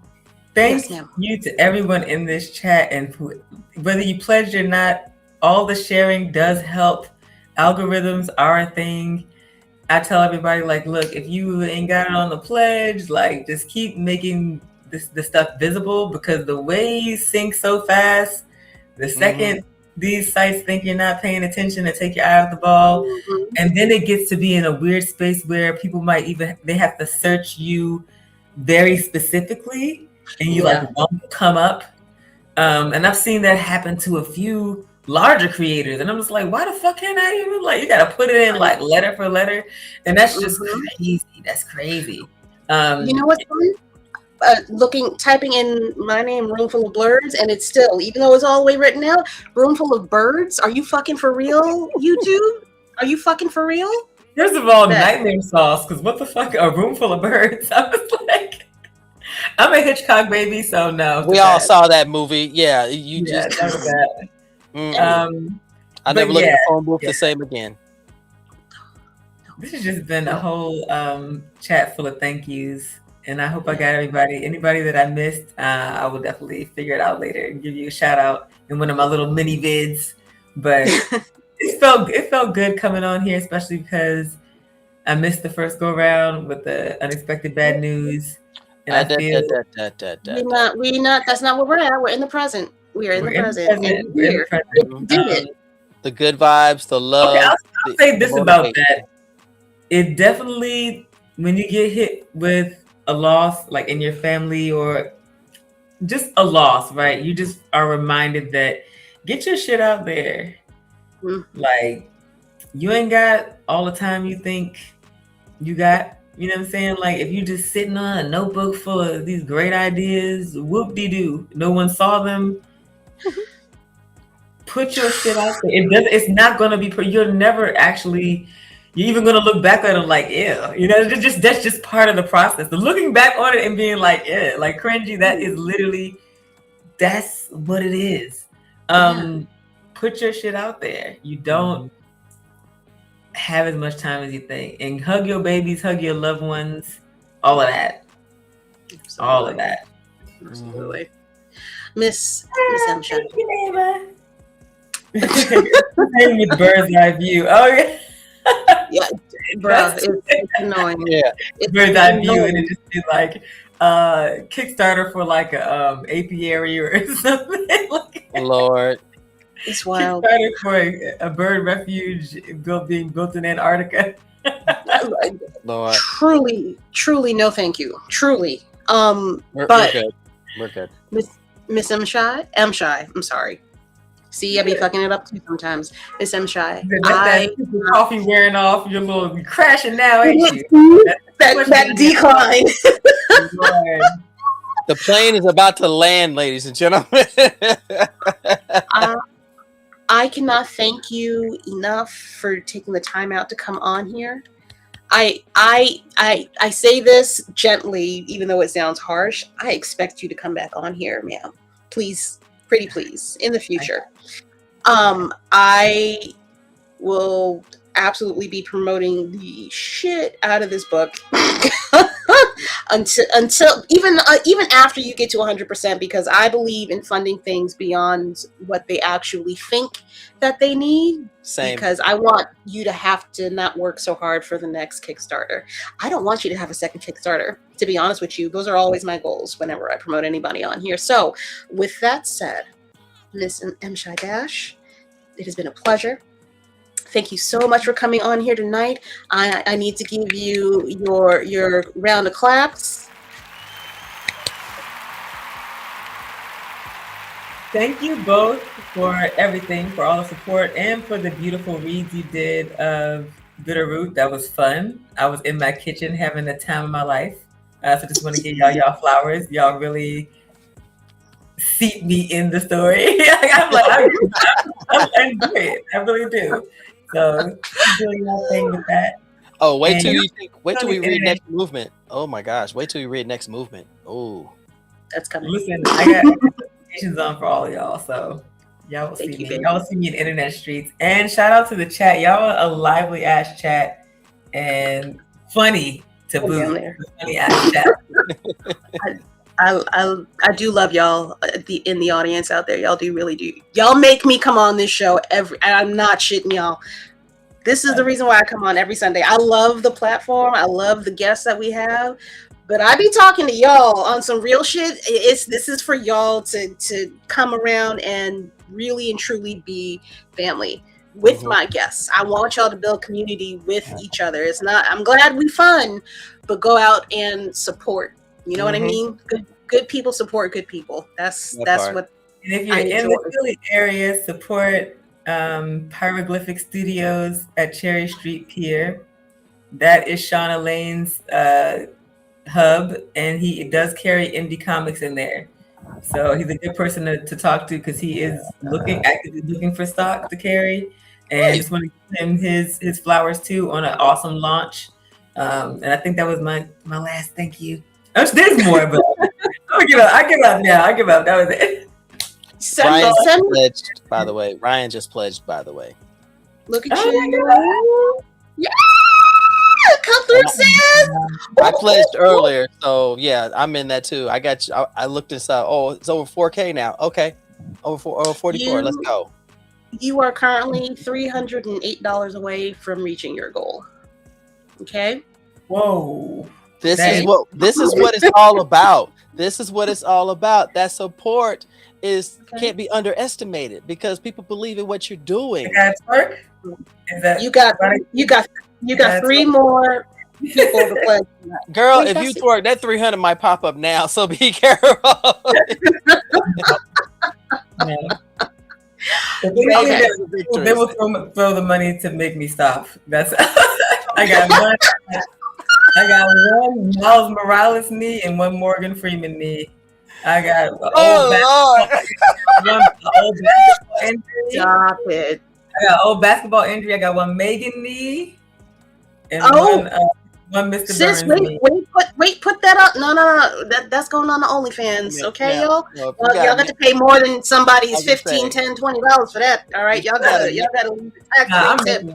thank you to everyone in this chat, and whether you pledged or not, all the sharing does help. Algorithms are a thing. I tell everybody, like, look, if you ain't got it on the pledge, like, just keep making this stuff visible, because the waves sync so fast. The second these sites think you're not paying attention and take your eye off the ball, and then it gets to be in a weird space where people might they have to search you very specifically, and you like won't come up. And I've seen that happen to a few larger creators, and I'm just like, why the fuck can't I even, like, you gotta put it in like letter for letter, and that's just crazy. That's crazy. You know what's fun? Typing in my name, Roomful of Blerds, and it's still, even though it's all the way written out, Roomful of Birds. Are you fucking for real, YouTube? Are you fucking for real? First of all, nightmare sauce, because what the fuck, a room full of birds? I was like, I'm a Hitchcock baby, so no. We all saw that movie. Yeah, you just. That was that. I never looked at the phone booth the same again. This has just been a whole chat full of thank yous. And I hope I got anybody that I missed. I will definitely figure it out later and give you a shout out in one of my little mini vids. But it felt good coming on here, especially because I missed the first go round with the unexpected bad news. And I feel we not. That's not where we're at. We're in the present. We're in the present. We're in the present. The good vibes, the love. Okay, I'll say this about that. It definitely, when you get hit with a loss, like in your family or just a loss, right? You just are reminded that get your shit out there. Like, you ain't got all the time you think you got. You know what I'm saying? Like, if you just sitting on a notebook full of these great ideas, whoop-de-doo, no one saw them. Put your shit out there. It's not gonna be. You're never actually. You're even gonna look back at it like, ew. You know, that's just part of the process. The looking back on it and being like, yeah, like cringy. That is literally. That's what it is. Put your shit out there. You don't have as much time as you think, and hug your babies, hug your loved ones, all of that. Absolutely. All of that. Absolutely. Miss Emsha. Thank you, neighbor. Same with bird's eye view. Oh yeah. Yeah, bro, it's annoying. Yeah, it's bird's eye view, and it just be like Kickstarter for like a apiary or something. Lord. It's wild. For a bird refuge being built in Antarctica. Lord. Truly, no, thank you. Truly. We're good. We're good. Miss Emshy. I'm sorry. See, I be fucking it up too sometimes. Miss Emshy. That coffee wearing off. You're crashing now, ain't you? that decline. The plane is about to land, ladies and gentlemen. I cannot thank you enough for taking the time out to come on here. I say this gently, even though it sounds harsh. I expect you to come back on here, ma'am. Please, pretty please, in the future. I will absolutely be promoting the shit out of this book until even after you get to 100%, because I believe in funding things beyond what they actually think that they need. Same. Because I want you to have to not work so hard for the next Kickstarter. I don't want you to have a second Kickstarter, to be honest with you. Those are always my goals whenever I promote anybody on here. So with that said, Miss Emshy Dash, it has been a pleasure. Thank you so much for coming on here tonight. I need to give you your round of claps. Thank you both for everything, for all the support, and for the beautiful reads you did of Bitterroot. That was fun. I was in my kitchen having the time of my life. So just want to give y'all flowers. Y'all really seat me in the story. I enjoy it. I really do. So doing your thing with that. Oh, wait till And you think. Wait till we read internet- next movement. Oh my gosh! Wait till we read next movement. Oh, That's coming. Listen, I got notifications on for all of y'all, so y'all will Thank see you, me. baby. Y'all will see me in internet streets. And shout out to the chat. Y'all are a lively ass chat and funny to Come down boot. there. Funny ass chat. I do love y'all in the audience out there. Y'all really do. Y'all make me come on this show and I'm not shitting y'all. This is the reason why I come on every Sunday. I love the platform. I love the guests that we have. But I be talking to y'all on some real shit. This is for y'all to come around and really and truly be family with my guests. I want y'all to build community with each other. It's not. I'm glad we fun, but go out and support. You know what I mean? Good people support good people. That's what. And if you're in the Philly area, support Pyroglyphic Studios at Cherry Street Pier. That is Shauna Lane's hub, and he does carry indie comics in there. So he's a good person to talk to because he is actively looking for stock to carry. And just want to give him his flowers too on an awesome launch. And I think that was my last thank you. There's more, but I give up now. I give up. That was it. Ryan pledged, by the way. Ryan just pledged, by the way. Look at you. Yeah. Come through, sis. I pledged earlier, so yeah, I'm in that too. I got you. I looked this up. Oh, it's over 4K now. Okay, over 44. Let's go. You are currently $308 away from reaching your goal. Okay. Whoa. This is what it's all about. This is what it's all about. That support can't be underestimated because people believe in what you're doing. You got 3 more people to pledge. Girl, if you twerk, that 300 might pop up now, so be careful. They will throw the money to make me stop. That's I got one Miles Morales knee and one Morgan Freeman knee. I got old basketball injury. Stop it. I got old basketball injury. I got one Megan knee and one Mr. Sis, Burns knee. Put that up. No. That's going on the OnlyFans. Okay, y'all. No, y'all got to pay more than somebody's $15, $10, $20 for that. All right, y'all gotta leave the tax tip.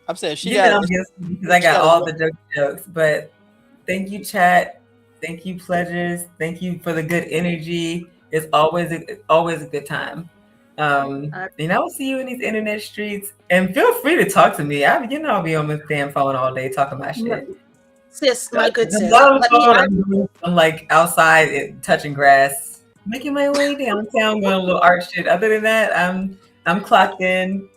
I'm saying because I got all the jokes. But thank you, chat. Thank you, pledges. Thank you for the good energy. It's always a good time. And I will see you in these internet streets. And feel free to talk to me. I'll be on my damn phone all day talking my shit. Sis, my good sis. I'm like outside touching grass, making my way downtown, going a little art shit. Other than that, I'm clocked in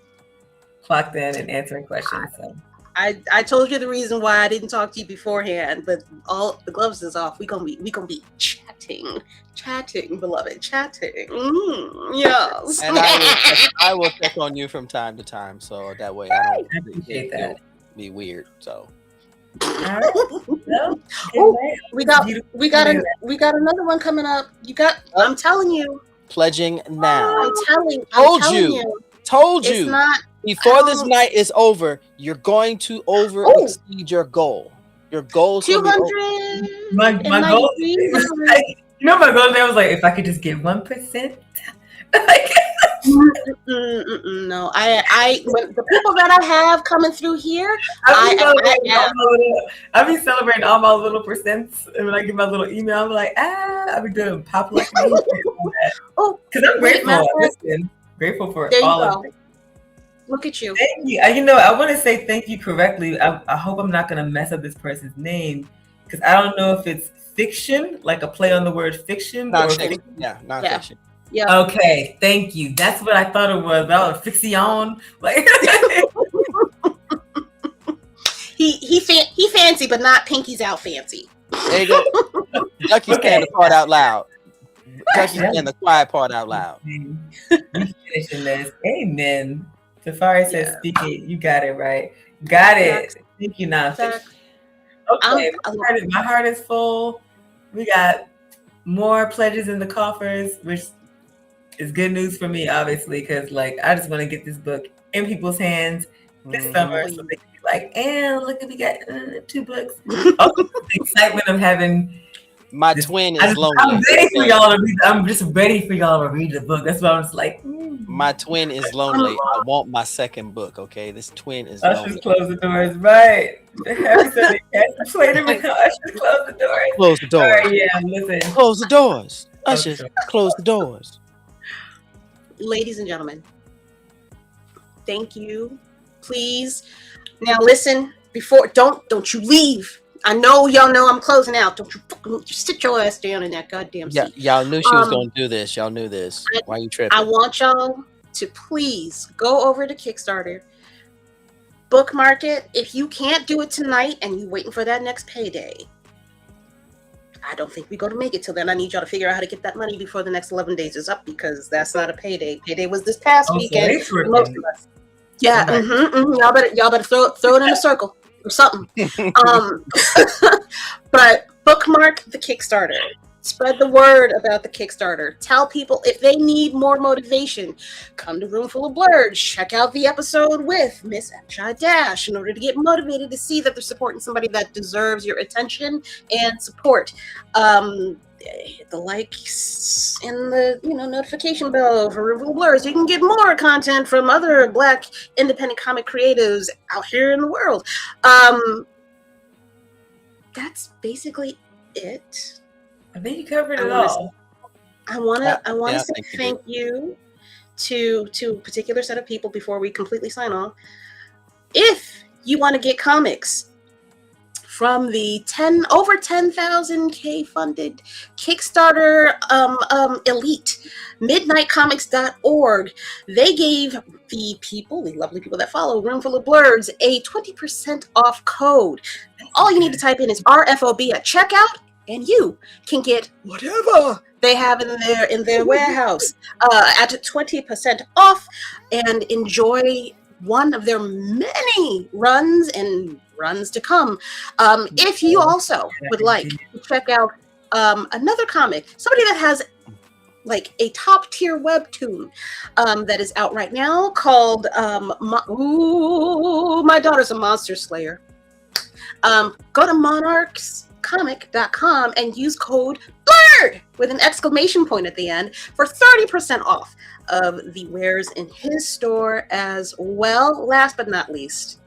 and answering questions. So. I told you the reason why I didn't talk to you beforehand, but all the gloves is off. We gonna be chatting, beloved, chatting. Yes. And I will check on you from time to time, so that way I don't appreciate that. Be weird. So. All right. Well, we got another one coming up. I'm telling you. Pledging now. I'm telling you. Told you. It's not. Before this night is over, you're going to exceed your goal. Your goal is 200. My goal. My goal there was like, if I could just get 1%. No, when the people that I have coming through here, I be celebrating all my little percents, and when I get my little email, I'm like, I be doing pop like because I'm grateful. Grateful for all of it. Look at you. Thank you. I want to say thank you correctly. I hope I'm not going to mess up this person's name because I don't know if it's fiction, like a play on the word fiction. Non-fiction. Non-fiction. Yeah. Okay. Thank you. That's what I thought it was. About fiction. Like he fancy, but not Pinky's out fancy. There you go. Ducky's saying the part out loud. Ducky's saying the quiet part out loud. Finishing this. Amen. Safari says, "Speak it. You got it right. Got it. Thank you, non-fiction." Okay, my heart is full. We got more pledges in the coffers, which is good news for me, obviously, because I just want to get this book in people's hands this summer so they can like, and look at we got 2 books. Also, the excitement of having My this, twin is lonely. I'm ready for y'all to read. I'm just ready for y'all to read the book. That's why I'm just like. My twin is lonely. I want my second book. Okay, this twin is I lonely. should close the doors, right? Happy Sunday, cats. Played him. I should close the doors. Close the doors. Right, yeah, listen. Close the doors. Ushers, close the doors. Ladies and gentlemen, thank you. Please, now listen. Before, don't you leave. I know y'all know I'm closing out. Don't you fucking sit your ass down in that goddamn seat. Yeah, y'all knew she was gonna do this. Y'all knew this. Why are you tripping? I want y'all to please go over to Kickstarter, bookmark it. If you can't do it tonight and you waiting for that next payday, I don't think we're going to make it till then. I need y'all to figure out how to get that money before the next 11 days is up, because that's not a payday. Payday was this past weekend for most of us. Yeah, y'all better throw it in a circle or something. But bookmark the Kickstarter. Spread the word about the Kickstarter. Tell people if they need more motivation, come to Room Full of Blerds. Check out the episode with Miss Emmetropia Dash in order to get motivated to see that they're supporting somebody that deserves your attention and support. Hit the likes and the notification bell for Room Full of Blerds. You can get more content from other Black independent comic creatives out here in the world. That's basically it. I think you covered it all. I want to say thank you to a particular set of people before we completely sign off. If you want to get comics from the over 10,000K funded Kickstarter elite, midnightcomics.org, they gave the lovely people that follow Room Full of Blerds a 20% off code. And all you need to type in is RFOB at checkout, and you can get whatever they have in their warehouse at 20% off, and enjoy one of their many runs and runs to come. If you also would like to check out another comic, somebody that has like a top tier webtoon that is out right now called My Daughter's a Monster Slayer. Go to monarchscomic.com and use code BLERD with an exclamation point at the end for 30% off of the wares in his store as well. Last but not least,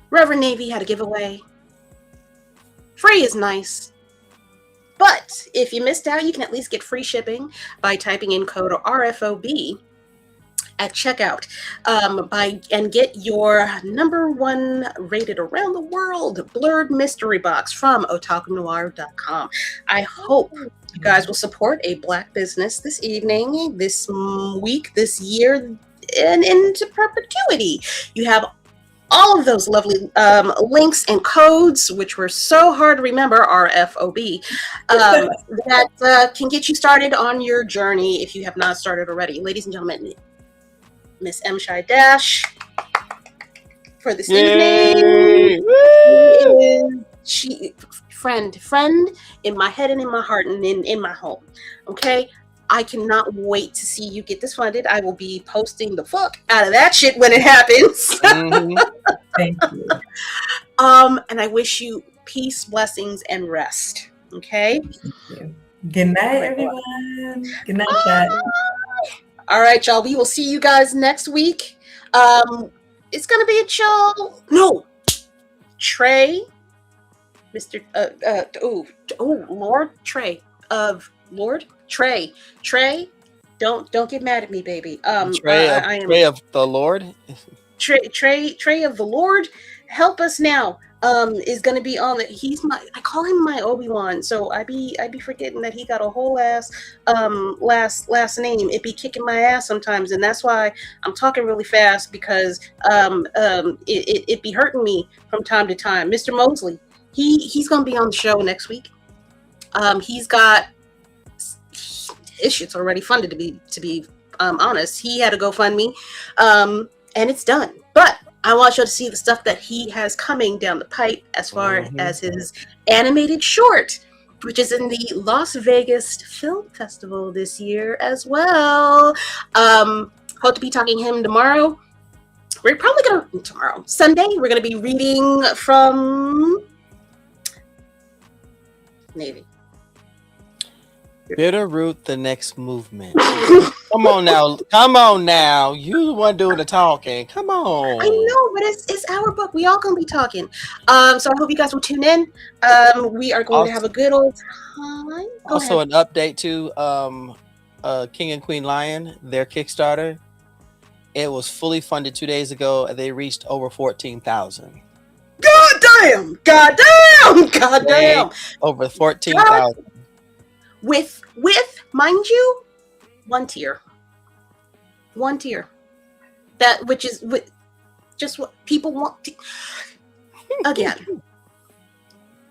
Reverend Navy had a giveaway. Free is nice, but if you missed out, you can at least get free shipping by typing in code RFOB at checkout, and get your #1 rated around the world Blerd mystery box from otakunoir.com. I hope you guys will support a Black business this evening, this week, this year, and into perpetuity. You have all of those lovely links and codes, which were so hard to remember, RFOB, that can get you started on your journey if you have not started already. Ladies and gentlemen, Miss Emmetropia Dash for this evening. She friend in my head and in my heart and in my home. Okay, I cannot wait to see you get this funded. I will be posting the fuck out of that shit when it happens. Thank you. And I wish you peace, blessings, and rest. Okay. Thank you. Good night, everyone. Good night, chat. All right, y'all. We will see you guys next week. It's gonna be a chill. No, Trey, Mr. Lord Trey of Lord Trey. Don't get mad at me, baby. Trey of the Lord. Trey of the Lord. Help us now. Is gonna be on the. I call him my Obi-Wan, so I be forgetting that he got a whole ass last name. It be kicking my ass sometimes, and that's why I'm talking really fast, because it be hurting me from time to time. Mr. Mosley, he's gonna be on the show next week. He's got his shit's already funded, to be honest. He had a GoFundMe, and it's done, but I want you to see the stuff that he has coming down the pipe as far as his animated short, which is in the Las Vegas Film Festival this year as well. Hope to be talking to him tomorrow. we're probably gonna tomorrow, Sunday. We're gonna be reading from Navy. Bitterroot, the next movement. Come on now. You the one doing the talking. Come on. I know, but it's our book. We all gonna be talking. So I hope you guys will tune in. We are going to have a good old time. Also, an update to King and Queen Lion, their Kickstarter. It was fully funded 2 days ago, and they reached over 14,000. God damn! Over 14,000. With mind you, one tier. That which is just what people want to. Again,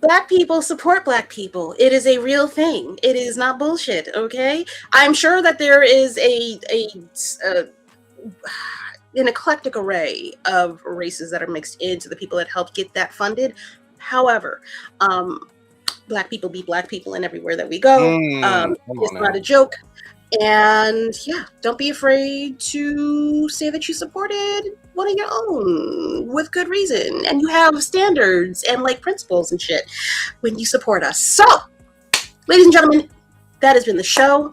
Black people support Black people. It is a real thing. It is not bullshit. Okay, I'm sure that there is an eclectic array of races that are mixed into the people that helped get that funded. However, Black people be Black people, and everywhere that we go, it's not a joke. And yeah, don't be afraid to say that you supported one of your own with good reason, and you have standards and like principles and shit when you support us. So, ladies and gentlemen, that has been the show.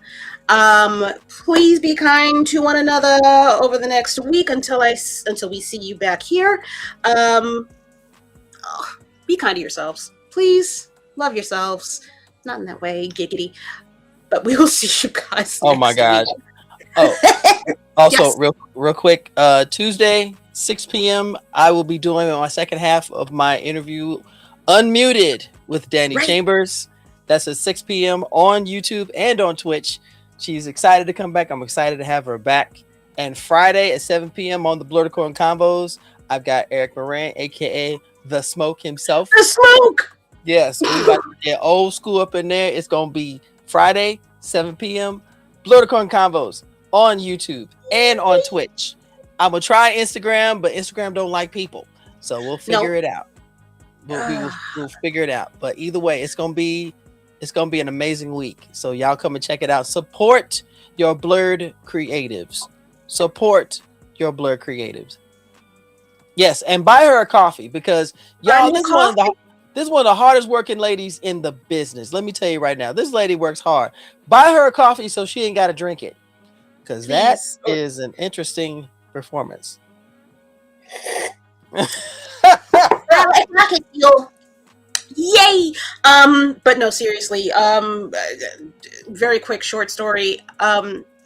Please be kind to one another over the next week until we see you back here. Be kind to yourselves, please. Love yourselves. Not in that way, giggity. But we will see you guys. Oh my God. Oh, also, Yes. real quick, Tuesday, 6 p.m. I will be doing my second half of my interview, Unmuted, with Danny Chambers. That's at 6 p.m. on YouTube and on Twitch. She's excited to come back. I'm excited to have her back. And Friday at 7 p.m. on the Blerds Combos, I've got Eric Moran, aka The Smoke himself. The Smoke. Yes, we about to get old school up in there. It's gonna be Friday, 7 p.m. Blerds Combos on YouTube and on Twitch. I'm gonna try Instagram, but Instagram don't like people, so we'll figure it out. We'll figure it out. But either way, it's gonna be an amazing week. So y'all come and check it out. Support your Blerds creatives. Support your Blerds creatives. Yes, and buy her a coffee because y'all, this is one of the hardest working ladies in the business. Let me tell you right now, this lady works hard. Buy her a coffee so she ain't got to drink it, because that is an interesting performance. Yay! But no, seriously. Very quick short story.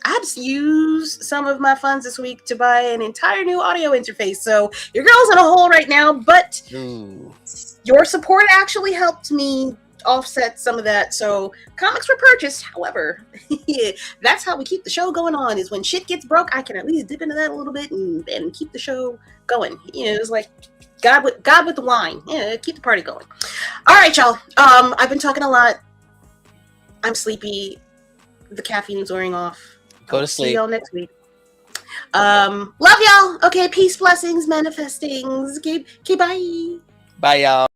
I had to use some of my funds this week to buy an entire new audio interface. So your girl's in a hole right now, but your support actually helped me offset some of that. So comics were purchased. However, that's how we keep the show going on, is when shit gets broke, I can at least dip into that a little bit and keep the show going. You know, it's like God with the wine. Yeah, keep the party going. All right, y'all. I've been talking a lot. I'm sleepy. The caffeine's wearing off. Go to sleep. See y'all next week. Love y'all. Okay, peace, blessings, manifestings. Okay, bye. Bye, y'all.